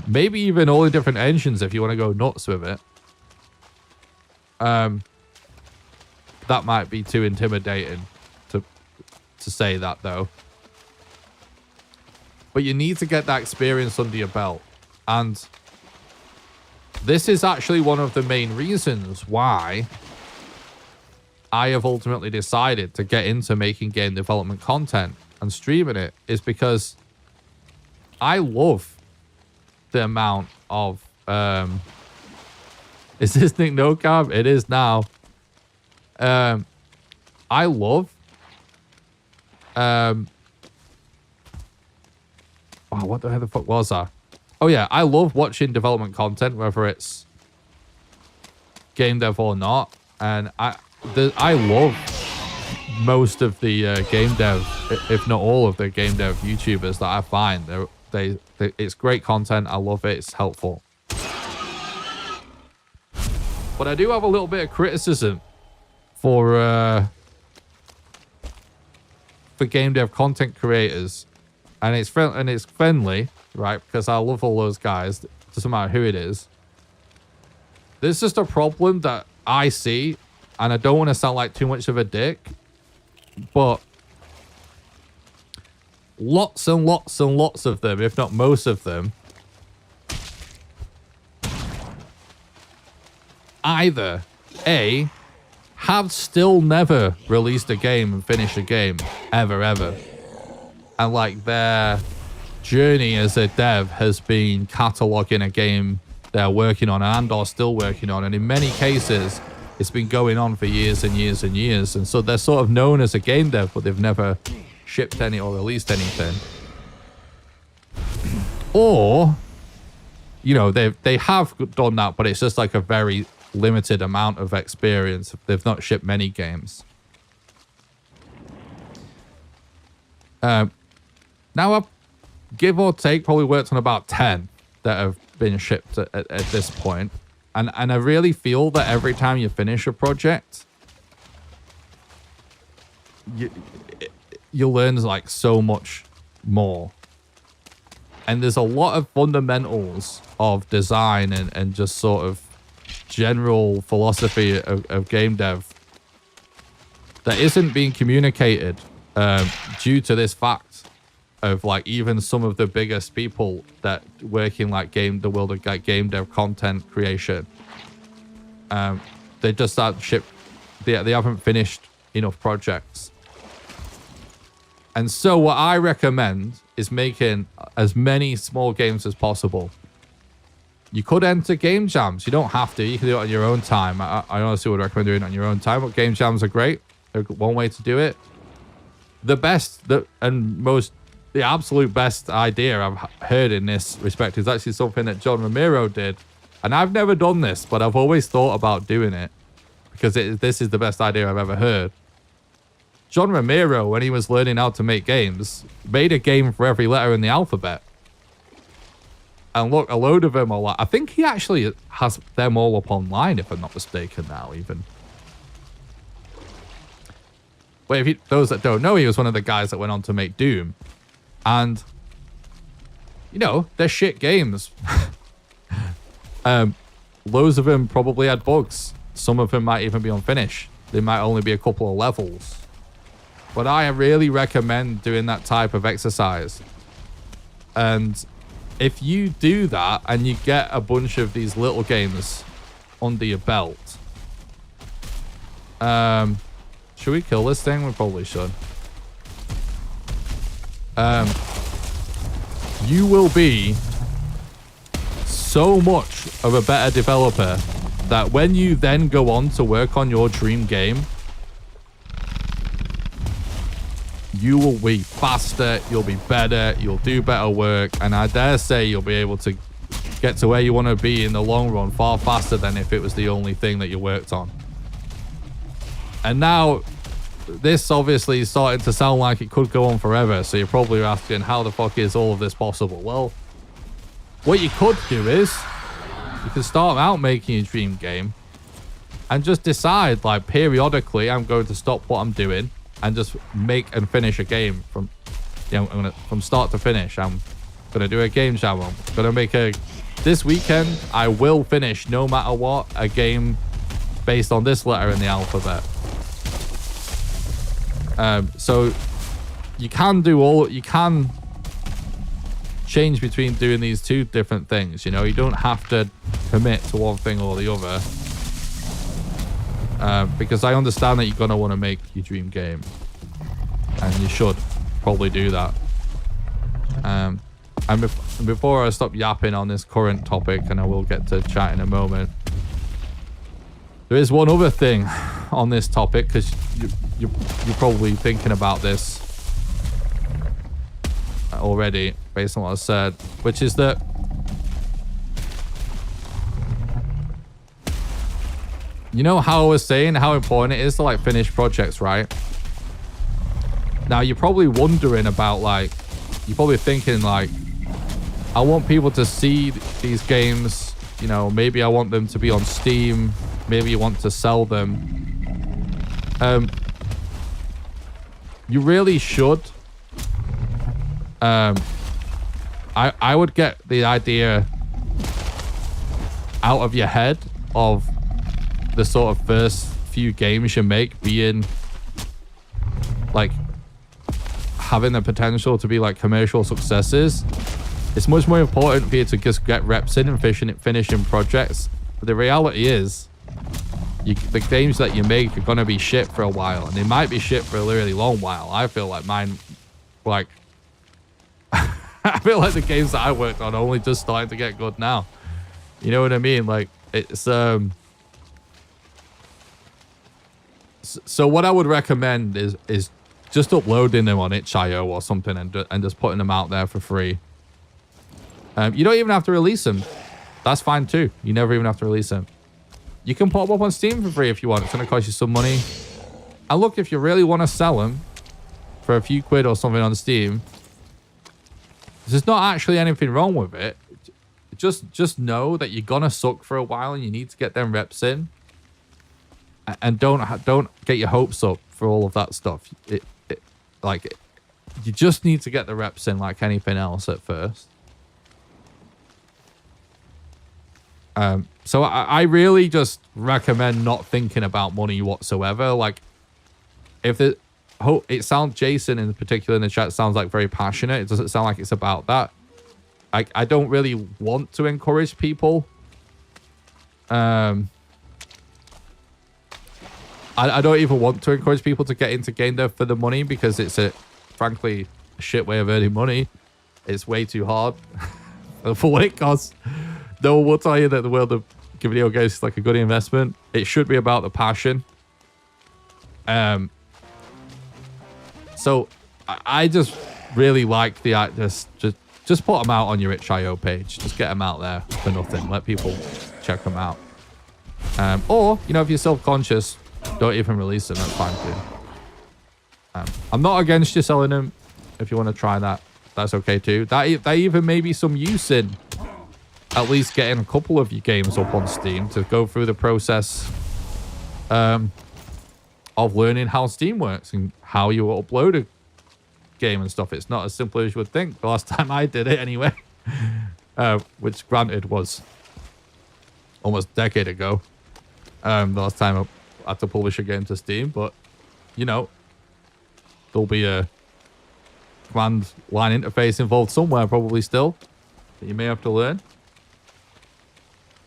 Maybe even all the different engines if you want to go nuts with it. That might be too intimidating to say that though. But you need to get that experience under your belt. And this is actually one of the main reasons why I have ultimately decided to get into making game development content and streaming it, is because I love the amount of is this thing no cam? It is now. I love oh, what the fuck was that? Oh yeah, I love watching development content, whether it's game dev or not, and I love most of the game dev, if not all of the game dev YouTubers that I find. It's great content. I love it. It's helpful. But I do have a little bit of criticism for game dev content creators, and it's friendly, right? Because I love all those guys. It doesn't matter who it is. There's just a problem that I see, and I don't want to sound like too much of a dick, but lots and lots and lots of them, if not most of them, either A, have still never released a game and finished a game ever, and like their journey as a dev has been cataloging a game they're working on and are still working on, and in many cases it's been going on for years and years and years, and so they're sort of known as a game dev, but they've never shipped any or released anything. Or, you know, they have done that, but it's just like a very limited amount of experience. They've not shipped many games. Now I've, give or take, probably worked on about 10 that have been shipped at this point. And I really feel that every time you finish a project, you learn like so much more. And there's a lot of fundamentals of design and just sort of general philosophy of game dev that isn't being communicated due to this fact of like even some of the biggest people that work in like the world of like game dev content creation. They just aren't they haven't finished enough projects. And so what I recommend is making as many small games as possible. You could enter game jams. You don't have to. You can do it on your own time. I honestly would recommend doing it on your own time, but game jams are great. They're one way to do it. The absolute best idea I've heard in this respect is actually something that John Romero did. And I've never done this, but I've always thought about doing it because this is the best idea I've ever heard. John Romero, when he was learning how to make games, made a game for every letter in the alphabet. And look, a load of them are like... I think he actually has them all up online, if I'm not mistaken now, even. But those that don't know, he was one of the guys that went on to make Doom. And, you know, they're shit games. Loads of them probably had bugs. Some of them might even be unfinished. They might only be a couple of levels. But I really recommend doing that type of exercise. And if you do that and you get a bunch of these little games under your belt, should we kill this thing? We probably should. You will be so much of a better developer that when you then go on to work on your dream game, you will be faster, you'll be better, you'll do better work, and I dare say you'll be able to get to where you want to be in the long run far faster than if it was the only thing that you worked on. And now, this obviously is starting to sound like it could go on forever, so you're probably asking, how the fuck is all of this possible? Well, what you could do is, you can start out making a dream game, and just decide, like, periodically, I'm going to stop what I'm doing, and just make and finish a game from, from start to finish. I'm gonna do a game jam. I'm gonna make this weekend, I will finish no matter what, a game based on this letter in the alphabet. So you can change between doing these two different things. You know, you don't have to commit to one thing or the other. Because I understand that you're going to want to make your dream game. And you should probably do that. And before I stop yapping on this current topic, and I will get to chat in a moment, there is one other thing on this topic, because you're probably thinking about this already, based on what I said, which is that you know how I was saying how important it is to like finish projects, right? Now you're probably wondering about like, you're probably thinking like, I want people to see these games, you know, maybe I want them to be on Steam, maybe you want to sell them. You really should. I would get the idea out of your head of the sort of first few games you make being like having the potential to be like commercial successes. It's much more important for you to just get reps in and finishing projects. But the reality is, the games that you make are going to be shit for a while, and they might be shit for a really long while. I feel like mine, like, I feel like the games that I worked on are only just starting to get good now. You know what I mean? Like, it's, so what I would recommend is just uploading them on itch.io or something and just putting them out there for free. You don't even have to release them. That's fine too. You never even have to release them. You can put them up on Steam for free if you want. It's going to cost you some money. And look, if you really want to sell them for a few quid or something on Steam, there's not actually anything wrong with it. Just know that you're going to suck for a while and you need to get them reps in. And don't get your hopes up for all of that stuff. You just need to get the reps in like anything else at first. So I really just recommend not thinking about money whatsoever. Like, if it sounds, Jason in particular in the chat sounds like very passionate. It doesn't sound like it's about that. I don't really want to encourage people. I don't even want to encourage people to get into game dev for the money, because it's frankly a shit way of earning money. It's way too hard for what it costs. No one will tell you that the world of video games is like a good investment. It should be about the passion. So I just really like the just put them out on your itch.io page. Just get them out there for nothing. Let people check them out. Or, you know, if you're self-conscious, don't even release them. That's fine too. I'm not against you selling them. If you want to try that, that's okay too. That even may be some use in at least getting a couple of your games up on Steam to go through the process of learning how Steam works and how you upload a game and stuff. It's not as simple as you would think. The last time I did it anyway, which granted was almost a decade ago. The last time I had to publish a game to Steam, but you know, there'll be a command line interface involved somewhere probably still that you may have to learn.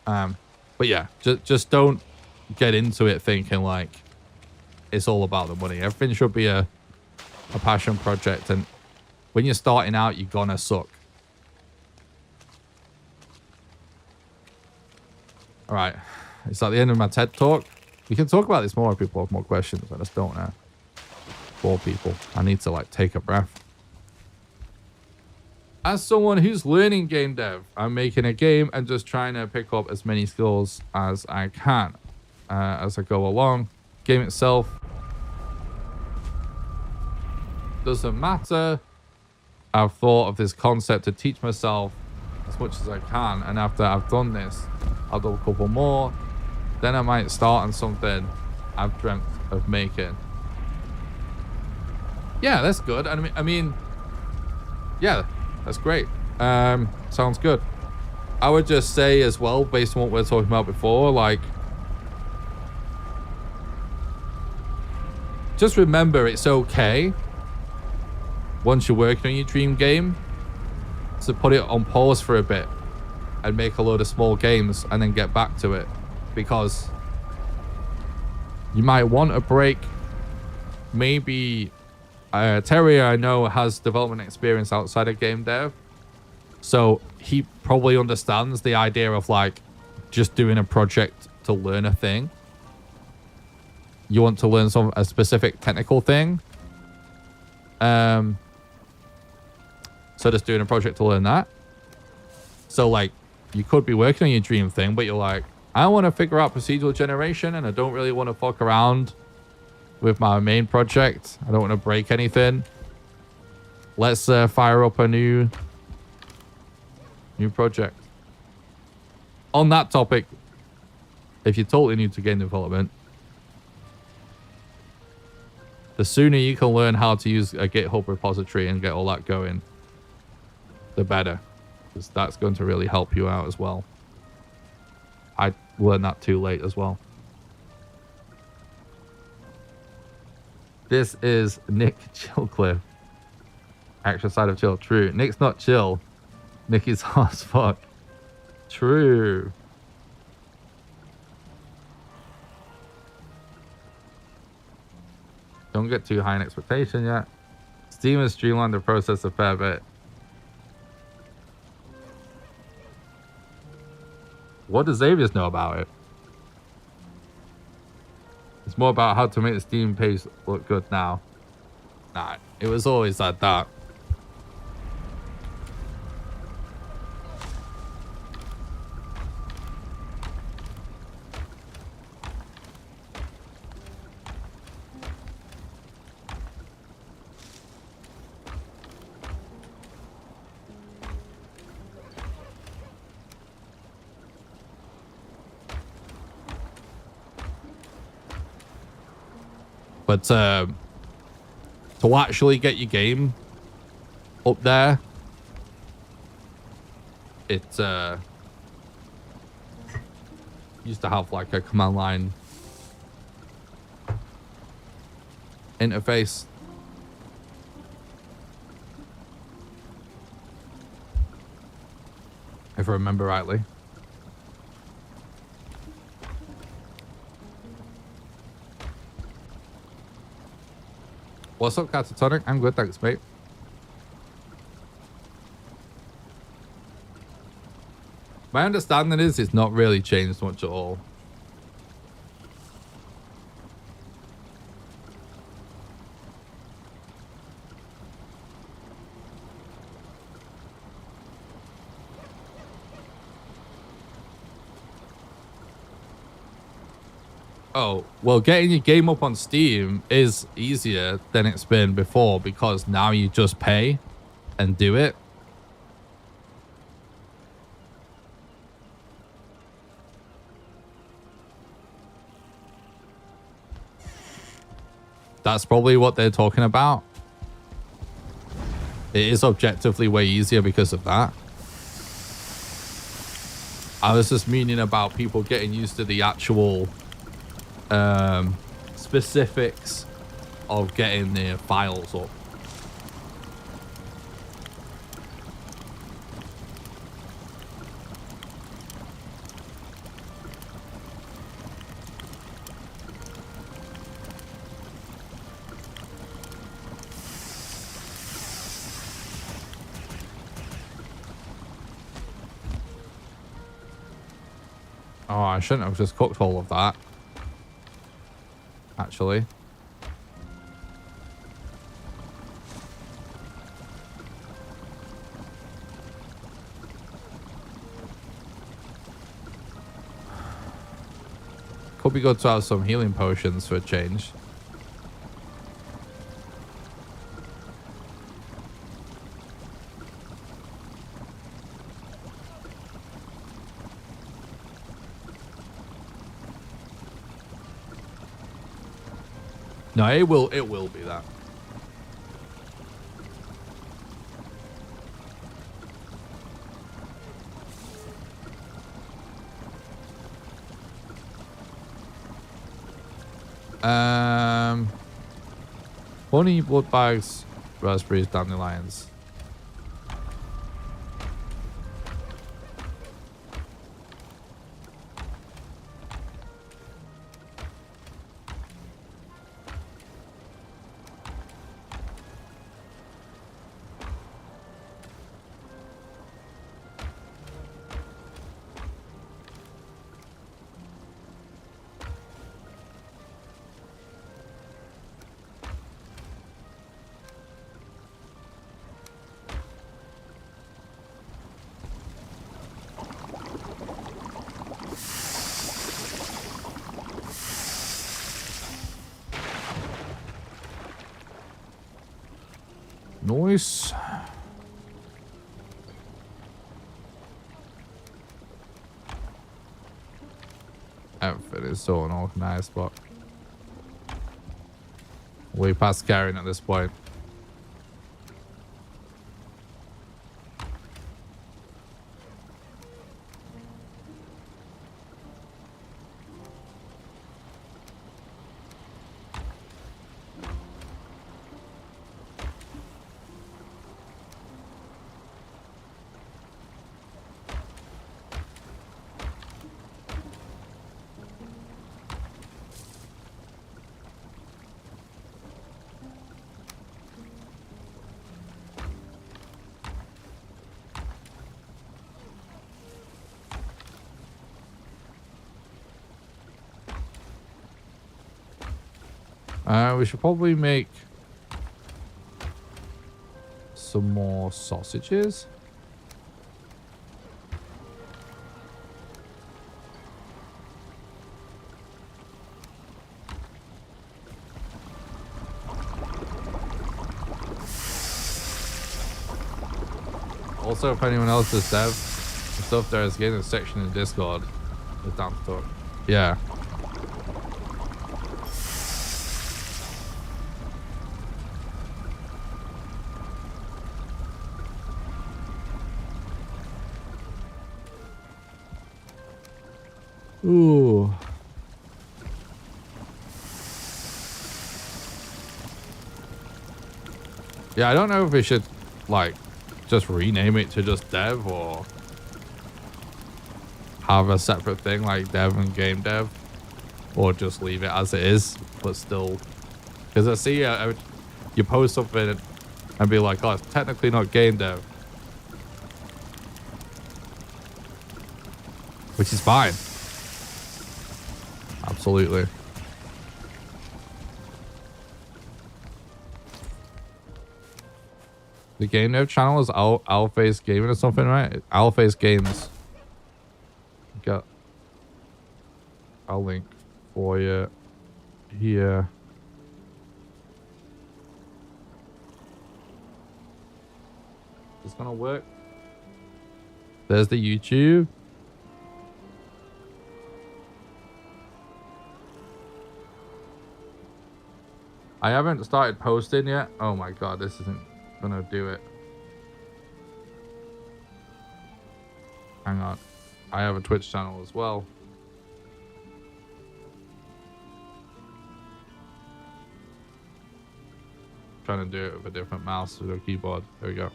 But yeah, just don't get into it thinking like it's all about the money. Everything should be a passion project, and when you're starting out, you're gonna suck. All right, it's at the end of my TED talk. We can talk about this more if people have more questions. I just don't know. Poor people. I need to like take a breath. As someone who's learning game dev, I'm making a game and just trying to pick up as many skills as I can as I go along. Game itself doesn't matter. I've thought of this concept to teach myself as much as I can, and after I've done this, I'll do a couple more. Then I might start on something I've dreamt of making. Yeah, that's good. I mean, yeah, that's great. Sounds good. I would just say as well, based on what we were talking about before, like, just remember it's okay once you're working on your dream game to put it on pause for a bit and make a load of small games and then get back to it, because you might want a break. Maybe Terry, I know, has development experience outside of game dev, so he probably understands the idea of like just doing a project to learn a thing. You want to learn a specific technical thing, so just doing a project to learn that. So like you could be working on your dream thing, but you're like, I want to figure out procedural generation and I don't really want to fuck around with my main project. I don't want to break anything. Let's fire up a new project. On that topic, if you're totally new to game development, the sooner you can learn how to use a GitHub repository and get all that going, the better, because that's going to really help you out as well. I learned that too late as well. This is Nick Chillcliffe. Actual side of chill. True. Nick's not chill. Nick is hot as fuck. True. Don't get too high in expectation yet. Steam has streamlined the process a fair bit. What does Xavier's know about it? It's more about how to make the Steam page look good now. Nah, it was always like that. But to actually get your game up there, it used to have like a command line interface. If I remember rightly. What's up, Catatonic? I'm good, thanks, mate. My understanding is it's not really changed much at all. Oh, well, getting your game up on Steam is easier than it's been before because now you just pay and do it. That's probably what they're talking about. It is objectively way easier because of that. I was just meaning about people getting used to the actual specifics of getting their files up. Oh, I shouldn't have just cooked all of that. Actually. Could be good to have some healing potions for a change. No, it will be that. Honey, wood bags, raspberries, dandelions. Nice. Everything is so unorganized, but way past carrying at this point. We should probably make some more sausages. Also, if anyone else is dev and stuff, there is getting a section in Discord. It's down to talk. Yeah. Ooh. Yeah, I don't know if we should like just rename it to just dev or have a separate thing like dev and game dev, or just leave it as it is, but still, because I see you post something and be like, oh, it's technically not game dev, which is fine. Absolutely. The game dev channel is Owlface Gaming or something, right? Owlface Games. Got. I'll link for you here. Is this gonna work? There's the YouTube. I haven't started posting yet. Oh my god, this isn't gonna do it. Hang on. I have a Twitch channel as well. Trying to do it with a different mouse with a keyboard. There we go.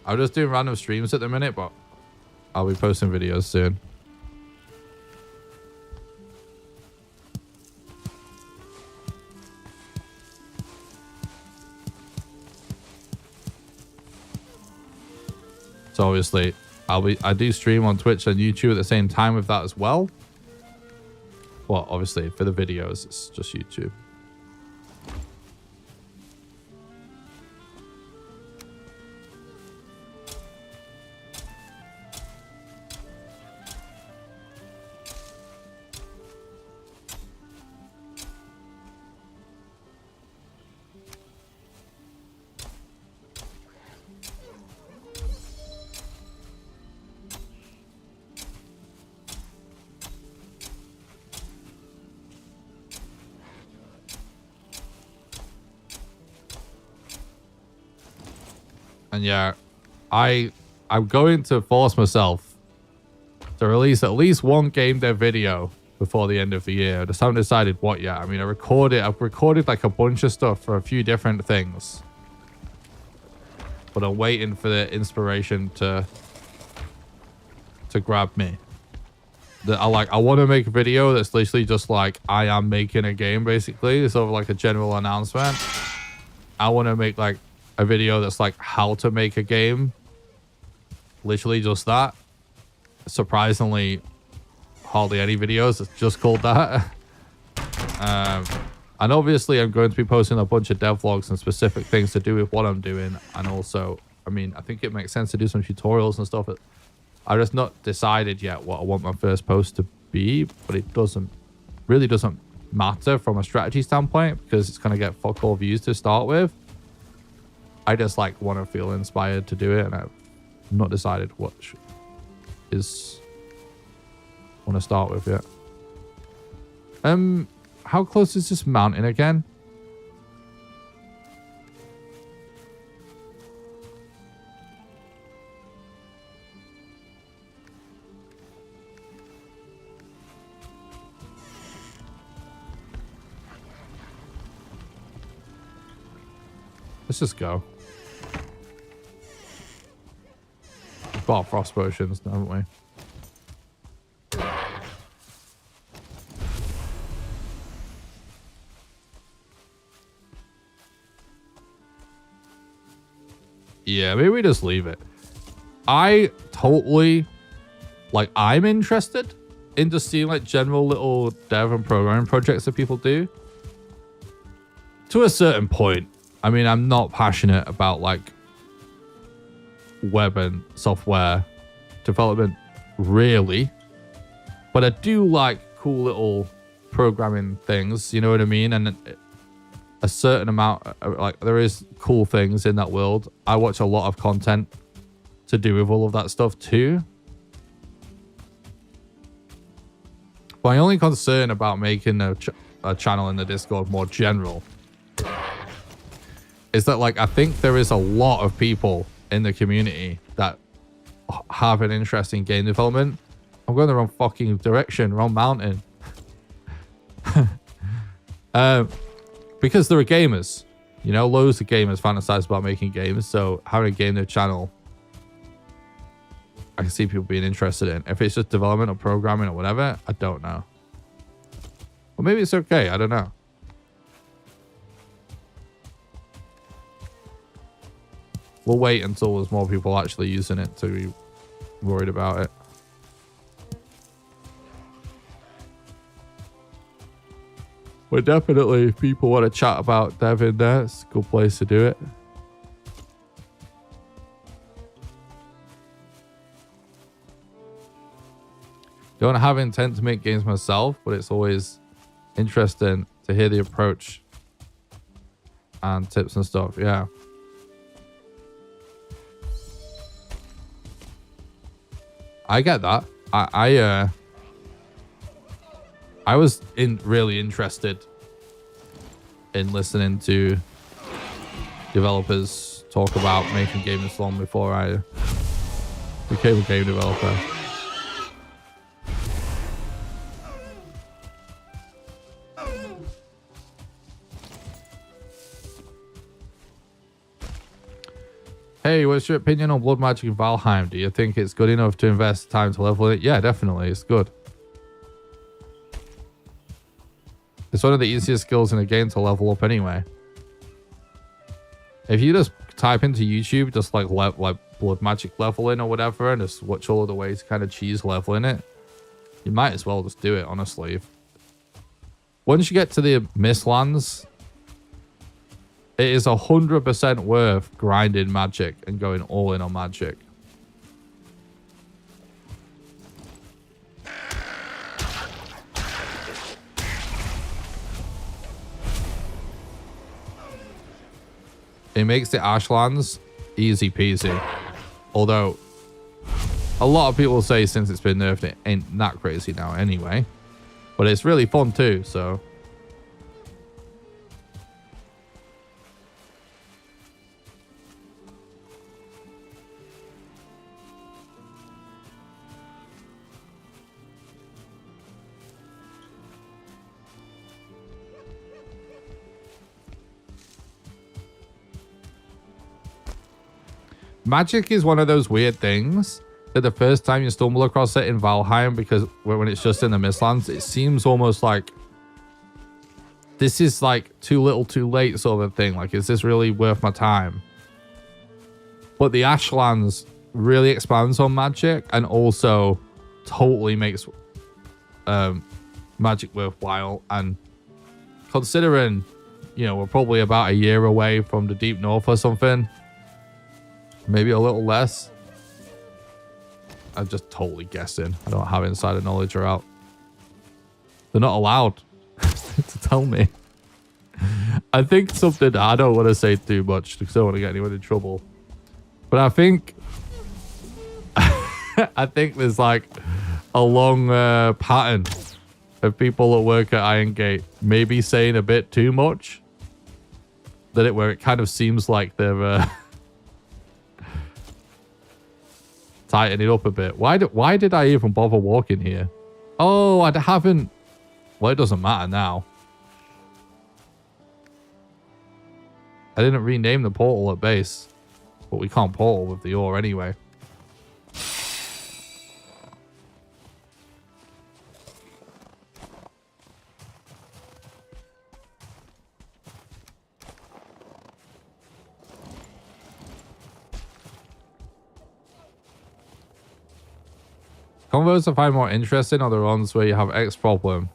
I'm just doing random streams at the minute, but I'll be posting videos soon. So obviously, I do stream on Twitch and YouTube at the same time with that as well. Well, obviously for the videos, it's just YouTube. And yeah, I'm going to force myself to release at least one game dev video before the end of the year. I just haven't decided what yet. I mean, I've recorded like a bunch of stuff for a few different things, but I'm waiting for the inspiration to grab me. I want to make a video that's literally just like, I am making a game, basically. It's sort of like a general announcement. I want to make like a video that's like how to make a game. Literally just that. Surprisingly, hardly any videos. It's just called that. And obviously I'm going to be posting a bunch of devlogs and specific things to do with what I'm doing. And also, I mean, I think it makes sense to do some tutorials and stuff. I've just not decided yet what I want my first post to be, but it really doesn't matter from a strategy standpoint because it's going to get fuck all views to start with. I just like want to feel inspired to do it, and I've not decided what is want to start with yet. How close is this mountain again? Let's just go. We've bought frost potions, haven't we? Yeah, maybe we just leave it. I totally, like, I'm interested in just seeing like general little dev and programming projects that people do. To a certain point. I mean, I'm not passionate about like web and software development really, but I do like cool little programming things, you know what I mean? And a certain amount, like there is cool things in that world. I watch a lot of content to do with all of that stuff too. My only concern about making a channel in the Discord more general is that, like, I think there is a lot of people in the community that have an interest in game development. I'm going the wrong fucking direction, wrong mountain. because there are gamers, you know, loads of gamers fantasize about making games. So having a game their channel, I can see people being interested in. If it's just development or programming or whatever, I don't know. Or maybe it's okay. I don't know. We'll wait until there's more people actually using it to be worried about it. But definitely, if people want to chat about dev in there, it's a good place to do it. Don't have intent to make games myself, but it's always interesting to hear the approach and tips and stuff. Yeah. I get that. I was really interested in listening to developers talk about making games long before I became a game developer. Hey, what's your opinion on Blood Magic in Valheim? Do you think it's good enough to invest time to level it? Yeah, definitely. It's good. It's one of the easiest skills in a game to level up anyway. If you just type into YouTube, just like Blood Magic leveling or whatever, and just watch all of the ways to kind of cheese leveling it, you might as well just do it, honestly. Once you get to the Mistlands, it is 100% worth grinding magic and going all in on magic. It makes the Ashlands easy peasy. Although, a lot of people say since it's been nerfed, it ain't that crazy now anyway. But it's really fun too, so... Magic is one of those weird things that the first time you stumble across it in Valheim, because when it's just in the Mistlands, it seems almost like this is like too little too late sort of thing. Like, is this really worth my time? But the Ashlands really expands on magic and also totally makes magic worthwhile. And considering, you know, we're probably about a year away from the Deep North or something, maybe a little less. I'm just totally guessing. I don't have insider knowledge or out. They're not allowed to tell me. I think something, I don't want to say too much because I don't want to get anyone in trouble. But I think I think there's like a long pattern of people that work at Iron Gate maybe saying a bit too much. Where it kind of seems like they're tighten it up a bit. Why did I even bother walking here? Oh, I haven't... Well, it doesn't matter now. I didn't rename the portal at base. But we can't portal with the ore anyway. Convos I find more interesting are the ones where you have X problem.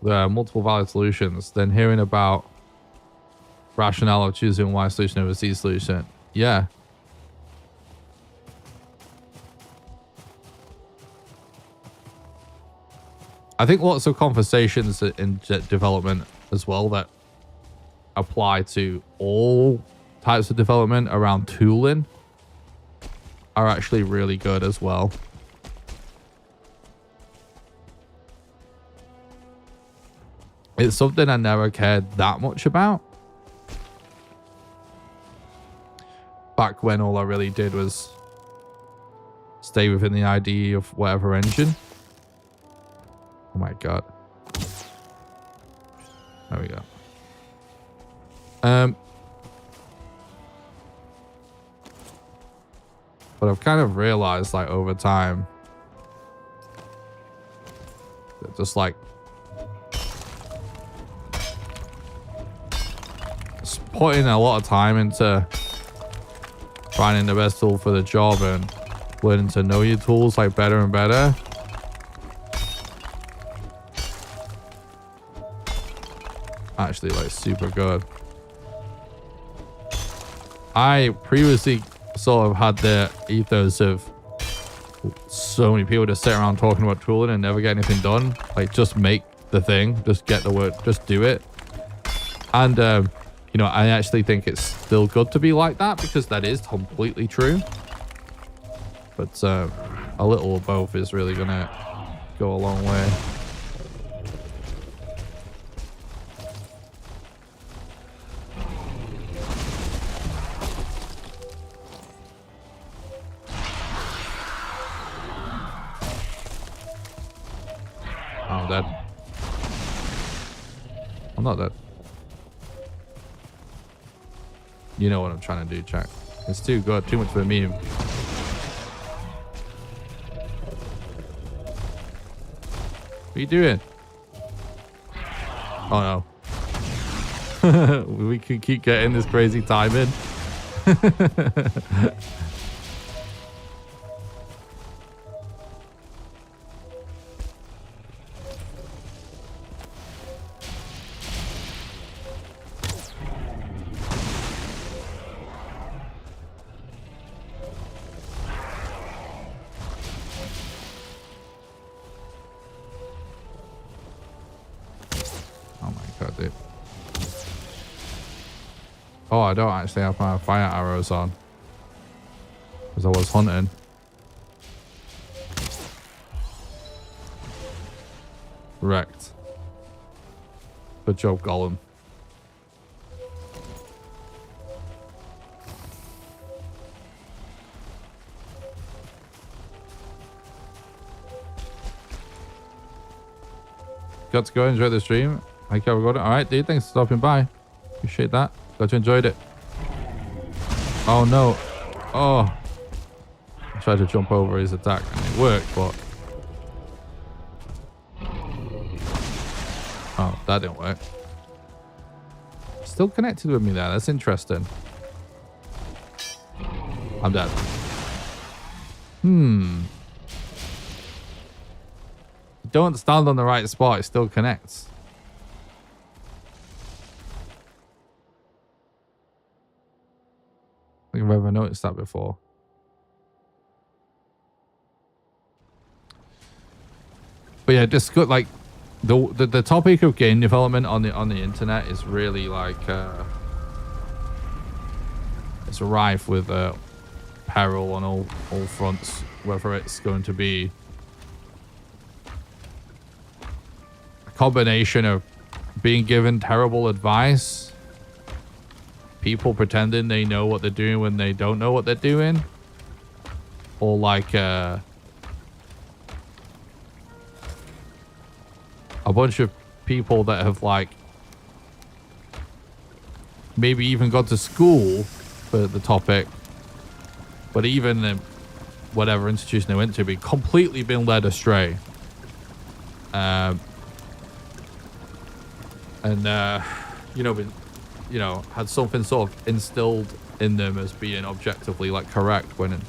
There are multiple valid solutions. Then hearing about rationale of choosing Y solution over Z solution. Yeah. I think lots of conversations in development as well that apply to all types of development around tooling are actually really good as well. It's something I never cared that much about. Back when all I really did was stay within the IDE of whatever engine. Oh my god. There we go. But I've kind of realized, like, over time, that just like putting a lot of time into finding the best tool for the job and learning to know your tools like better and better. Actually, like, super good. I previously sort of had the ethos of so many people just sit around talking about tooling and never get anything done. Like, just make the thing, just get the work, just do it. And you know, I actually think it's still good to be like that, because that is completely true. But a little of both is really gonna go a long way. I'm dead. I'm not dead. You know what I'm trying to do, Jack. It's too good. Too much of a meme. What are you doing? Oh no. We can keep getting this crazy time in. Oh, I don't actually have my fire arrows on, because I was hunting. Wrecked. Good job, Gollum. Got to go enjoy the stream. Thank you, everyone. All right, dude. Thanks for stopping by. Appreciate that. Glad you enjoyed it. Oh no. Oh. I tried to jump over his attack and it worked, but... Oh, that didn't work. Still connected with me there. That's interesting. I'm dead. Don't stand on the right spot. It still connects. I think I've ever noticed that before. But yeah, just good. Like the topic of game development on the internet is really like it's rife with peril on all fronts. Whether it's going to be a combination of being given terrible advice, people pretending they know what they're doing when they don't know what they're doing, or like a bunch of people that have like maybe even gone to school for the topic, but even whatever institution they went to, be completely been led astray. You know, been, you know, had something sort of instilled in them as being objectively like correct when,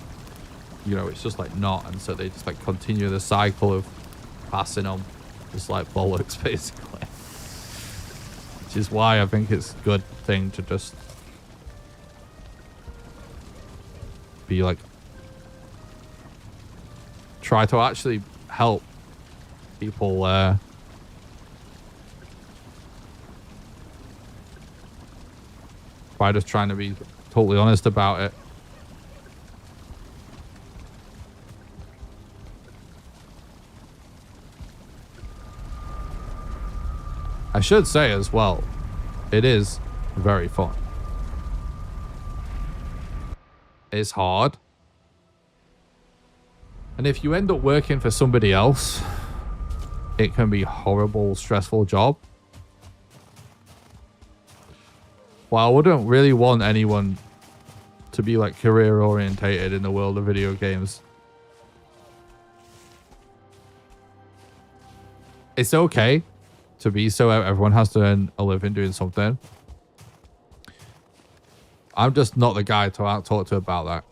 you know, it's just like not. And so they just like continue the cycle of passing on just like bollocks, basically. Which is why I think it's a good thing to just be like, try to actually help people by just trying to be totally honest about it. I should say as well, it is very fun. It's hard. And if you end up working for somebody else, it can be a horrible, stressful job. Well, I wouldn't really want anyone to be like career orientated in the world of video games. It's okay to be so. Everyone has to earn a living doing something. I'm just not the guy to talk to about that,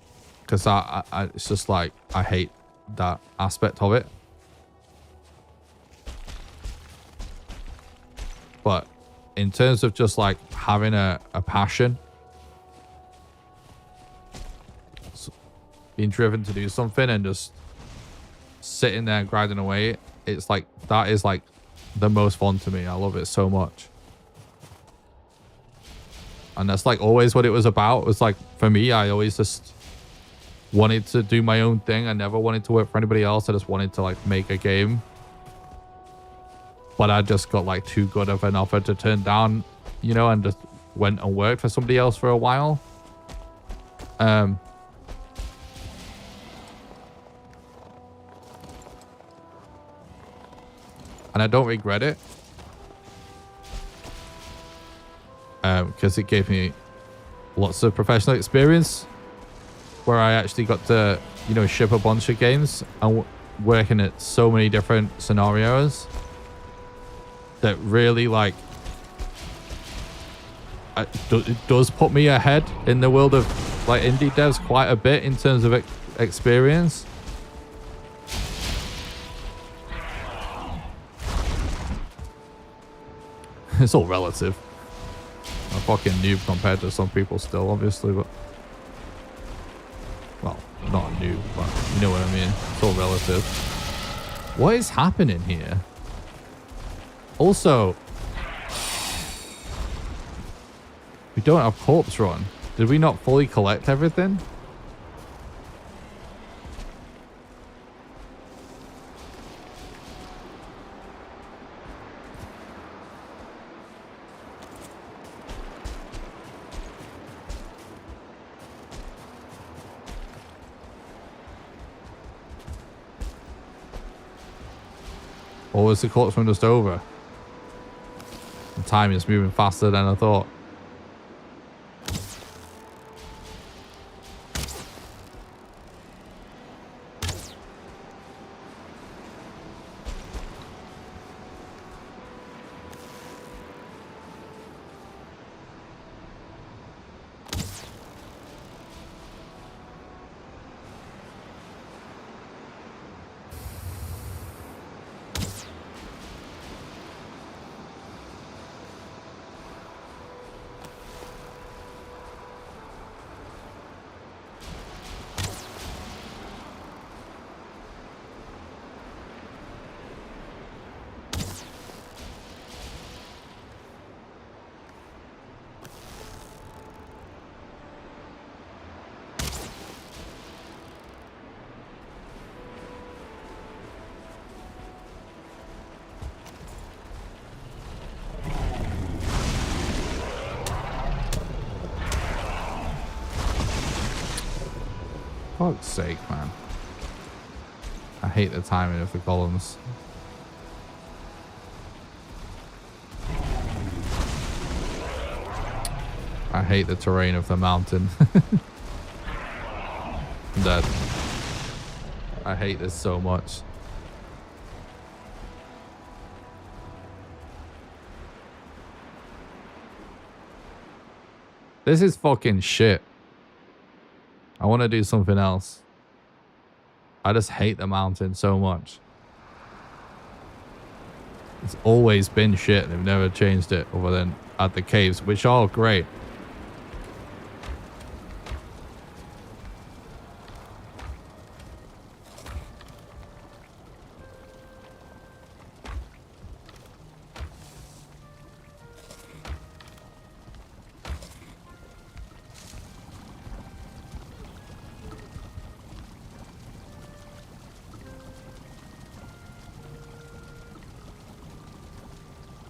because I it's just like I hate that aspect of it. But in terms of just like having a passion, being driven to do something and just sitting there grinding away, it's like that is like the most fun to me. I love it so much. And that's like always what it was about. It was like, for me, I always just wanted to do my own thing. I never wanted to work for anybody else. I just wanted to like make a game. But I just got like too good of an offer to turn down, you know, and just went and worked for somebody else for a while. And I don't regret it. Because it gave me lots of professional experience where I actually got to, you know, ship a bunch of games and working at so many different scenarios that really like it does put me ahead in the world of like indie devs quite a bit in terms of experience. It's all relative. I'm a fucking noob compared to some people still, obviously, but... Well, not a noob, but you know what I mean. It's all relative. What is happening here? Also... We don't have corpse run. Did we not fully collect everything? Or was the corpse run just over? The time is moving faster than I thought. Fuck's sake, man. I hate the timing of the columns. I hate the terrain of the mountain. I'm dead. I hate this so much. This is fucking shit. I want to do something else. I just hate the mountain so much. It's always been shit. They've never changed it other than at the caves, which are great.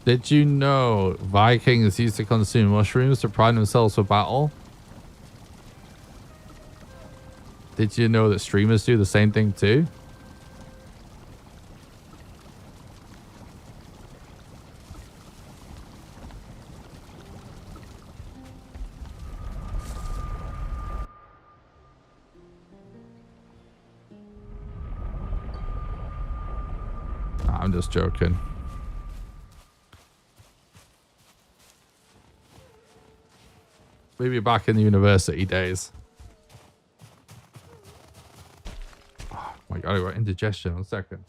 Did you know Vikings used to consume mushrooms to prime themselves for battle? Did you know that streamers do the same thing too? I'm just joking. Maybe back in the university days. Oh my god, I got indigestion. 1 second.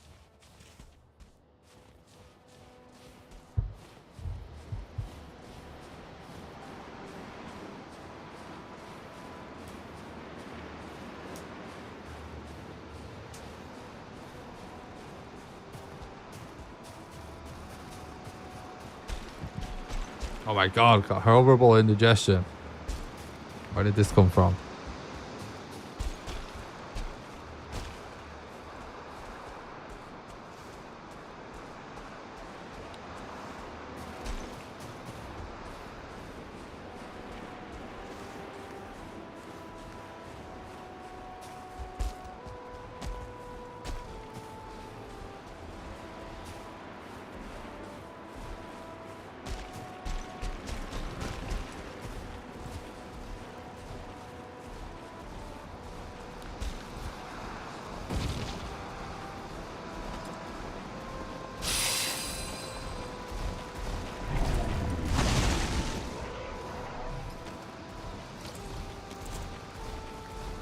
Oh my god, got horrible indigestion. Where did this come from?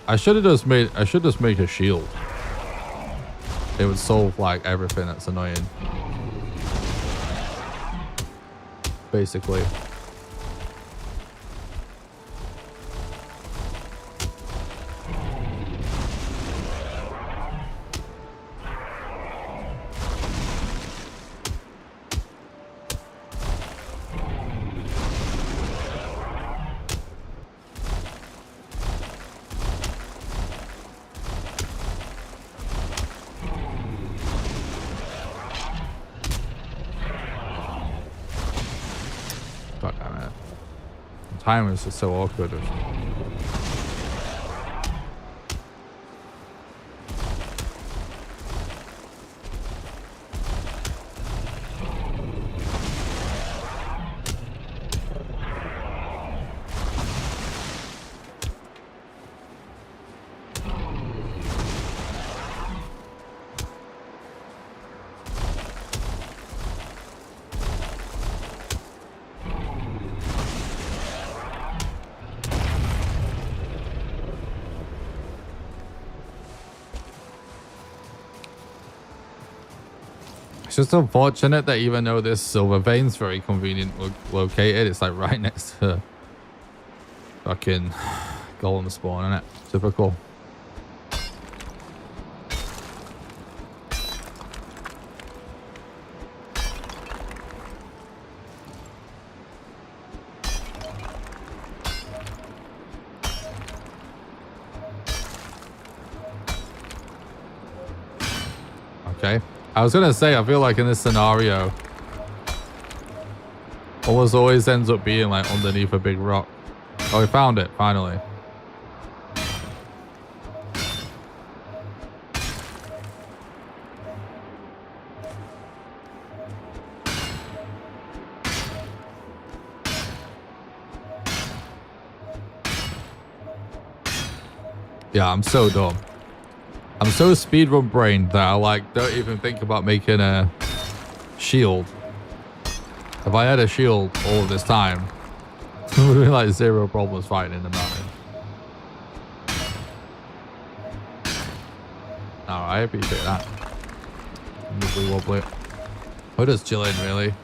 I should just make a shield. It would solve like everything that's annoying. Basically. Time is just so awkward. It's just unfortunate that even though this silver vein's very convenient located, it's like right next to fucking golem spawn, isn't it? Typical. Okay. I was gonna say, I feel like in this scenario, always ends up being like underneath a big rock. Oh, we found it, finally. Yeah, I'm so dumb. I'm so speedrun brained that I like don't even think about making a shield. If I had a shield all of this time, it would be like zero problems fighting in the mountain. No, I appreciate that. Wobbly wobbly. We're just chilling, really.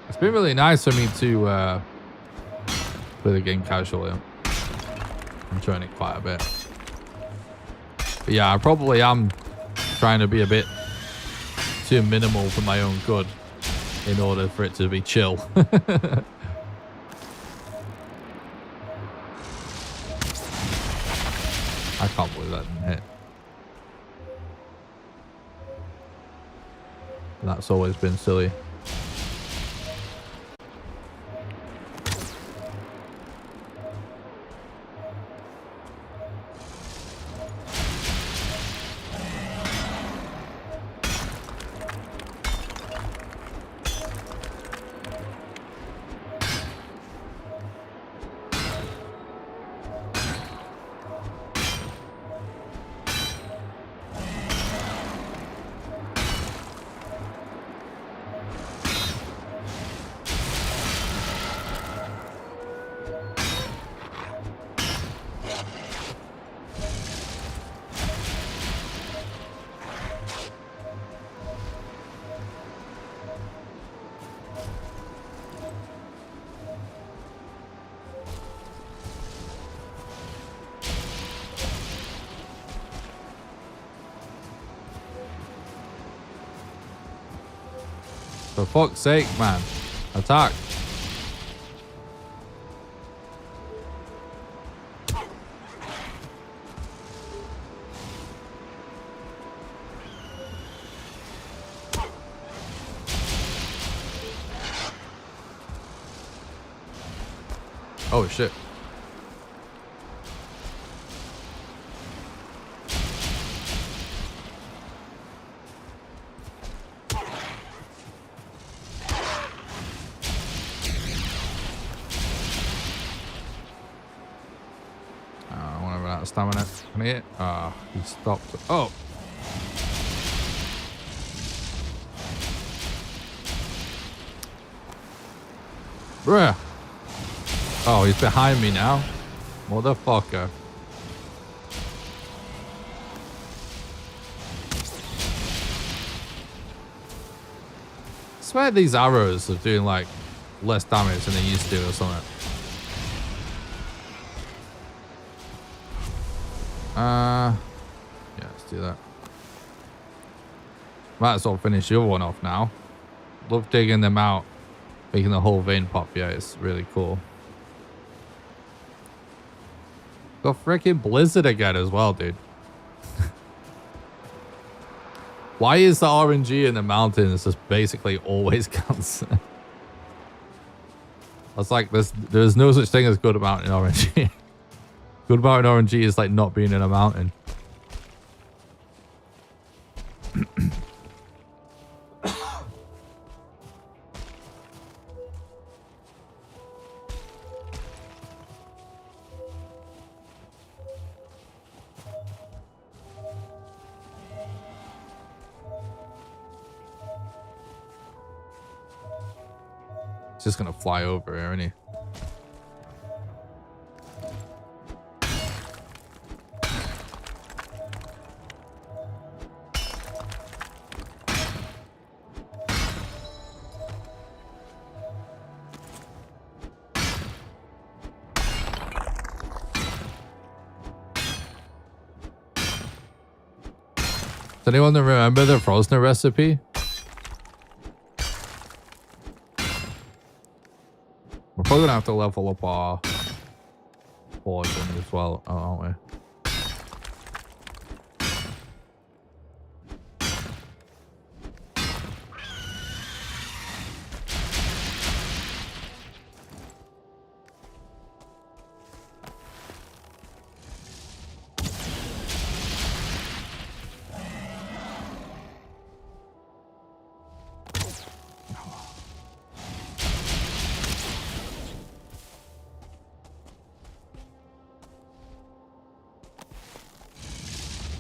It's been really nice for me to play the game casually. I'm enjoying it quite a bit. But yeah, I probably am trying to be a bit too minimal for my own good in order for it to be chill. I can't believe that didn't hit. That's always been silly. For fuck's sake, man. Attack. Oh shit. I want to run out of stamina. Can I hit? Ah, he stopped. Oh. Bruh. Oh, he's behind me now. Motherfucker. I swear these arrows are doing like less damage than they used to or something. Yeah, let's do that. Might as well finish the other one off now. Love digging them out, making the whole vein pop. Yeah, it's really cool. Got freaking blizzard again as well, dude. Why is the RNG in the mountains just basically always constant? It's like there's no such thing as good mountain RNG. Good mountain RNG is like not being in a mountain. He's just gonna fly over here, isn't he? Does anyone remember the Frosner recipe? We're probably gonna have to level up our forging as well, aren't we?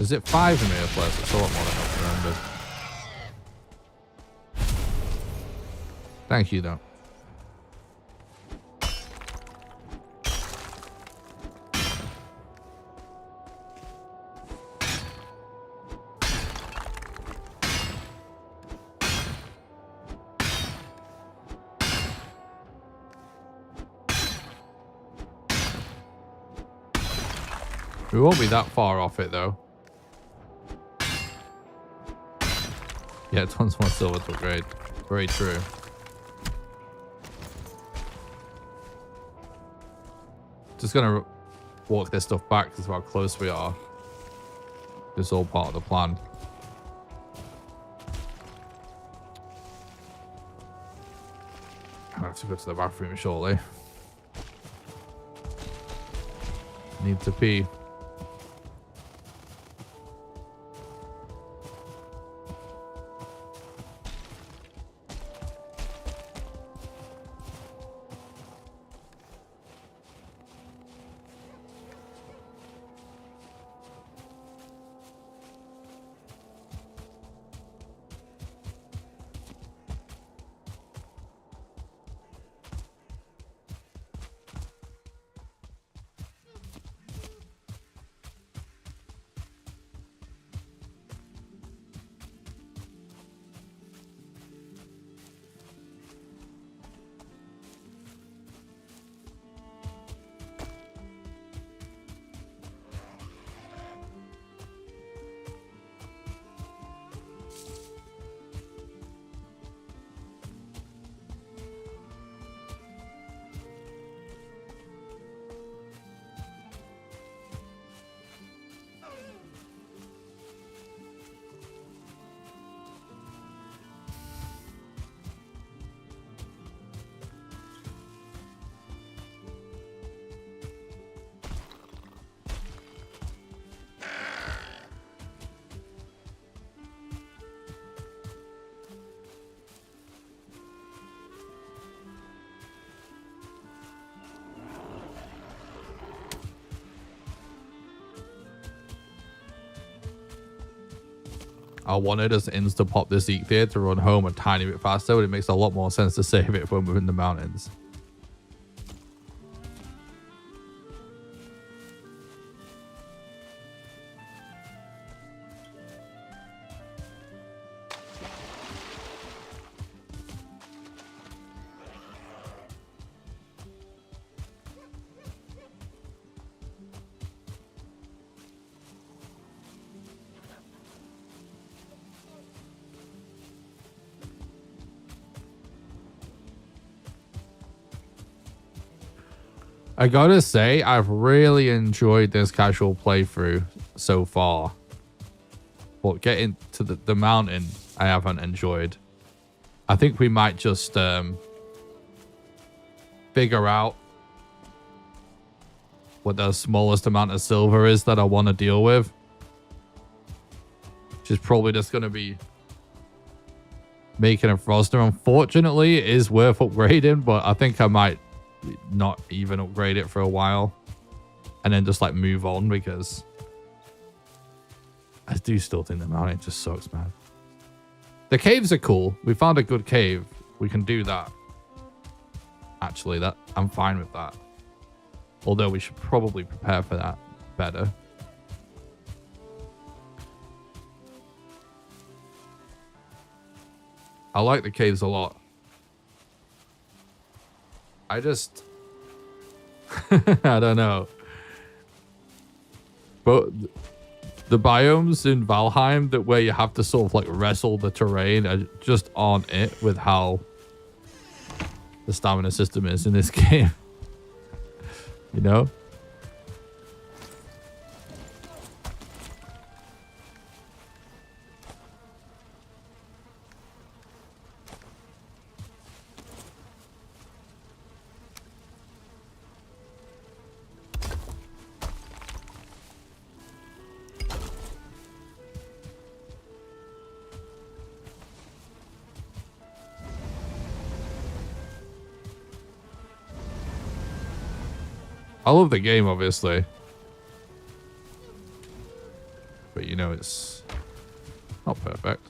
Is it 5 in here plus? It's a lot more than I remembered. Thank you, though. We won't be that far off it, though. Yeah, tons more silver to upgrade. Very true. Just gonna walk this stuff back because of how close we are. This is all part of the plan. I have to go to the bathroom shortly. Need to pee. I wanted us insta pop this Zeke here to run home a tiny bit faster, but it makes a lot more sense to save it when we're in the mountains. I gotta say, I've really enjoyed this casual playthrough so far. But getting to the mountain, I haven't enjoyed. I think we might just figure out what the smallest amount of silver is that I want to deal with. Which is probably just going to be making a Froster. Unfortunately, it is worth upgrading, but I think I might not even upgrade it for a while and then just like move on, because I do still think the mountain just sucks, man. The caves are cool. We found a good cave. We can do that. Actually, that I'm fine with that. Although we should probably prepare for that better. I like the caves a lot. I just... I don't know. But the biomes in Valheim that where you have to sort of like wrestle the terrain just aren't it with how the stamina system is in this game. You know? I love the game, obviously. But, you know, it's not perfect.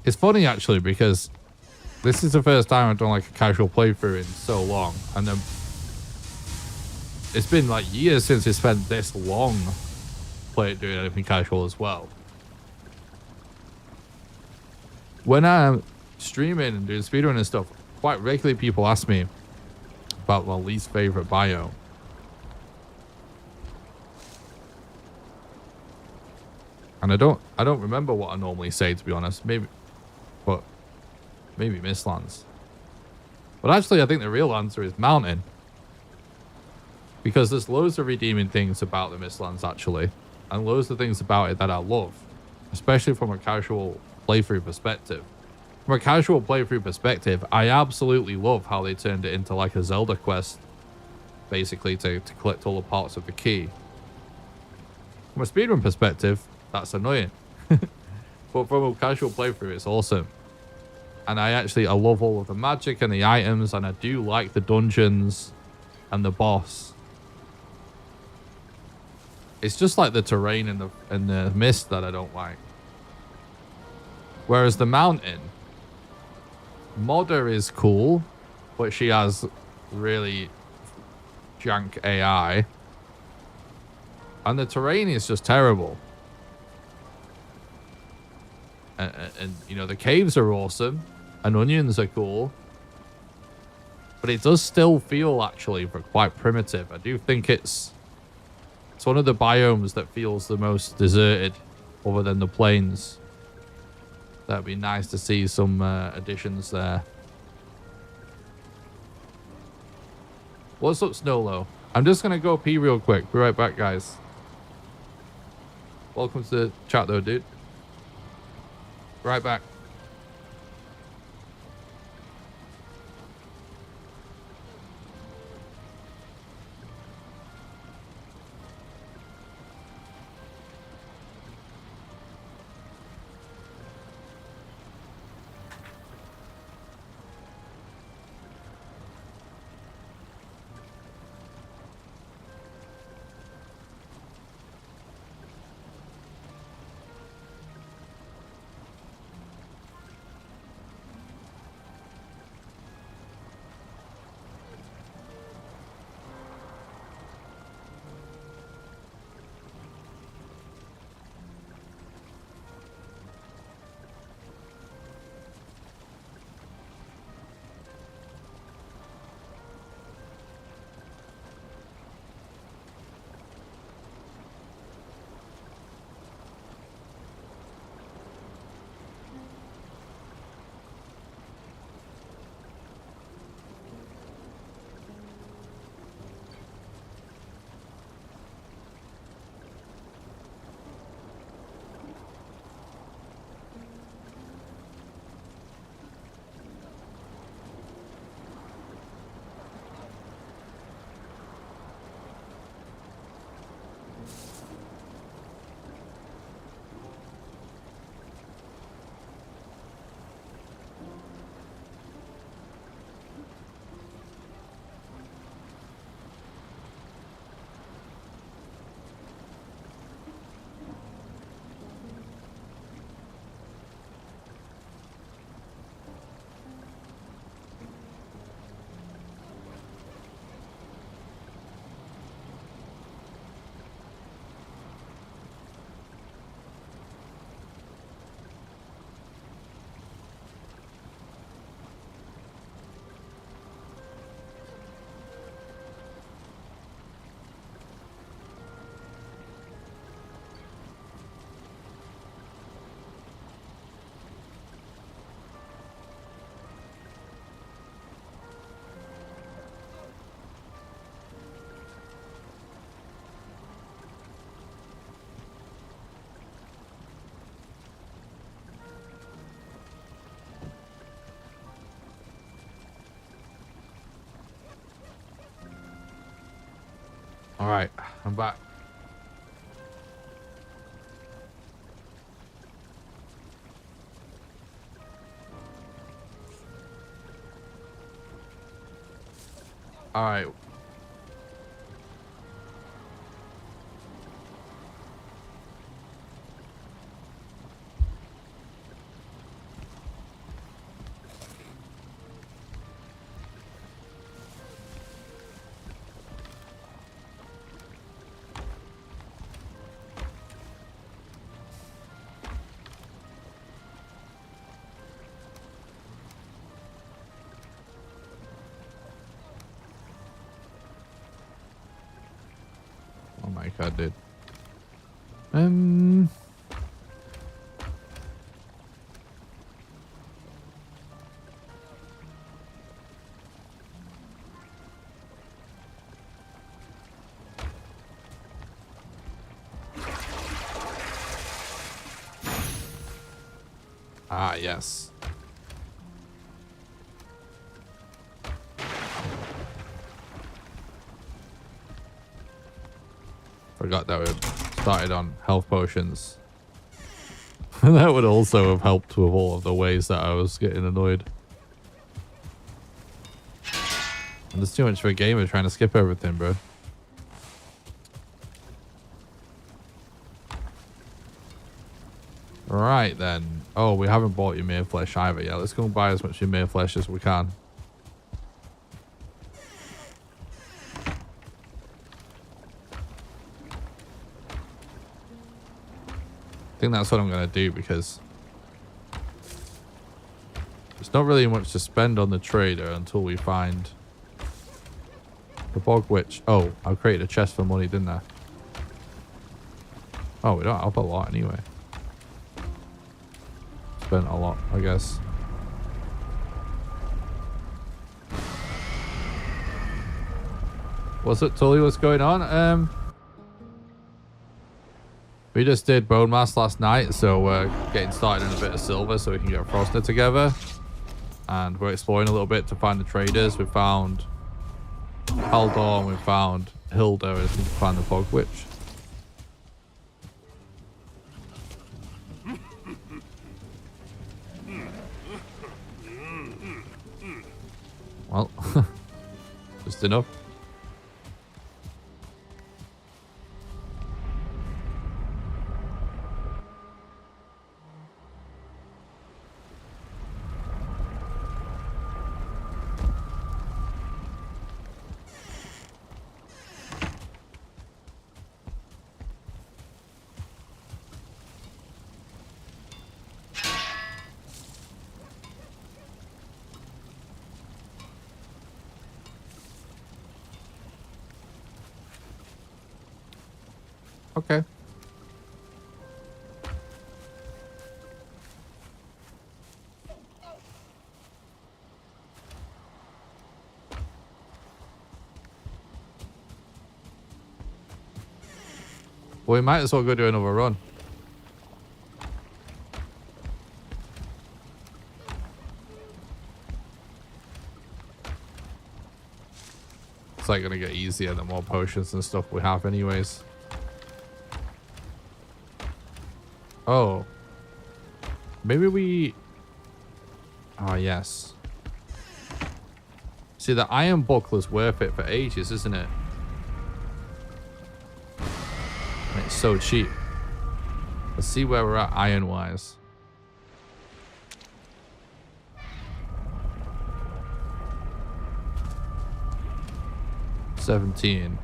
It's funny, actually, because this is the first time I've done like a casual playthrough in so long, and then it's been like years since I spent this long doing anything casual as well. When I'm streaming and doing speedrun and stuff, quite regularly people ask me about my least favorite biome. And I don't remember what I normally say, to be honest. Maybe Mistlands. But actually, I think the real answer is mountain. Because there's loads of redeeming things about the Mistlands, actually. And loads of things about it that I love. Especially from a casual playthrough perspective. From a casual playthrough perspective, I absolutely love how they turned it into like a Zelda quest. Basically, to collect all the parts of the key. From a speedrun perspective, that's annoying. But from a casual playthrough, it's awesome. And I love all of the magic and the items, and I do like the dungeons and the boss. It's just like the terrain and the mist that I don't like. Whereas the mountain, Modder is cool, but she has really jank AI. And the terrain is just terrible. And you know, the caves are awesome. And onions are cool. But it does still feel, actually, quite primitive. I do think it's one of the biomes that feels the most deserted, other than the plains. That'd be nice to see some additions there. What's up, Snowlow? I'm just going to go pee real quick. Be right back, guys. Welcome to the chat, though, dude. Right back. All right, I'm back. All right. Oh my god, dude. Ah, yes. Forgot that we started on health potions. That would also have helped with all of the ways that I was getting annoyed. And there's too much for a gamer trying to skip everything, bro. Right then. Oh, we haven't bought your mere flesh either. Yeah, let's go and buy as much your mere flesh as we can. I think that's what I'm going to do because there's not really much to spend on the trader until we find the bog witch. Oh, I created a chest for money, didn't I? Oh, we don't have a lot anyway. Spent a lot, I guess. What's it, Tully? What's going on? We just did bone mass last night, so we're getting started in a bit of silver so we can get Frosted together. And we're exploring a little bit to find the traders. We found Haldor and we found Hilda. We just need to find the Fog Witch. Well, just enough. Okay. Well, we might as well go do another run. It's like gonna get easier the more potions and stuff we have anyways. Oh. Maybe we... Oh, yes. See, the iron buckler's worth it for ages, isn't it? And it's so cheap. Let's see where we're at iron-wise. $17.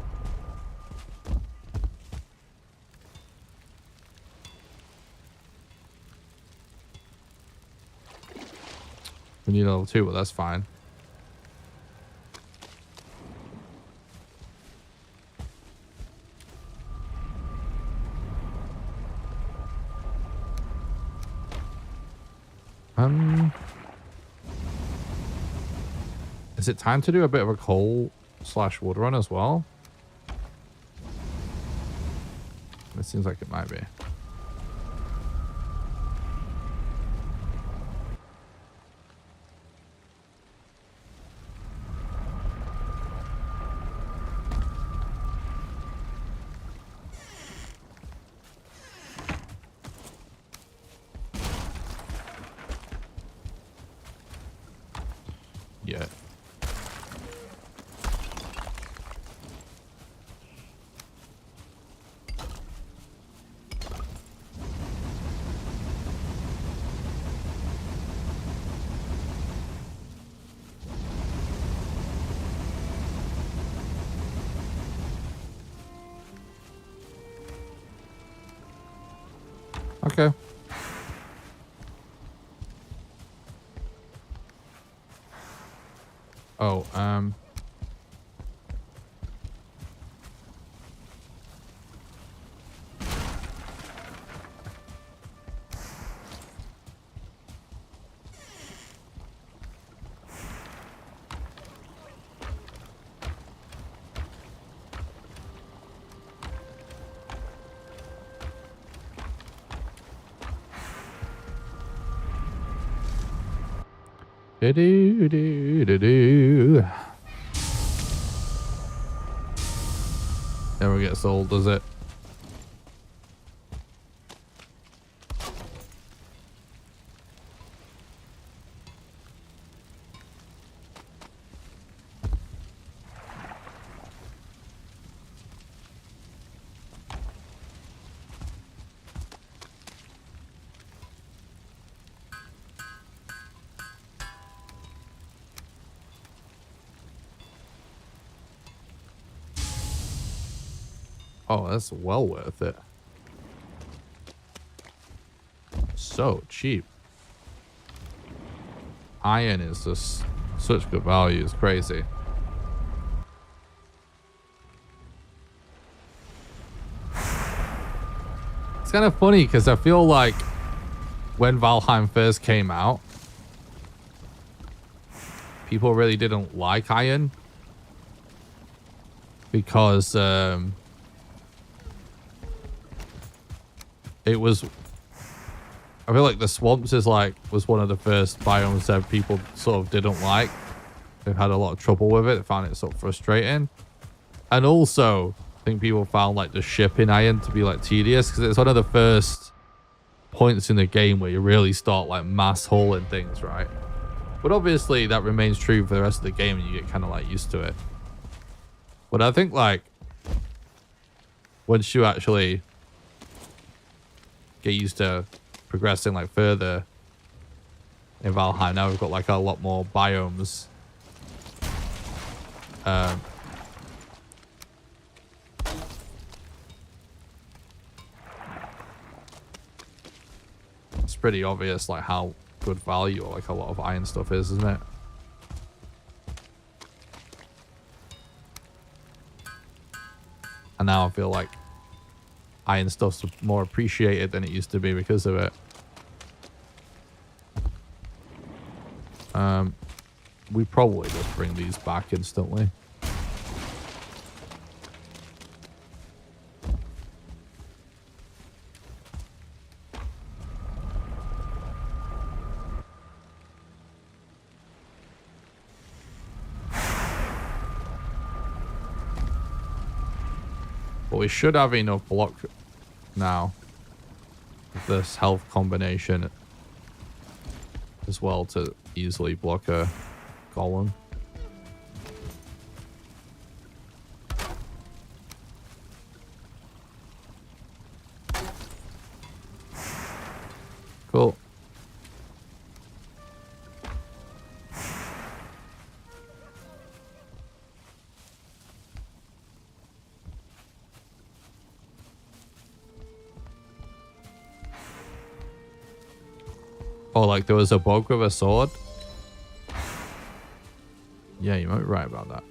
We need level 2, but that's fine. Is it time to do a bit of a coal/wood run as well? It seems like it might be. yet. Okay. Oh, do. Never gets old, does it? Oh, that's well worth it. So cheap. Iron is just such good value. It's crazy. It's kind of funny because I feel like when Valheim first came out, people really didn't like iron because it was, I feel like the swamps was one of the first biomes that people sort of didn't like. They had a lot of trouble with it. They found it sort of frustrating. And also, I think people found like the shipping iron to be like tedious because it's one of the first points in the game where you really start like mass hauling things, right? But obviously that remains true for the rest of the game and you get kind of like used to it. But I think like once you actually get used to progressing like further in Valheim, now we've got like a lot more biomes. It's pretty obvious like how good value like a lot of iron stuff is, isn't it? And now I feel like iron stuff's more appreciated than it used to be because of it. We probably just bring these back instantly. But we should have enough block now with this health combination as well to easily block a golem. Cool. Oh, like there was a bug with a sword? Yeah, you might be right about that.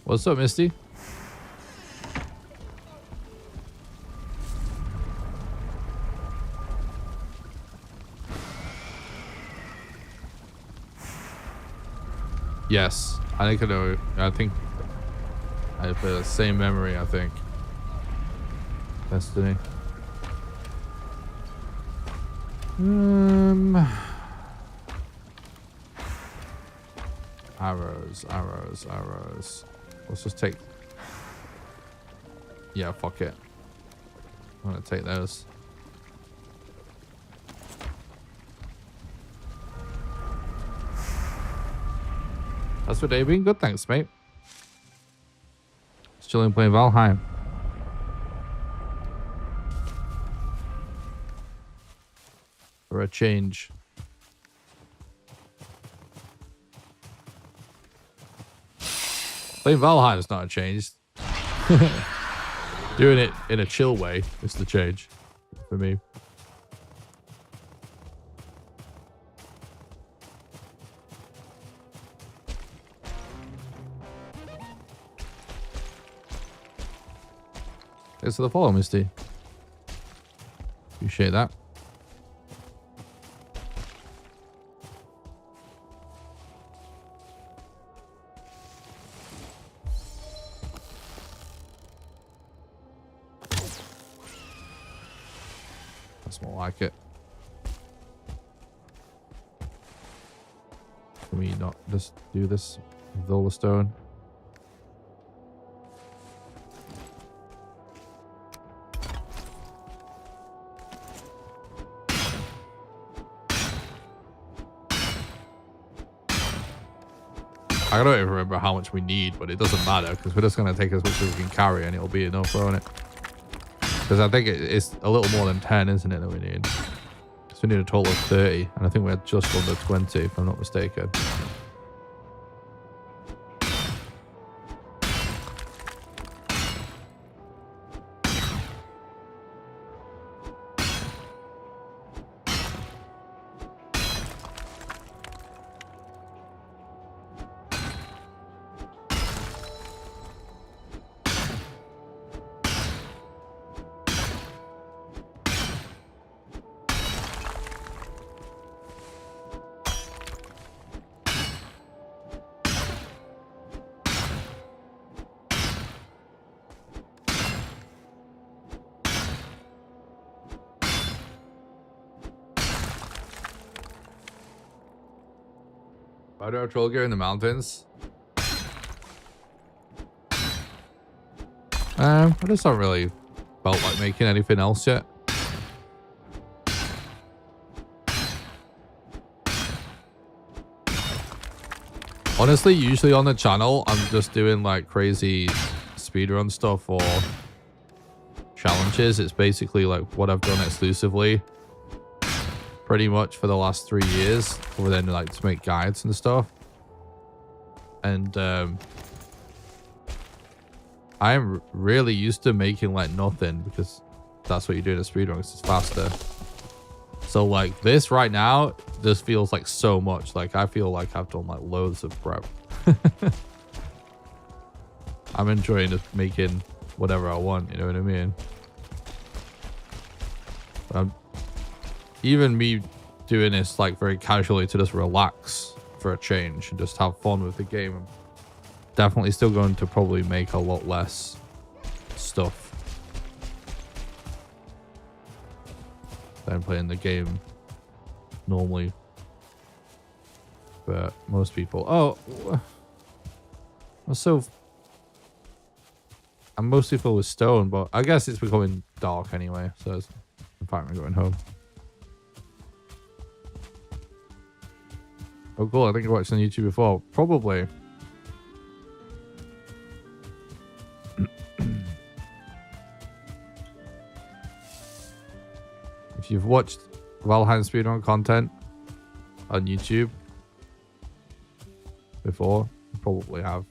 What's up, Misty? Yes, I think I know. I think I have the same memory, I think. Destiny. Arrows. Let's just take Yeah, fuck it. I'm gonna take those. That's your day been good, thanks, mate. Still playing Valheim. For a change. Playing Valheim is not a change. Doing it in a chill way is the change for me. Thanks for the follow, Misty. Appreciate that. That's more like it. Can we not just do this with all the stone? I don't even remember how much we need, but it doesn't matter because we're just going to take as much as we can carry and it'll be enough, won't it? Because I think it's a little more than 10, isn't it, that we need? So we need a total of 30, and I think we're just under 20, if I'm not mistaken. Why do I troll gear in the mountains? I just don't really felt like making anything else yet. Honestly, usually on the channel, I'm just doing like crazy speedrun stuff or challenges. It's basically like what I've done exclusively pretty much for the last 3 years, other than like to make guides and stuff. And I am really used to making like nothing because that's what you do in a speedrun. It's faster. So like this right now just feels like so much. Like I feel like I've done like loads of prep. I'm enjoying just making whatever I want, you know what I mean? Even me doing this like very casually to just relax for a change and just have fun with the game, I'm definitely still going to probably make a lot less stuff than playing the game normally. But most people, I'm mostly full with stone, but I guess it's becoming dark anyway, so it's, in fact, I'm going home. Oh, cool. I think I watched on YouTube before. Probably. If you've watched Valheim speedrun content on YouTube before, you probably have.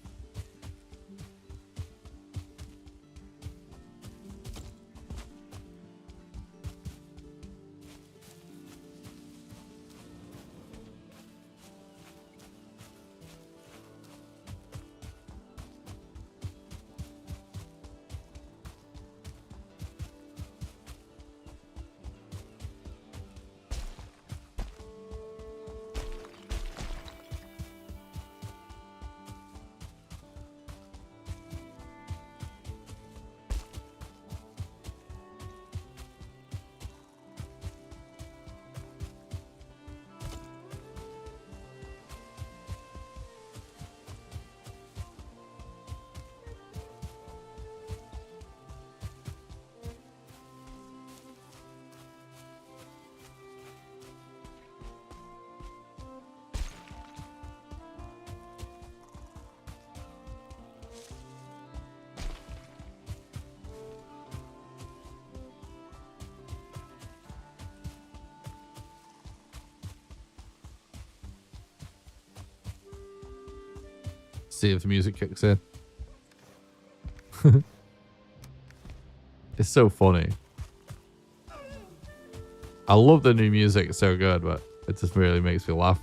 See if the music kicks in. It's so funny. I love the new music. It's so good, but it just really makes me laugh.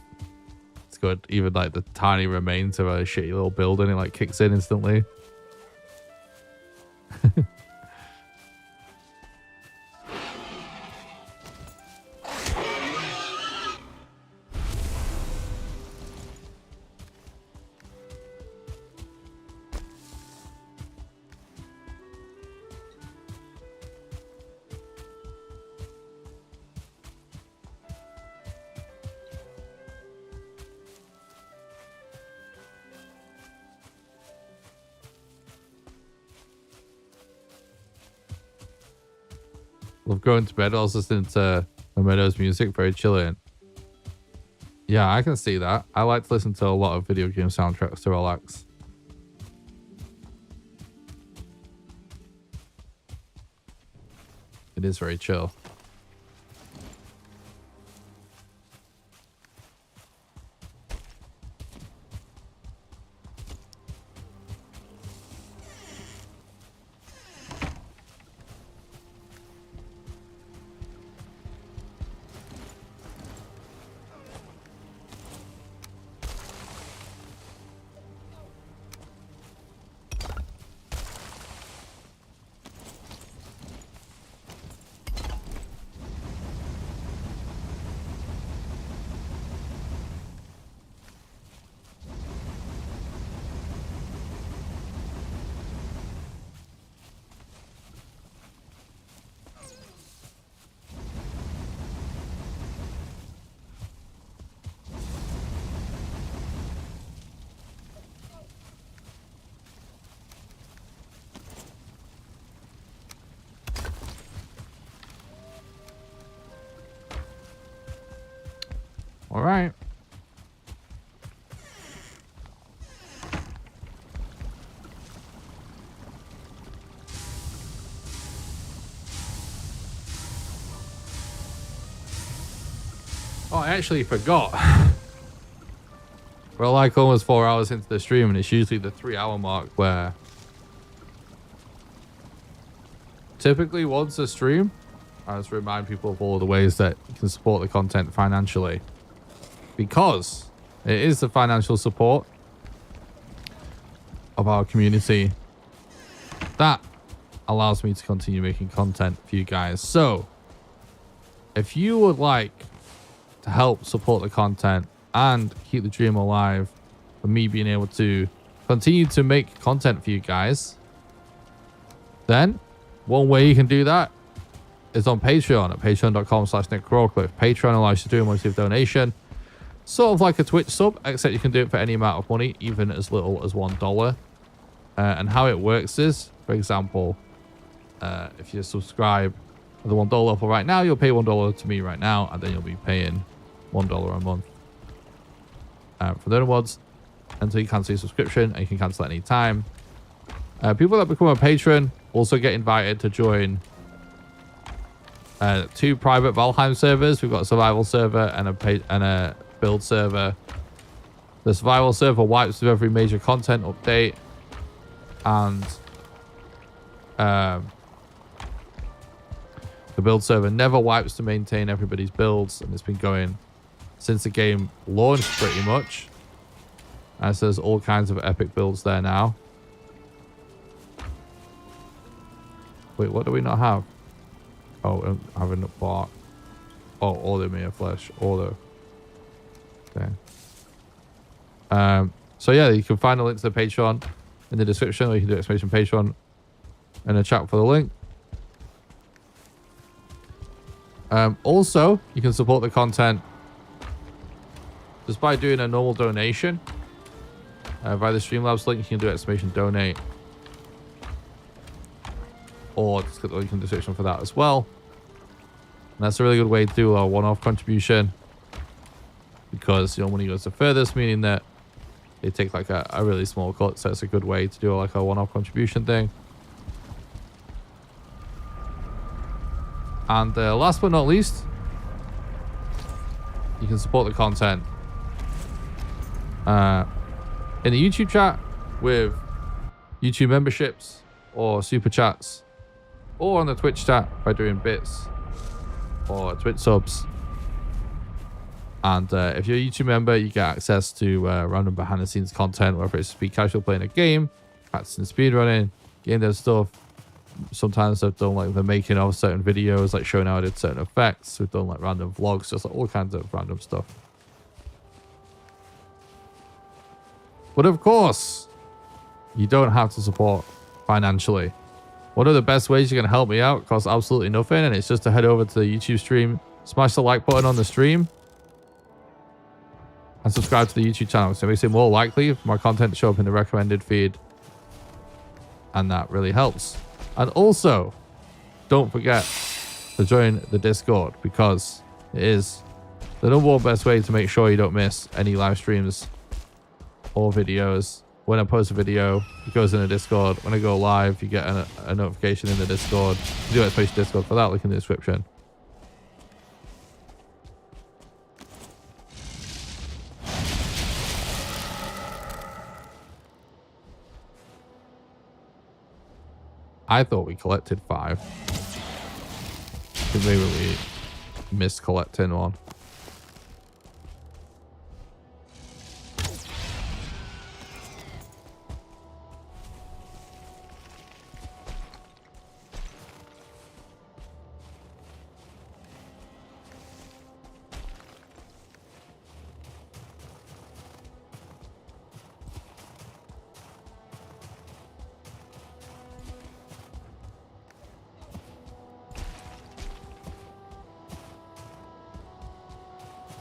It's good. Even like the tiny remains of a shitty little building, it like kicks in instantly. Love going to bed. I was listening to the Meadows music, very chilling. Yeah, I can see that. I like to listen to a lot of video game soundtracks to relax. It is very chill. All right. Oh, I actually forgot. We're like almost 4 hours into the stream, and it's usually the 3-hour mark where typically once a stream, I just remind people of all the ways that you can support the content financially. Because it is the financial support of our community that allows me to continue making content for you guys. So if you would like to help support the content and keep the dream alive for me being able to continue to make content for you guys, then one way you can do that is on Patreon at patreon.com/NickCrawcliffe. Patreon allows you to do a monthly donation, sort of like a Twitch sub, except you can do it for any amount of money, even as little as $1. And how it works is, for example, if you subscribe at the $1 level right now, you'll pay $1 to me right now, and then you'll be paying $1 a month for the other ones until you cancel your subscription, and you can cancel at any time. People that become a patron also get invited to join 2 private Valheim servers. We've got a survival server and a build server. The survival server wipes with every major content update, and the build server never wipes to maintain everybody's builds, and it's been going since the game launched pretty much. As there's all kinds of epic builds there now. Wait, what do we not have? Oh, having a bark. Oh, order me a flesh. Order. Okay. So yeah, you can find a link to the Patreon in the description, or you can do exclamation Patreon in the chat for the link. Also, you can support the content just by doing a normal donation. Via the Streamlabs link, you can do exclamation donate. Or just click the link in the description for that as well. And that's a really good way to do a one-off contribution, because your money goes the furthest, meaning that they take like a really small cut. So it's a good way to do like a one-off contribution thing. And last but not least, you can support the content in the YouTube chat with YouTube memberships or super chats, or on the Twitch chat by doing bits or Twitch subs. And if you're a YouTube member, you get access to random behind the scenes content, whether it's speed casual playing a game, practicing speedrunning, game dev stuff. Sometimes I've done like the making of certain videos, like showing how I did certain effects. We've done like random vlogs, just like all kinds of random stuff. But of course, you don't have to support financially. One of the best ways you can help me out costs absolutely nothing, and it's just to head over to the YouTube stream, smash the like button on the stream, and subscribe to the YouTube channel. So it makes it more likely for my content to show up in the recommended feed. And that really helps. And also, don't forget to join the Discord, because it is the #1 best way to make sure you don't miss any live streams or videos. When I post a video, it goes in the Discord. When I go live, you get a notification in the Discord. You do have to post Discord for that, link in the description. I thought we collected 5. Maybe we missed collecting one.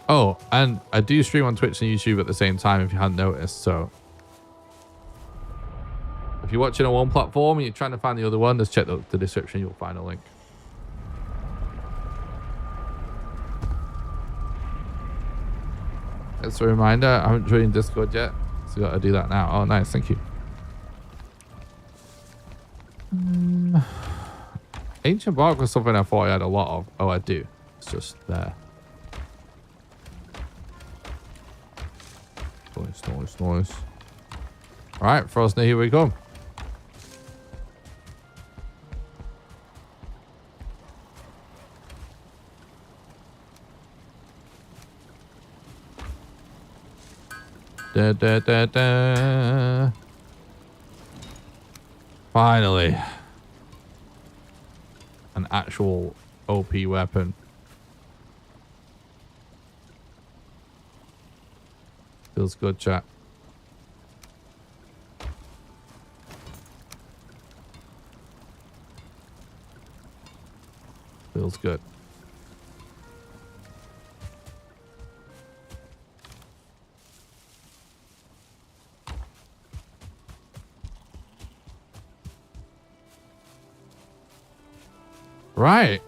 Oh, and I do stream on Twitch and YouTube at the same time, if you hadn't noticed. So if you're watching on one platform and you're trying to find the other one, just check the description. You'll find a link. That's a reminder. I haven't joined Discord yet, so got to do that now. Oh, nice. Thank you. Ancient bark was something I thought I had a lot of. Oh, I do. It's just there. Nice. All right, Frosty, here we go. Finally. An actual OP weapon. Feels good, chat. Feels good. Right.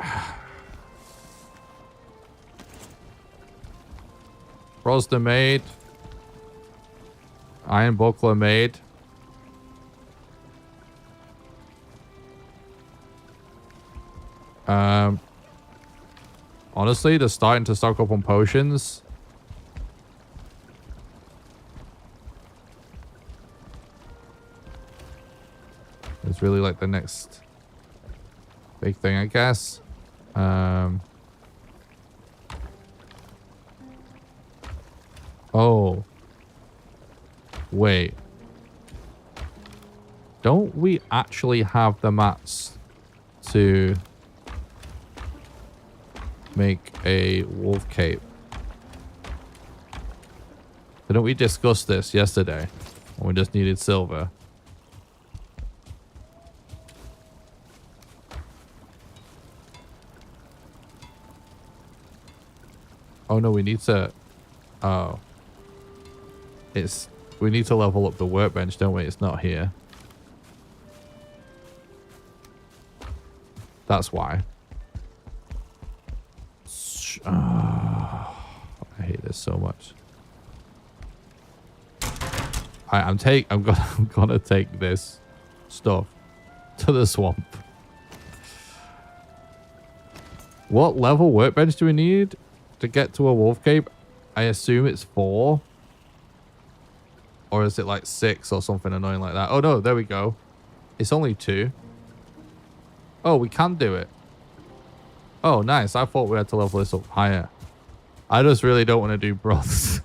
Rosda made. Iron buckler made. Honestly, they're starting to stock up on potions. It's really like the next big thing, I guess. Oh. Wait. Don't we actually have the mats to make a wolf cape? Didn't we discuss this yesterday? When we just needed silver. Oh no, we need to... Oh. We need to level up the workbench, don't we? It's not here. That's why. Oh, I hate this so much. I'm gonna take this stuff to the swamp. What level workbench do we need to get to a wolf cape? I assume it's 4. Or is it like 6 or something annoying like that? Oh no, there we go. It's only 2. Oh, we can do it. Oh, nice. I thought we had to level this up higher. I just really don't want to do broths.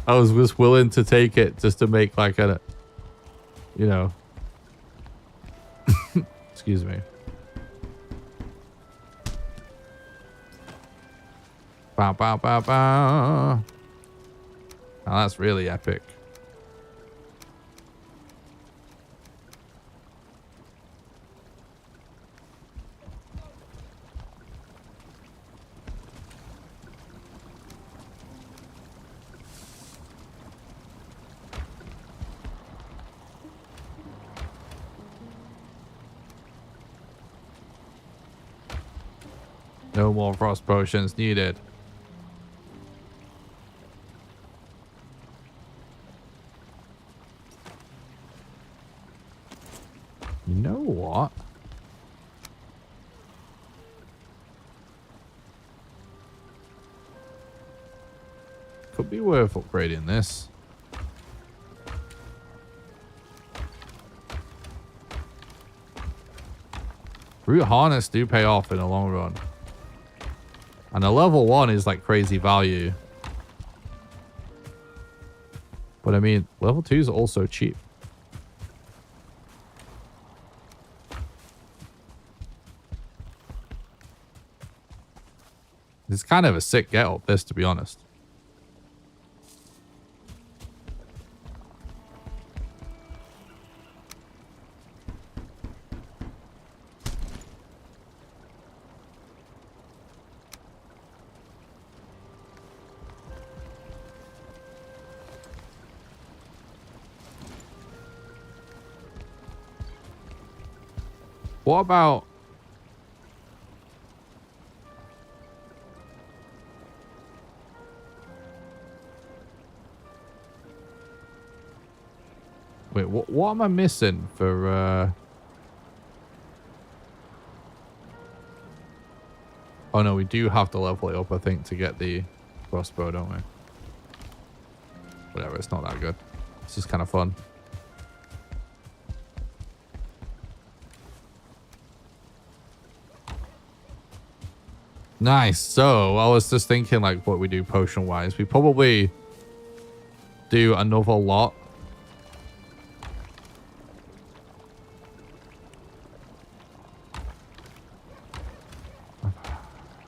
I was just willing to take it just to make like a, you know. Excuse me. Bow, bow, bow, bow. Now that's really epic. No more frost potions needed. You know what? Could be worth upgrading this. Root harness do pay off in the long run. And a level 1 is like crazy value. But I mean, level 2 is also cheap. It's kind of a sick get up this, to be honest. What about... Wait, what am I missing for... Oh no, we do have to level it up, I think, to get the crossbow, don't we? Whatever, it's not that good. It's just kind of fun. Nice. So I was just thinking like what we do potion wise. We probably do another lot.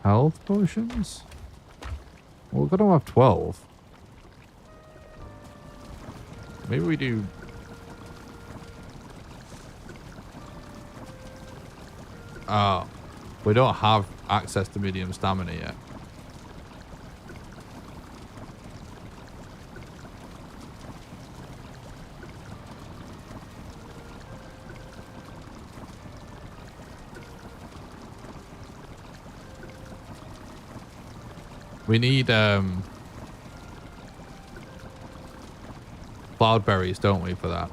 Health potions? Well, we're gonna have 12. Maybe we do... we don't have access to medium stamina yet. We need cloudberries, don't we, for that?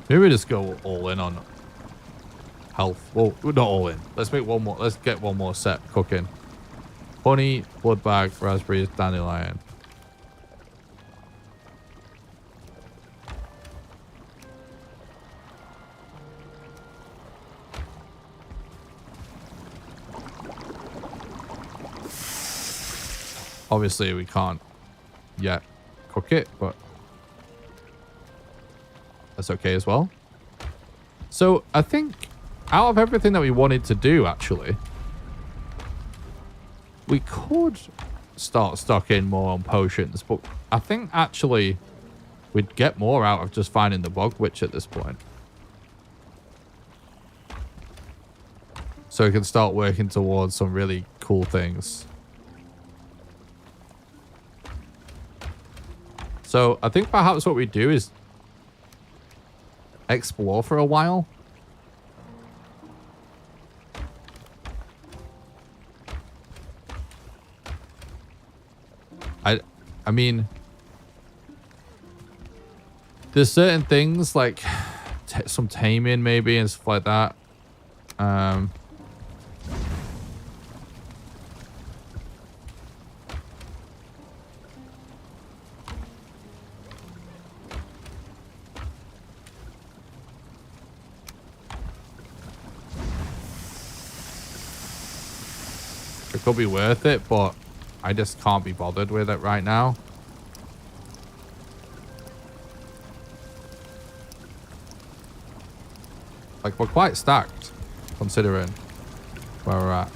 Maybe we just go all in on health. Well, not all in. Let's make one more. Let's get one more set cooking. Honey, blood bag, raspberries, dandelion. Obviously, we can't yet cook it, but that's okay as well. So I think out of everything that we wanted to do, actually, we could start stocking more on potions, but I think actually we'd get more out of just finding the bog witch at this point. So we can start working towards some really cool things. So I think perhaps what we do is explore for a while. I mean, there's certain things like some taming maybe and stuff like that. could be worth it, but I just can't be bothered with it right now. Like, we're quite stacked, considering where we're at.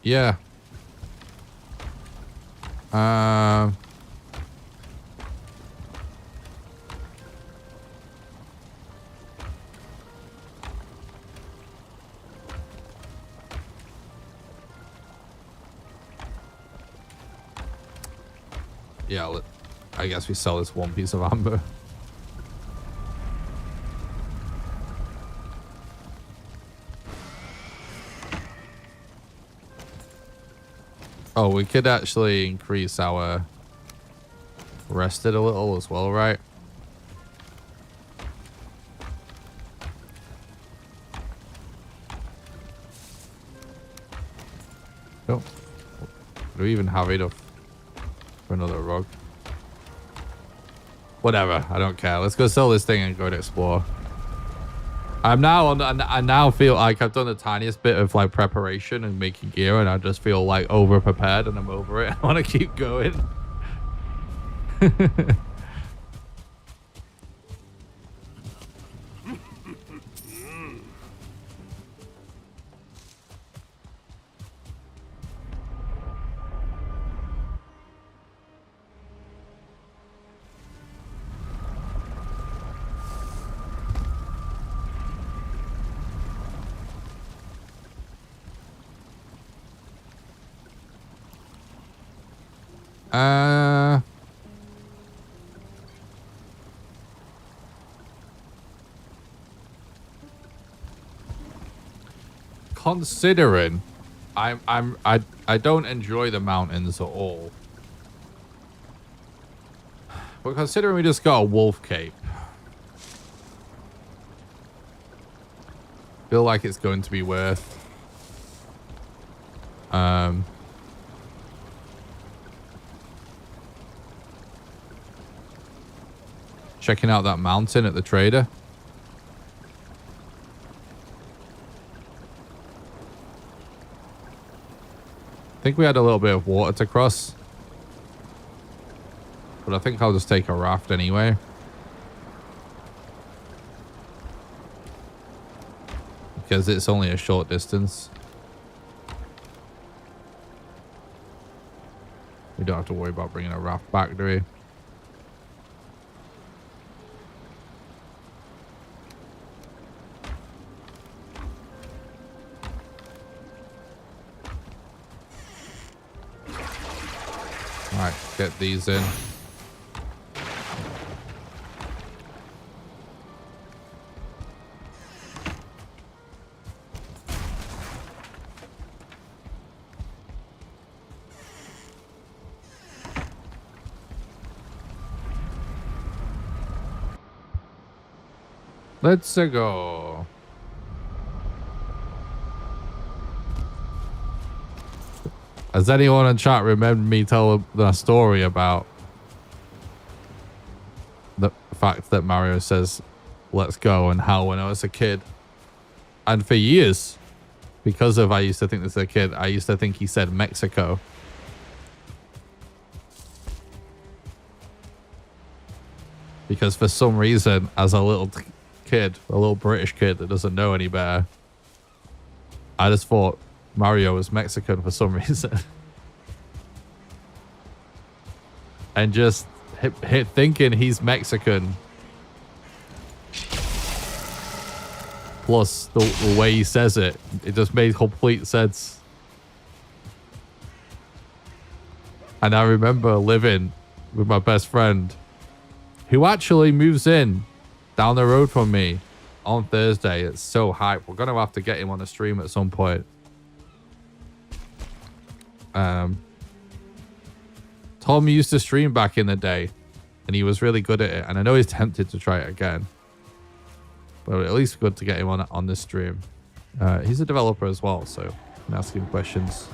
Yeah. Yeah, I guess we sell this one piece of amber. Oh, we could actually increase our rested a little as well, right? Oh, do we even have enough for another rug? Whatever, I don't care. Let's go sell this thing and go and explore. I now feel like I've done the tiniest bit of like preparation and making gear, and I just feel like over prepared, and I'm over it. I want to keep going. Considering I don't enjoy the mountains at all. But considering we just got a wolf cape, feel like it's going to be worth checking out that mountain at the trader. I think we had a little bit of water to cross, but I think I'll just take a raft anyway. Because it's only a short distance. We don't have to worry about bringing a raft back, do we? Alright, get these in. Let's go. Has anyone in chat remembered me telling the story about the fact that Mario says, let's go, and how when I was a kid, and for years, because of I used to think this as a kid, I used to think he said Mexico. Because for some reason, as a little kid, a little British kid that doesn't know any better, I just thought Mario was Mexican for some reason. And just thinking he's Mexican. Plus the way he says it, it just made complete sense. And I remember living with my best friend, who actually moves in down the road from me on Thursday. It's so hype. We're gonna have to get him on a stream at some point. Tom used to stream back in the day, and he was really good at it. And I know he's tempted to try it again, but at least good to get him on this stream. He's a developer as well, so I can ask him questions.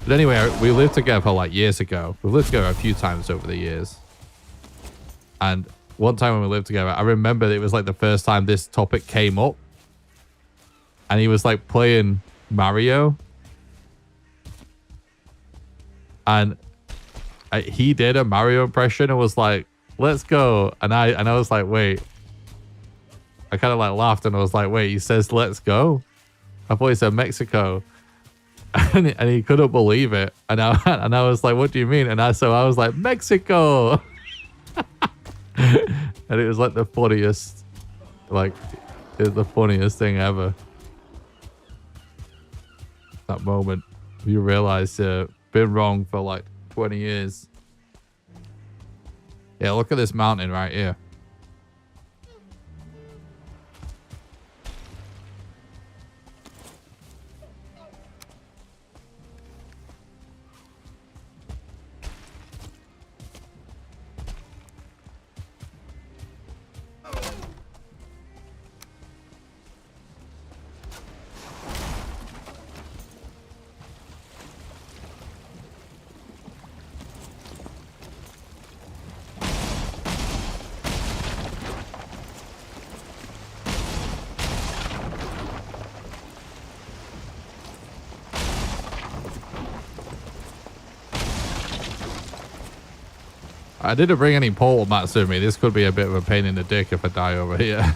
But anyway, we lived together like years ago. We've lived together a few times over the years. And one time when we lived together, I remember it was like the first time this topic came up. And he was like playing Mario. And he did a Mario impression and was like, let's go. And I was like, wait. I kind of like laughed and I was like, wait, he says let's go? I thought he said Mexico. And he couldn't believe it. And I was like, what do you mean? And I was like, Mexico. And it was like the funniest, thing ever. That moment. You realize been wrong for like 20 years. Yeah, look at this mountain right here. I didn't bring any portal mats with me. This could be a bit of a pain in the dick if I die over here.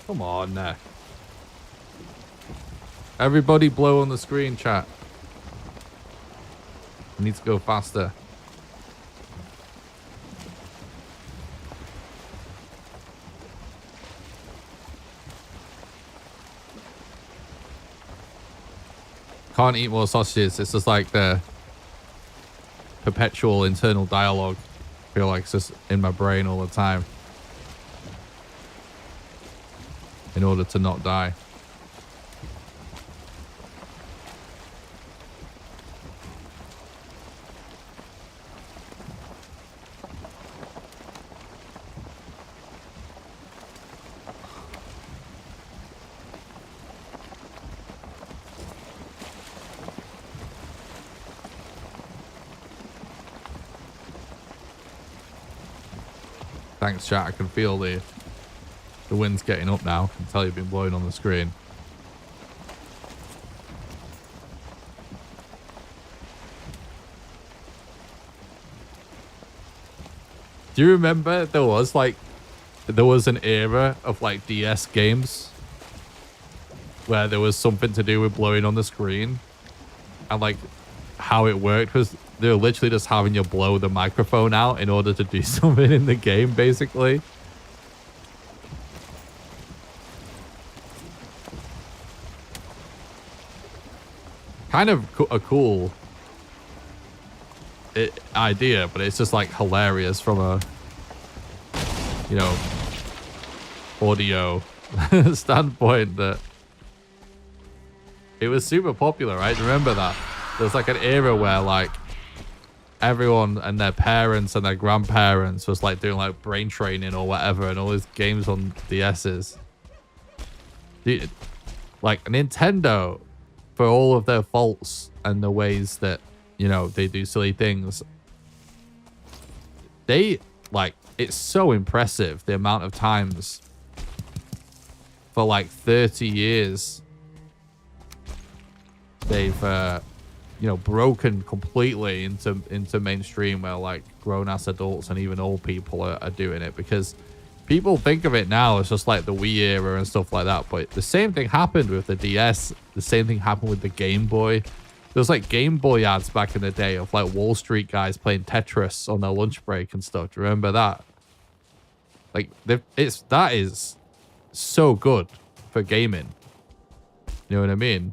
Come on. Everybody blow on the screen, chat. I need to go faster. Can't eat more sausages. It's just like the perpetual internal dialogue. I feel like it's just in my brain all the time. In order to not die. Thanks, chat. I can feel the wind's getting up now. I can tell you've been blowing on the screen. Do you remember there was an era of like DS games where there was something to do with blowing on the screen, and like how it worked was they were literally just having you blow the microphone out in order to do something in the game, basically. Kind of a cool idea, but it's just like hilarious from a, audio standpoint. That it was super popular, right? Remember that? There's like an era where like everyone and their parents and their grandparents was like doing like brain training or whatever, and all these games on DS's. Dude, like Nintendo, for all of their faults and the ways that, they do silly things, it's so impressive the amount of times for like 30 years they've broken completely into mainstream, where like grown-ass adults and even old people are doing it, because people think of it now as just like the Wii era and stuff like that, but the same thing happened with the DS, the same thing happened with the Game Boy, There's like Game Boy ads back in the day of like Wall Street guys playing Tetris on their lunch break and stuff. Do you remember that? Like that is so good for gaming. You know what I mean?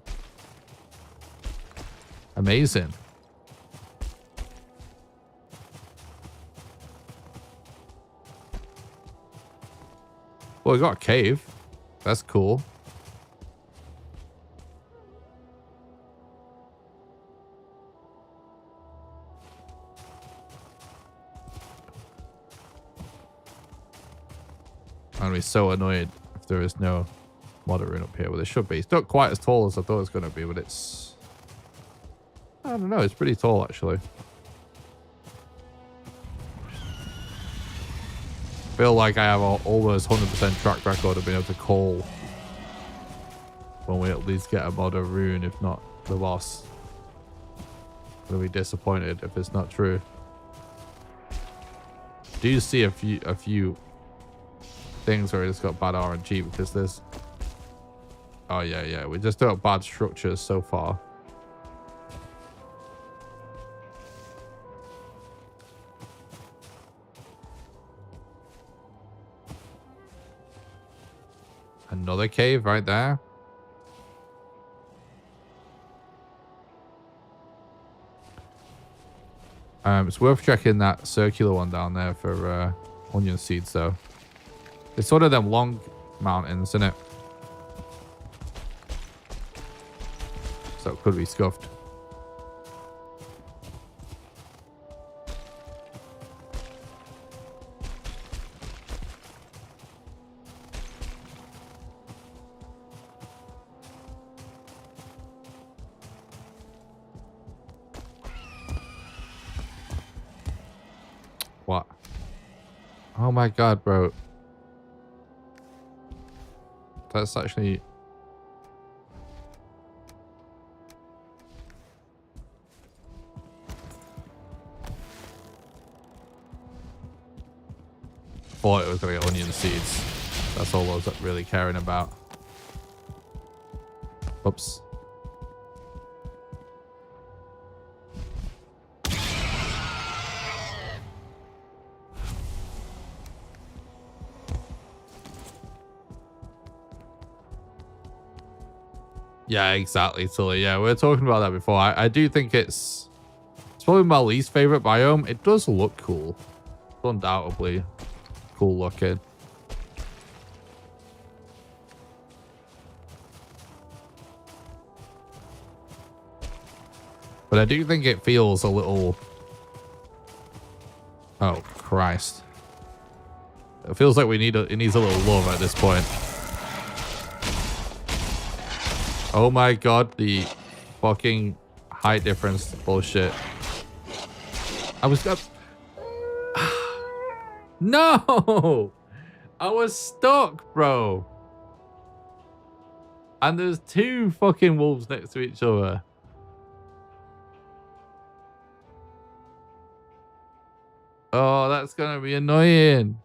Amazing. Well, we got a cave. That's cool. I'm gonna be so annoyed if there is no modder room up here. Well, there should be. It's not quite as tall as I thought it was gonna be, but it's... I don't know. It's pretty tall, actually. I feel like I have almost 100% track record of being able to call when we at least get a modder rune, if not the boss. I'm gonna be disappointed if it's not true. Do you see a few things where it's got bad RNG because there's... Oh, yeah. We just got bad structures so far. Another cave right there. It's worth checking that circular one down there for onion seeds, though. It's one of them long mountains, isn't it? So it could be scuffed. What? Oh my god, bro. That's actually... Thought it was going to get onion seeds. That's all I was really caring about. Oops. Yeah, exactly, Tully. Yeah, we were talking about that before. I do think it's probably my least favorite biome. It does look cool. Undoubtedly cool looking. But I do think it feels a little... Oh, Christ. It feels like it needs a little love at this point. Oh my god, the fucking height difference bullshit. I was... No! I was stuck, bro. And there's two fucking wolves next to each other. Oh, that's gonna be annoying.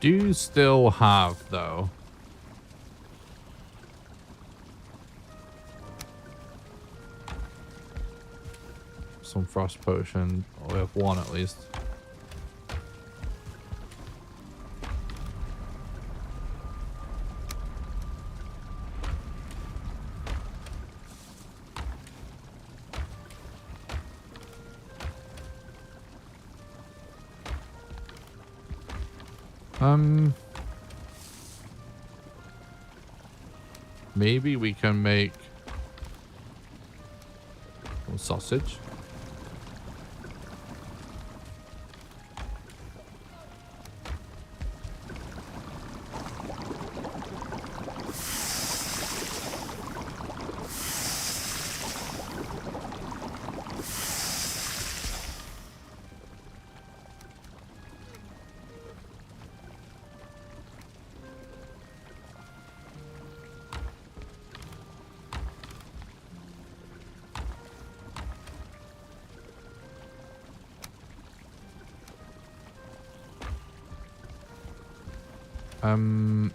Do still have, though, some frost potion. Or we have one at least. Maybe we can make some sausage. Um.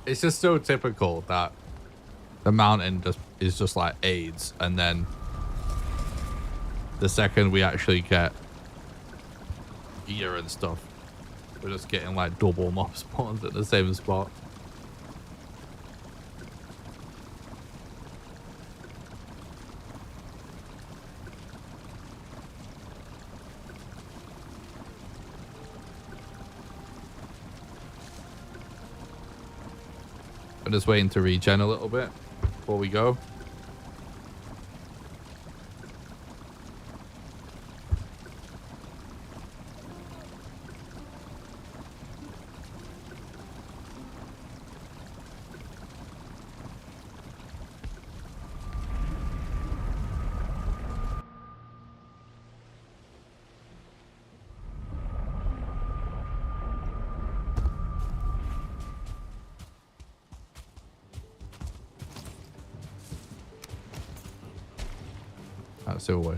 It's just so typical that the mountain just is just like AIDS, and then the second we actually get gear and stuff, we're just getting like double mob spawns at the same spot. I'm just waiting to regen a little bit before we go. That's the way.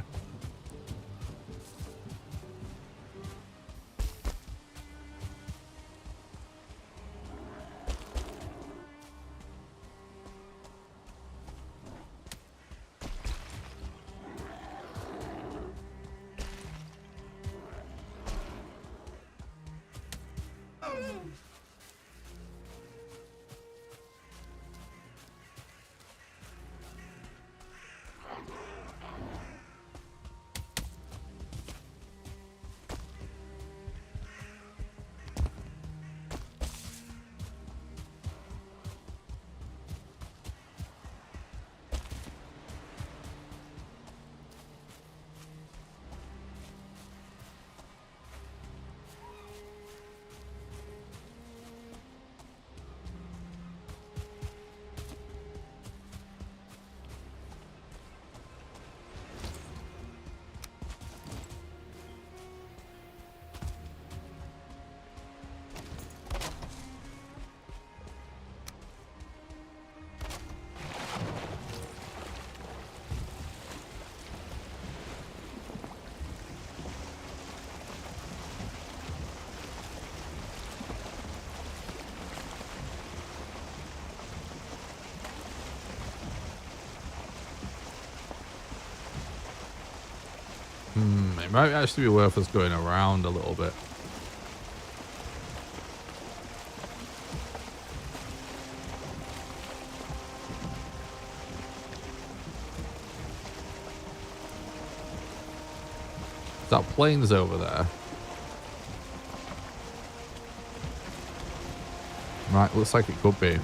It might actually be worth us going around a little bit. That plane's over there. Right, looks like it could be.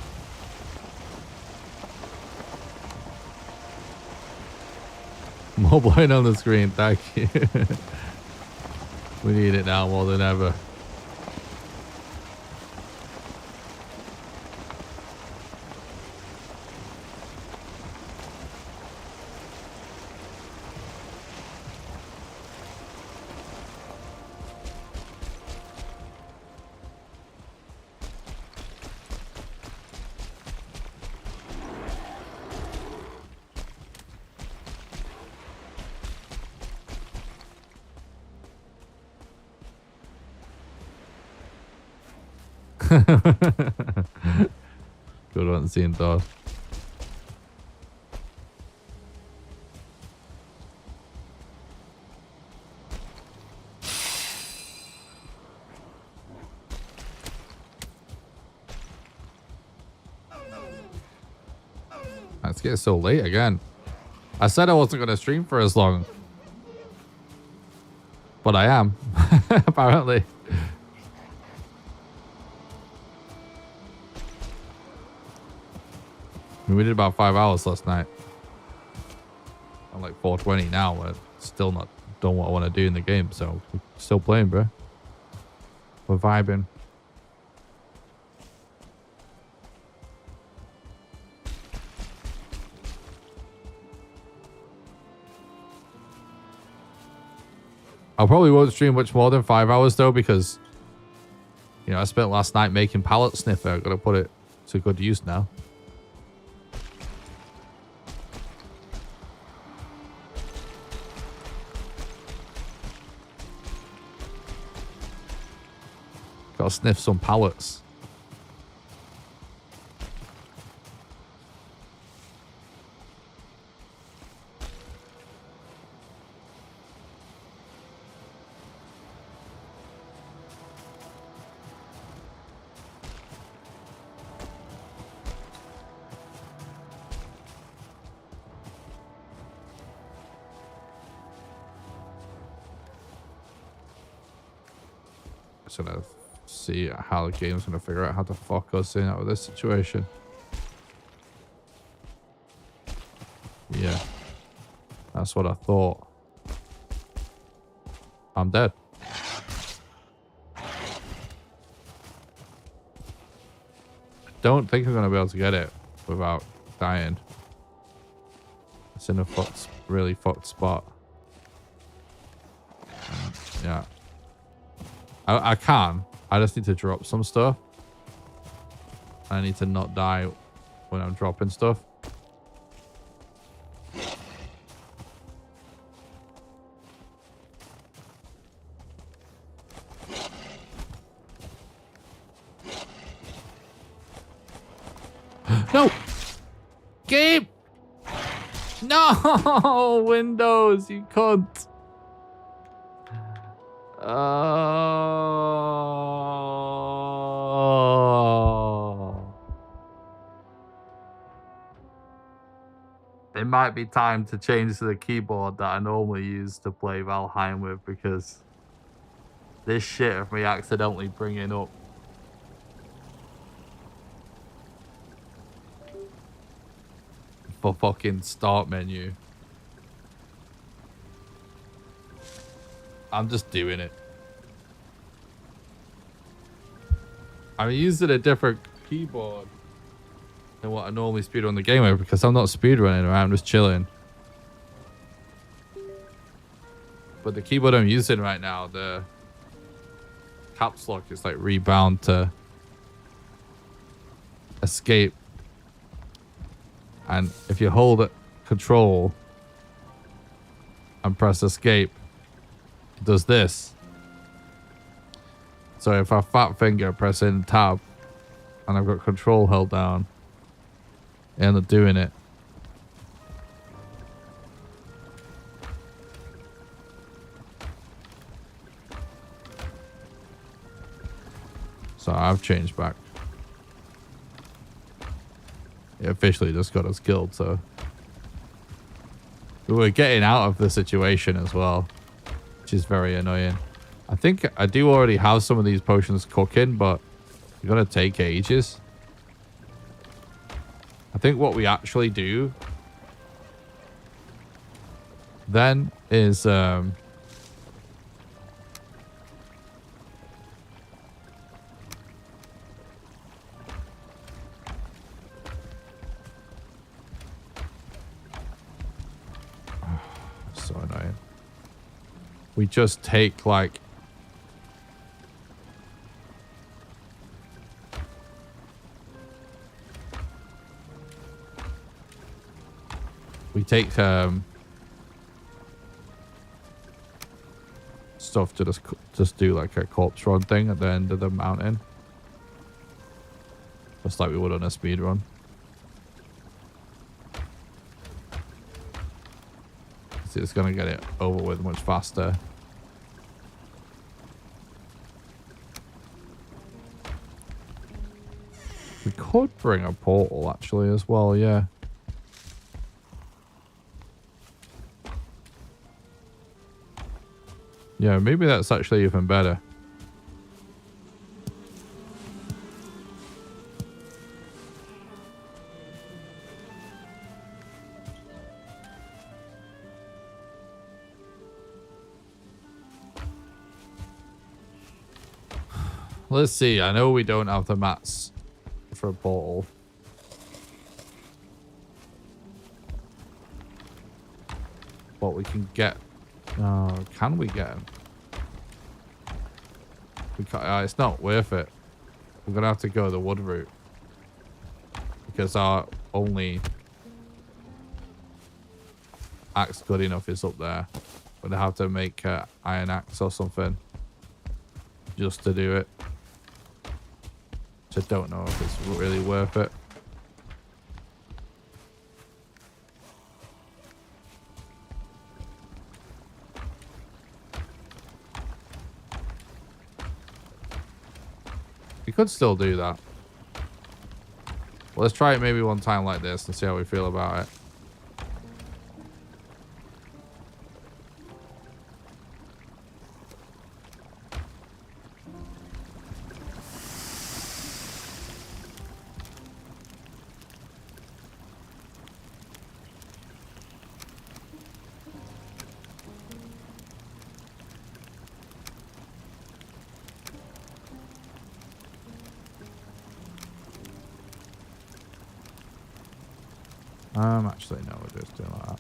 More blind on the screen, thank you. We need it now more than ever. Good one, seeing Dog. It's getting so late again. I said I wasn't going to stream for as long, but I am, apparently. I mean, we did about 5 hours last night. I'm like 4:20 now. We're still not done what I want to do in the game, so we're still playing, bro. We're vibing. I probably won't stream much more than 5 hours though, because you know I spent last night making pallet sniffer. I've got to put it to good use now. Gotta sniff some pallets. Just gonna see how the game's gonna figure out how to fuck us in out of this situation. Yeah, that's what I thought. I'm dead. I don't think I'm gonna be able to get it without dying. It's in a really fucked spot. Yeah. I can. I just need to drop some stuff. I need to not die when I'm dropping stuff. No! Game! No! Windows, you cunt. It might be time to change to the keyboard that I normally use to play Valheim with, because this shit of me accidentally bringing up for fucking start menu. I'm just doing it. I'm using a different keyboard than what I normally speedrun the game with, because I'm not speedrunning around, I'm just chilling. But the keyboard I'm using right now, the caps lock is like rebound to escape. And if you hold it, control and press escape, it does this. So if I fat finger press in tab and I've got control held down, I end up doing it. So I've changed back. It officially just got us killed, so we were getting out of the situation as well, which is very annoying. I think I do already have some of these potions cooking, but they're gonna take ages. I think what we actually do then is so annoying. We just take like stuff to just do like a corpse run thing at the end of the mountain, just like we would on a speed run. So it's gonna get it over with much faster. We could bring a portal actually as well, yeah. Yeah, maybe that's actually even better. Let's see. I know we don't have the mats for a portal. But we can get... can we get them? We can't, it's not worth it. We're going to have to go the wood route. Because our only axe good enough is up there. We're going to have to make an iron axe or something. Just to do it. Which I don't know if it's really worth it. We could still do that. Well, let's try it maybe one time like this and see how we feel about it. Actually, no, we're just doing like that.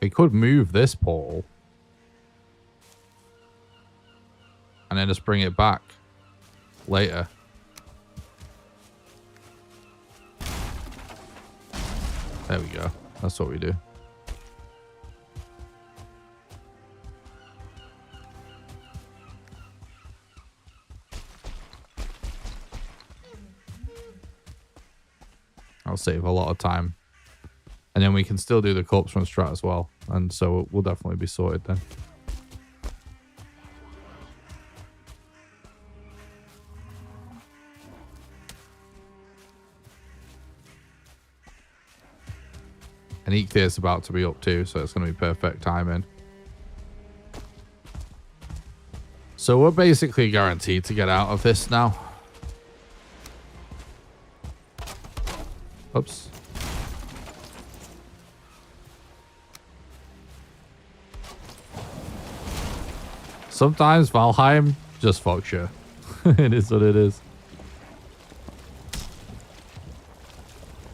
We could move this portal and then just bring it back later. There we go. That's what we do. I'll save a lot of time. And then we can still do the corpse run strat as well. And so we'll definitely be sorted then. And Eek is about to be up too, so it's going to be perfect timing. So we're basically guaranteed to get out of this now. Oops. Sometimes Valheim just fucks you. It is what it is.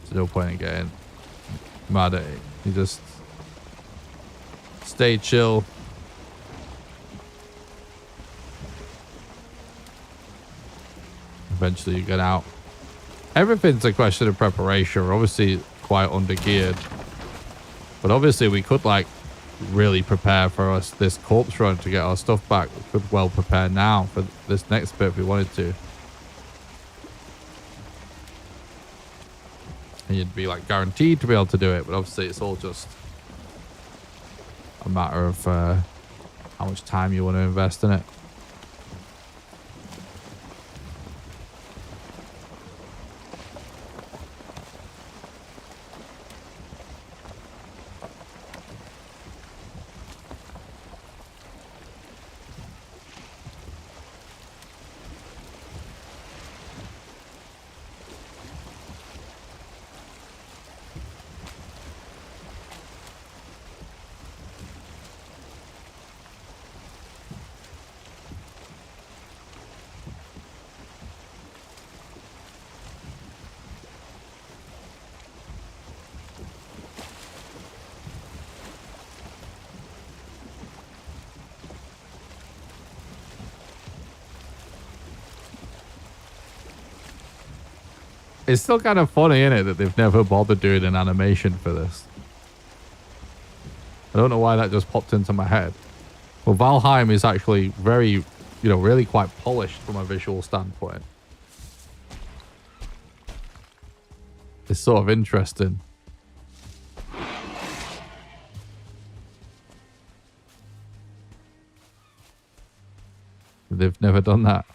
There's no point in getting mad at it. You just stay chill. Eventually you get out. Everything's a question of preparation. We're obviously quite under-geared. But obviously we could like really prepare for us this corpse run to get our stuff back. We could well prepare now for this next bit if we wanted to. And you'd be like guaranteed to be able to do it, but obviously it's all just a matter of how much time you want to invest in it. It's still kind of funny, isn't it, that they've never bothered doing an animation for this. I don't know why that just popped into my head. Well, Valheim is actually very, you know, really quite polished from a visual standpoint. It's sort of interesting. They've never done that.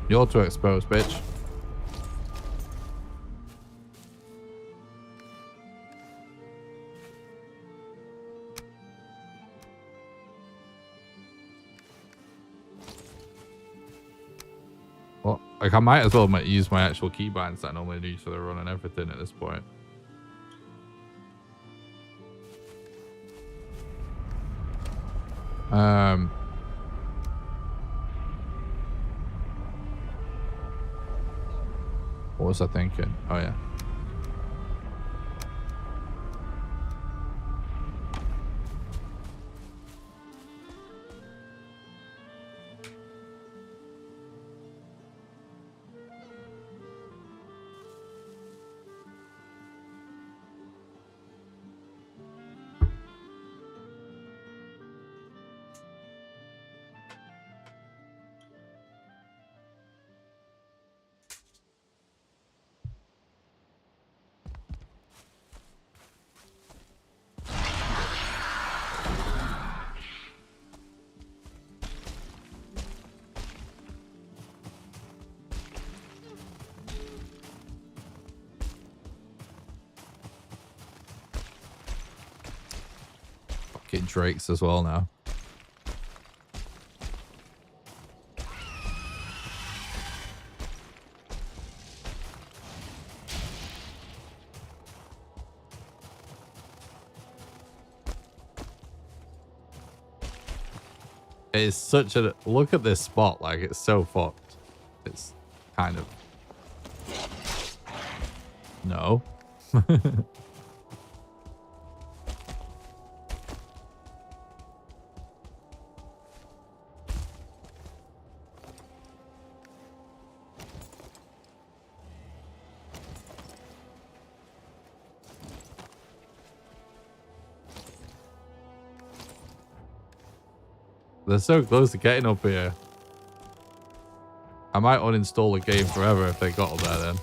You're too exposed, bitch. Well, like I might as well use my actual keybinds that I normally use for the run and everything at this point. What was I thinking? Oh yeah. Fucking Drakes as well now. It's such a look at this spot, like it's so fucked. It's kind of no. They're so close to getting up here. I might uninstall the game forever if they got up there then.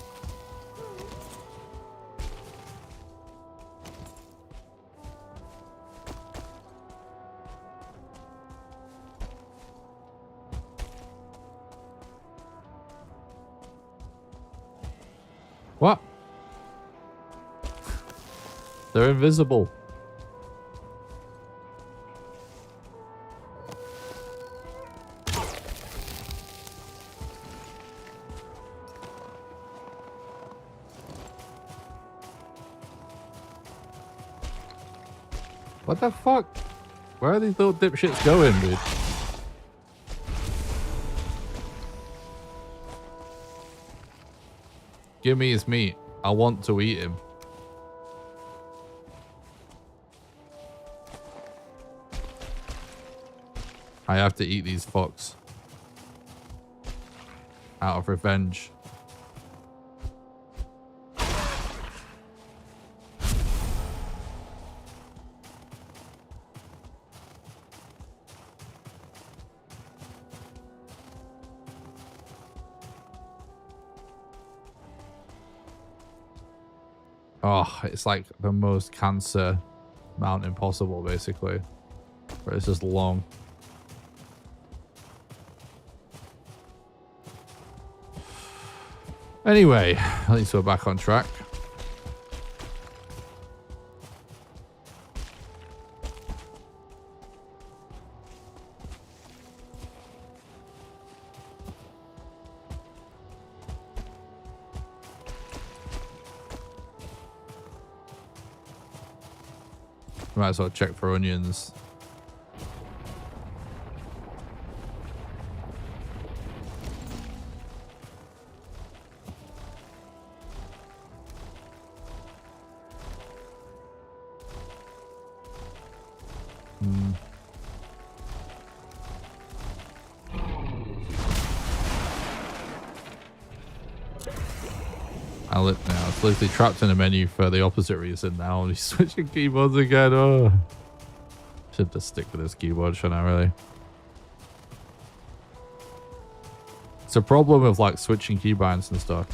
What? They're invisible. What the fuck? Where are these little dipshits going, dude? Give me his meat. I want to eat him. I have to eat these fucks. Out of revenge. Oh, it's like the most cancer mountain possible, basically. Where it's just long. Anyway, at least we're back on track. Might as well check for onions. Now it's literally trapped in a menu for the opposite reason now. And he's switching keyboards again. Oh, should just stick with this keyboard, shouldn't I? Really? It's a problem with like switching keybinds and stuff.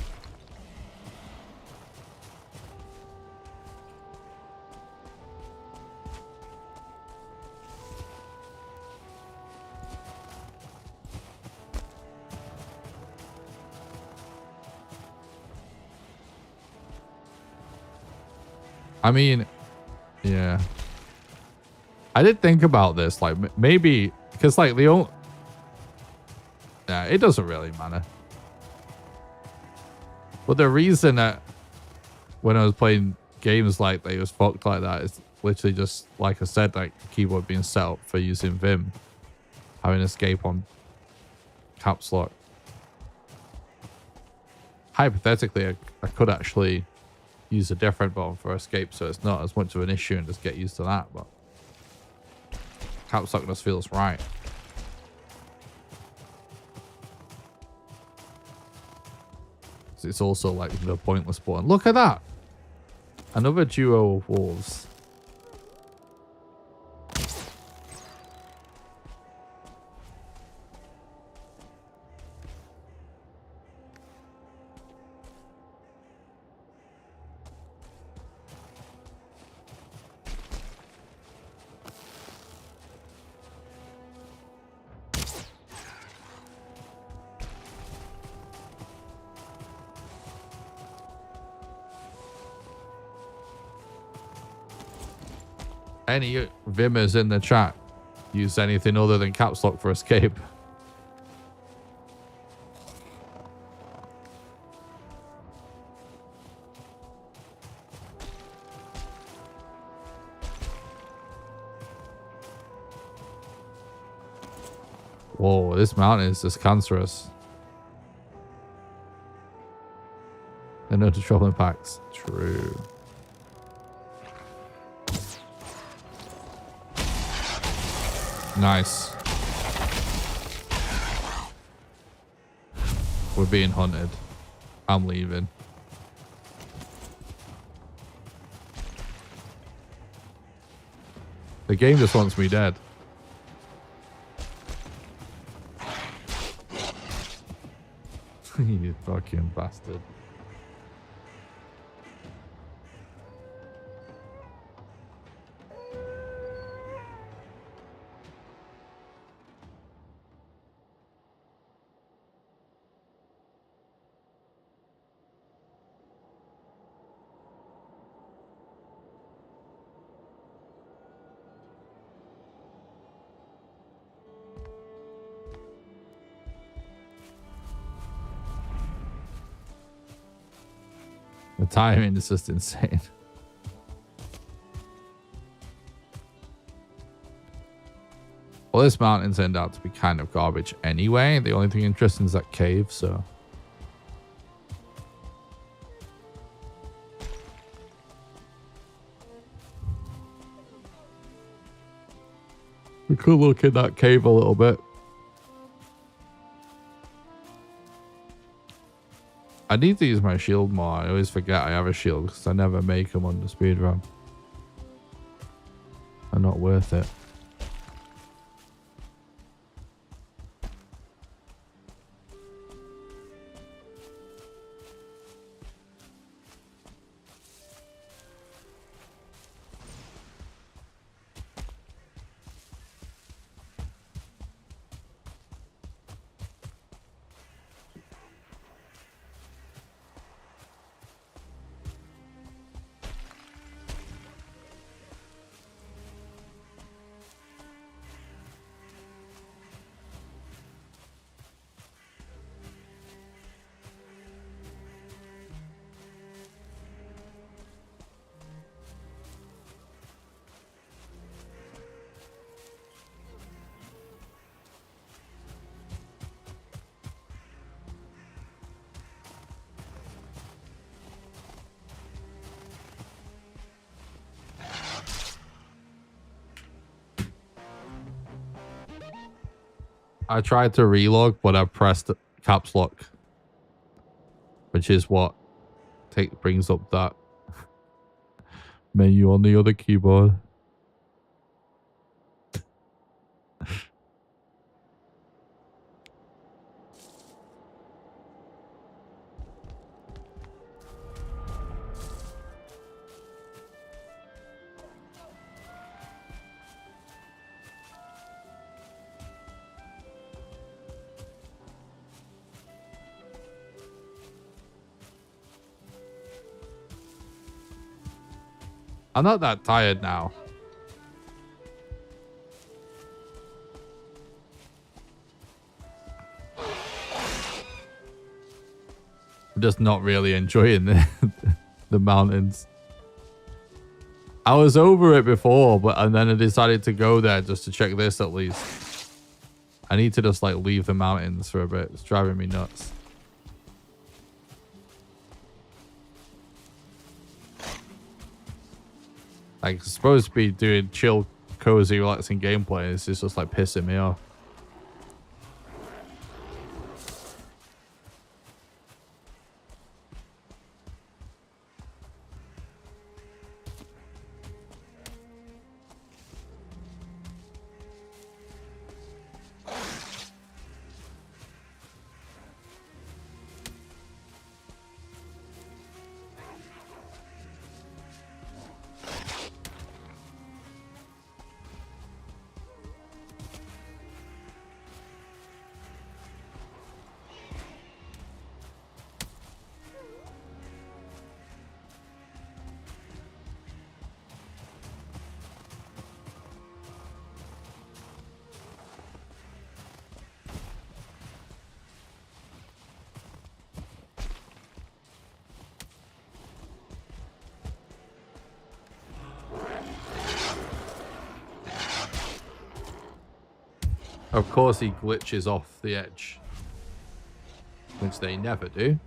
I mean, yeah. I did think about this, like maybe because like the only, yeah, it doesn't really matter. But the reason that when I was playing games like they was fucked like that is literally just like I said, like keyboard being set up for using Vim, having escape on caps lock. Hypothetically, I could actually use a different button for escape, so it's not as much of an issue and just get used to that. But caps lock just feels right. It's also like the pointless button. Look at that! Another duo of wolves. Any Vimmers in the chat use anything other than caps lock for escape? Whoa, this mountain is just cancerous. They're no to trouble impacts. True. Nice. We're being hunted. I'm leaving. The game just wants me dead. You fucking bastard. The timing is just insane. Well, this mountain turned out to be kind of garbage anyway. The only thing interesting is that cave, so. We could look in that cave a little bit. I need to use my shield more. I always forget I have a shield because I never make them on the speedrun. They're not worth it. I tried to relog, but I pressed caps lock, which is what brings up that menu on the other keyboard. I'm not that tired now. I'm just not really enjoying the mountains. I was over it before, and then I decided to go there just to check this at least. I need to just like leave the mountains for a bit. It's driving me nuts. Like, it's supposed to be doing chill, cozy, relaxing gameplay. It's just like pissing me off. Of course he glitches off the edge, which they never do.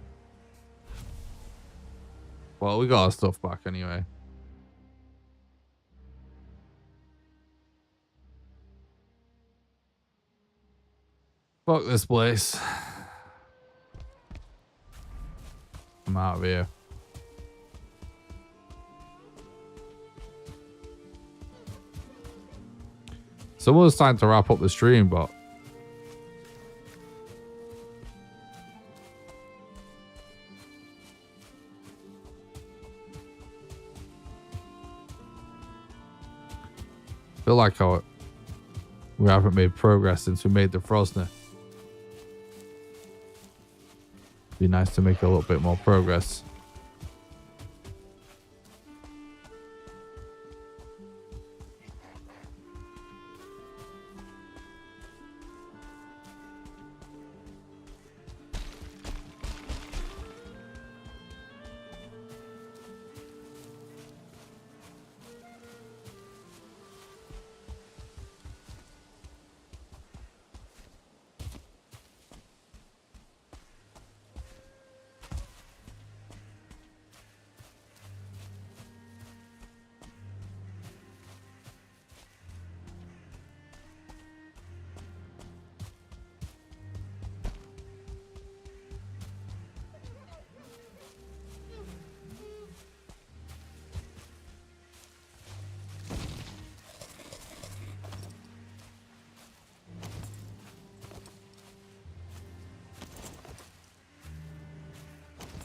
Well, we got our stuff back anyway. Fuck this place. I'm out of here. It's almost time to wrap up the stream, but I feel like we haven't made progress since we made the Frosner. Be nice to make a little bit more progress.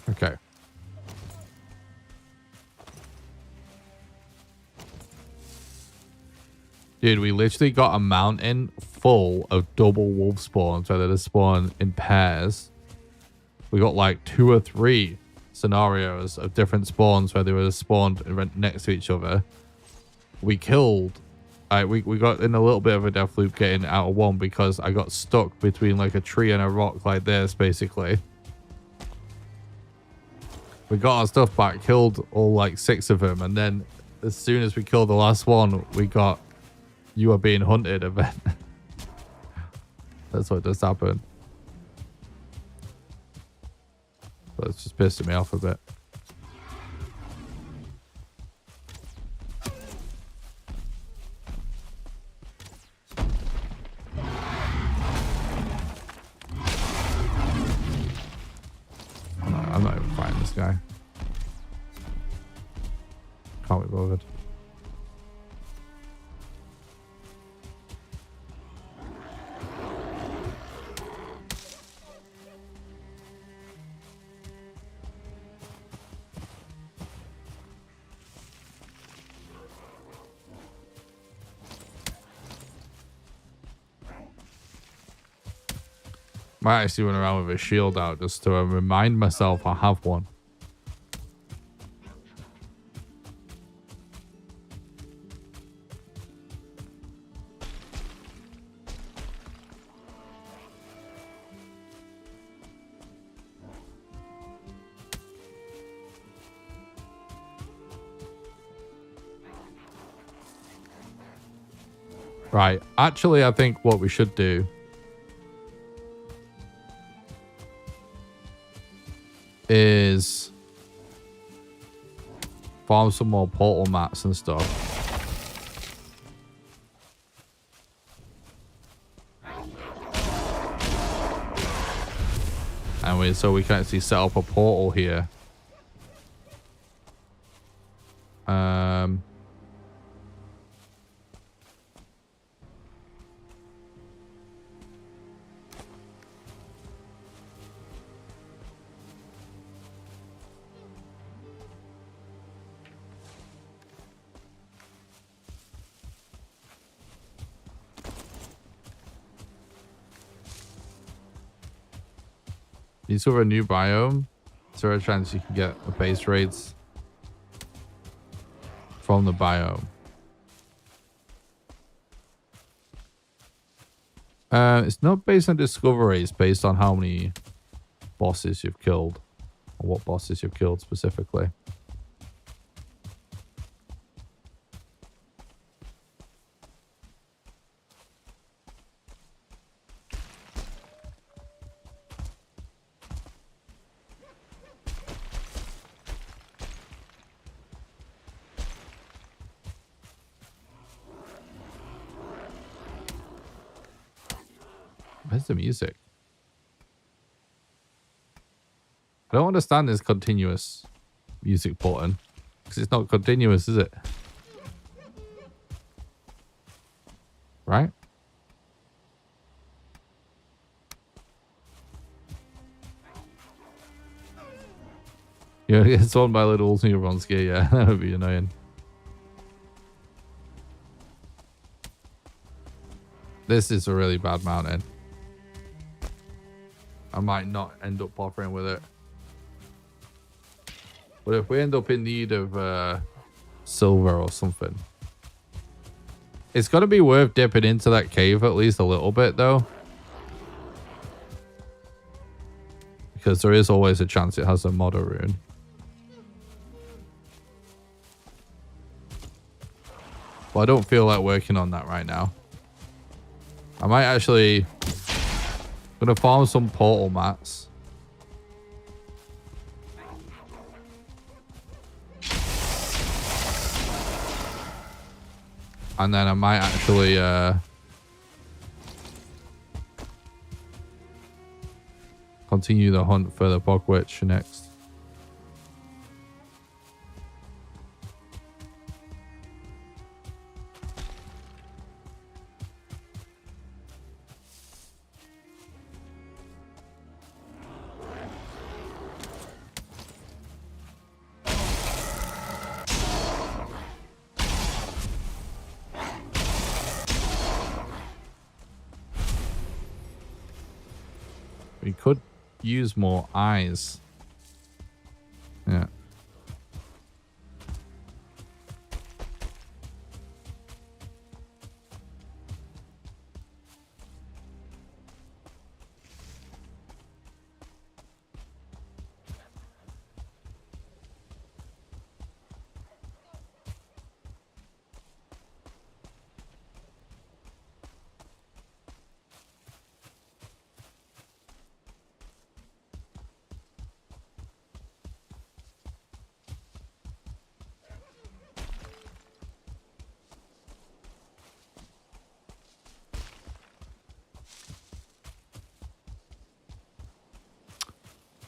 Okay. Dude, we literally got a mountain full of double wolf spawns, whether they spawn in pairs. We got like 2 or 3 scenarios of different spawns where they were spawned next to each other. We killed. We got in a little bit of a death loop getting out of one because I got stuck between like a tree and a rock like this, basically. We got our stuff back, killed all like 6 of them, and then as soon as we killed the last one, we got "You are being hunted" event. That's what just happened. So it's just pissing me off a bit. I'm not even fighting this guy. Can't be bothered. Might actually run around with a shield out just to remind myself I have one. Right. Actually, I think what we should do is farm some more portal mats and stuff. And so we can actually set up a portal here. These are a new biome. Is there a chance you can get the base raids from the biome? It's not based on discovery. It's based on how many bosses you've killed, or what bosses you've killed specifically. Where's the music? I don't understand this continuous music button. Because it's not continuous, is it? Right? Yeah, it's on by little neurons gear, yeah. That would be annoying. This is a really bad mountain. I might not end up bothering with it. But if we end up in need of silver or something, it's got to be worth dipping into that cave at least a little bit, though. Because there is always a chance it has a modder rune. But I don't feel like working on that right now. I might actually... I'm going to farm some portal mats. And then I might actually continue the hunt for the bog witch next. We could use more eyes. Yeah.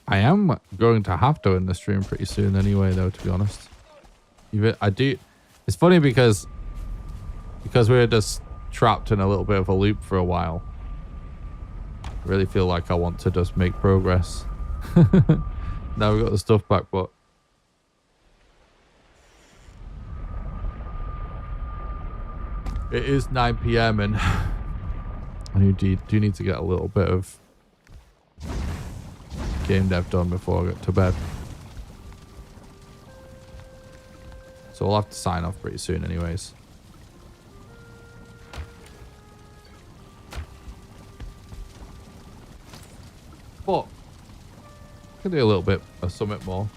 I am going to have to end the stream pretty soon anyway, though, to be honest. I do. It's funny because we're just trapped in a little bit of a loop for a while. I really feel like I want to just make progress. Now we've got the stuff back, but it is 9 PM and I do need to get a little bit of game dev done before I get to bed. So I'll have to sign off pretty soon anyways. But I can do a little bit of something more.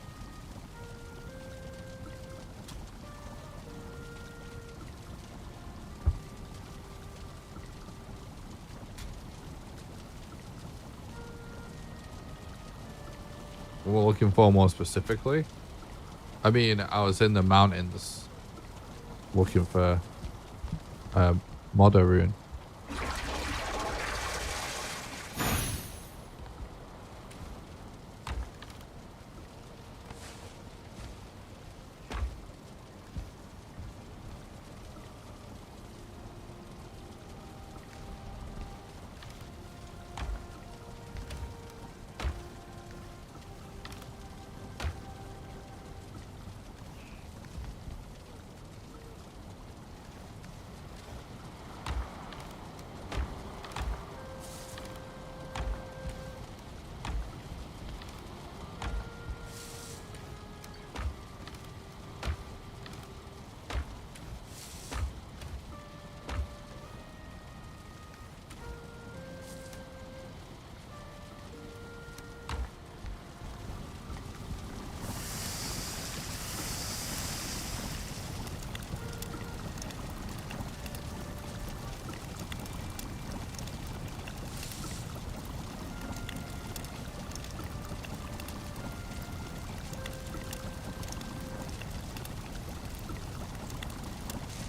We're looking for more specifically. I mean, I was in the mountains looking for Modder rune.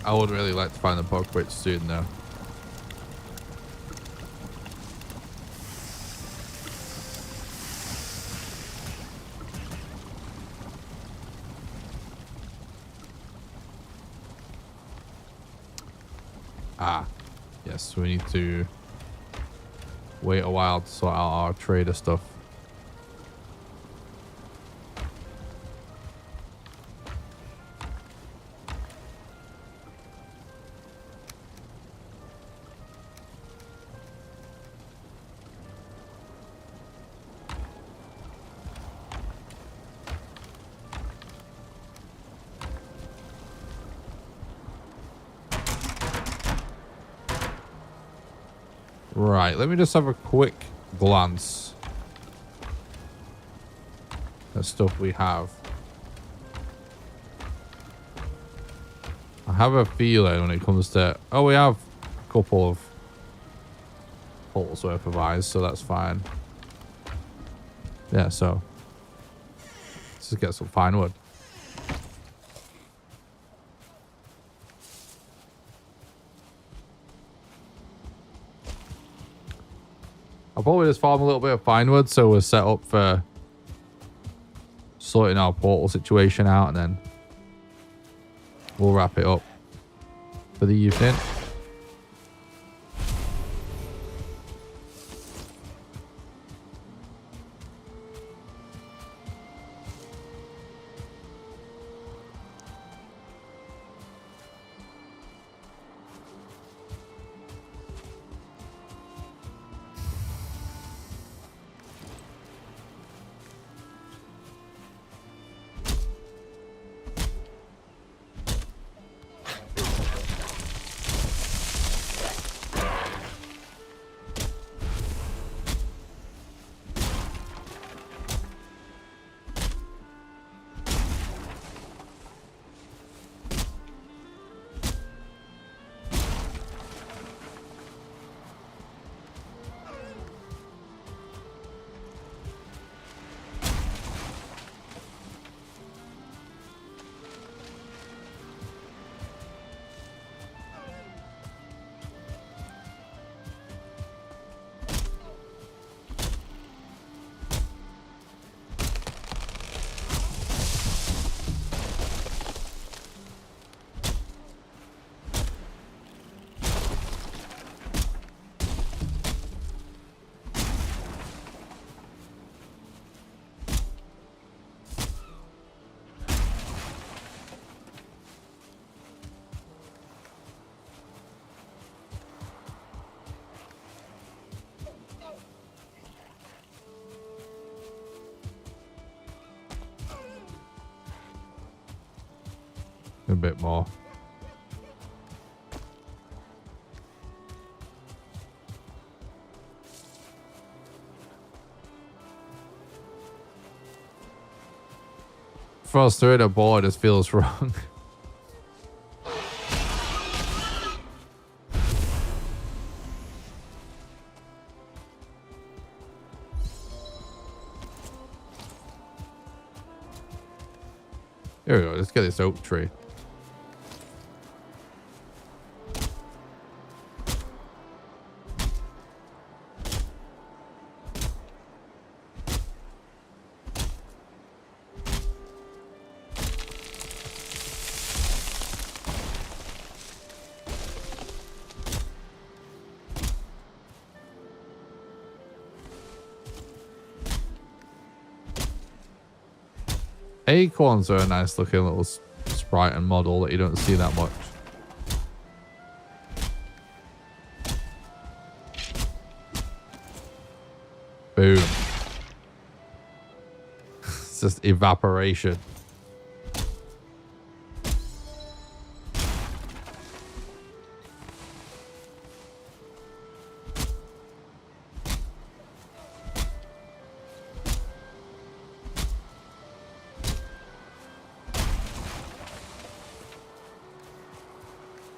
I would really like to find the bug bridge soon, though. Ah, yes, we need to wait a while to sort out our trader stuff. Right, let me just have a quick glance at stuff we have. I have a feeling when it comes to... Oh, we have a couple of portals worth of eyes, so that's fine. Yeah, so... let's just get some fine wood. I'll probably just farm a little bit of fine wood so we're set up for sorting our portal situation out, and then we'll wrap it up for the evening. A bit more. Frost through the ball just feels wrong. Here we go. Let's get this oak tree. Acorns are a nice looking little sprite and model that you don't see that much. Boom. It's just evaporation.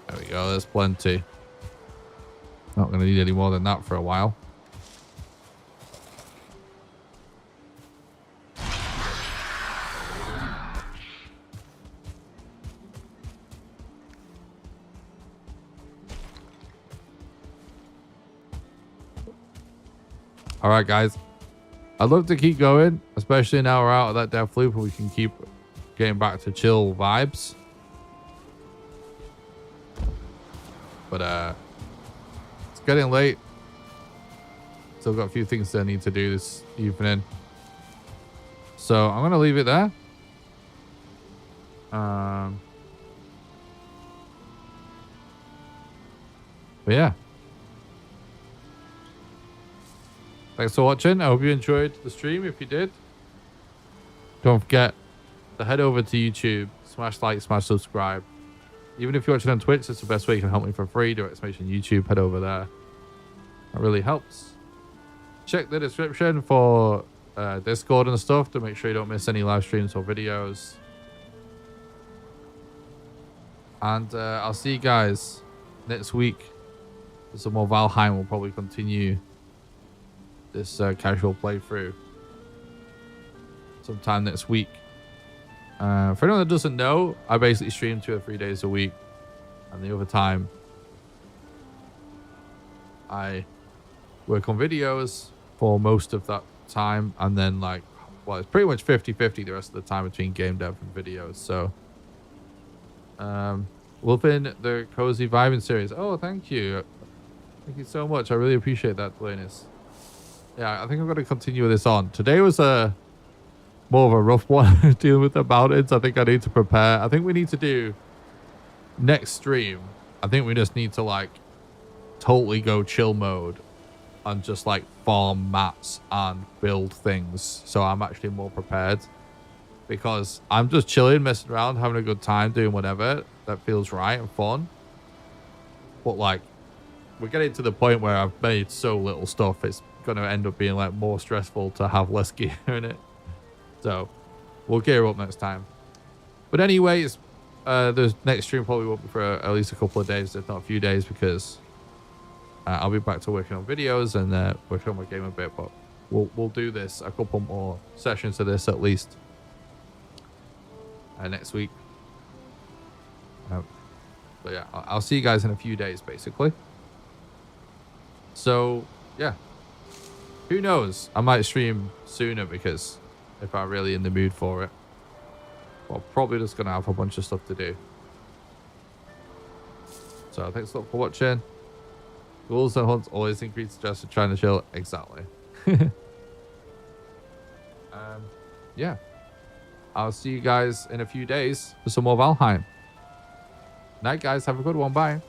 There we go, there's plenty. Not going to need any more than that for a while. All right, guys. I'd love to keep going, especially now we're out of that death loop and we can keep getting back to chill vibes. But it's getting late. Still got a few things that I need to do this evening. So I'm gonna leave it there. But yeah. Thanks for watching. I hope you enjoyed the stream. If you did, don't forget to head over to YouTube, smash like, smash subscribe. Even if you're watching on Twitch, it's the best way you can help me for free. Do exclamation YouTube, head over there. That really helps. Check the description for Discord and stuff to make sure you don't miss any live streams or videos. And I'll see you guys next week for some more Valheim. We'll probably continue this casual playthrough sometime next week. For anyone that doesn't know, I basically stream 2 or 3 days a week, and the other time I work on videos for most of that time, and then like, well, it's pretty much 50-50 the rest of the time between game dev and videos. So within the Cozy Vibing series. Oh, thank you so much. I really appreciate that, Delanus. Yeah, I think I'm going to continue with this on. Today was more of a rough one dealing with the mountains. I think I need to prepare. I think we need to do next stream. I think we just need to like totally go chill mode and just like farm mats and build things. So I'm actually more prepared, because I'm just chilling, messing around, having a good time, doing whatever that feels right and fun. But like, we're getting to the point where I've made so little stuff. It's going to end up being like more stressful to have less gear in it. So we'll gear up next time. But anyways, the next stream probably won't be for at least a couple of days, if not a few days, because I'll be back to working on videos and working on my game a bit. But we'll do this, a couple more sessions of this at least next week. But yeah, I'll see you guys in a few days, basically. So yeah, who knows? I might stream sooner, because if I'm really in the mood for it, well, probably just gonna have a bunch of stuff to do. So thanks a lot for watching. Goals and hunts always increase stress for trying to chill. Exactly. Yeah, I'll see you guys in a few days for some more Valheim. Night, guys. Have a good one. Bye.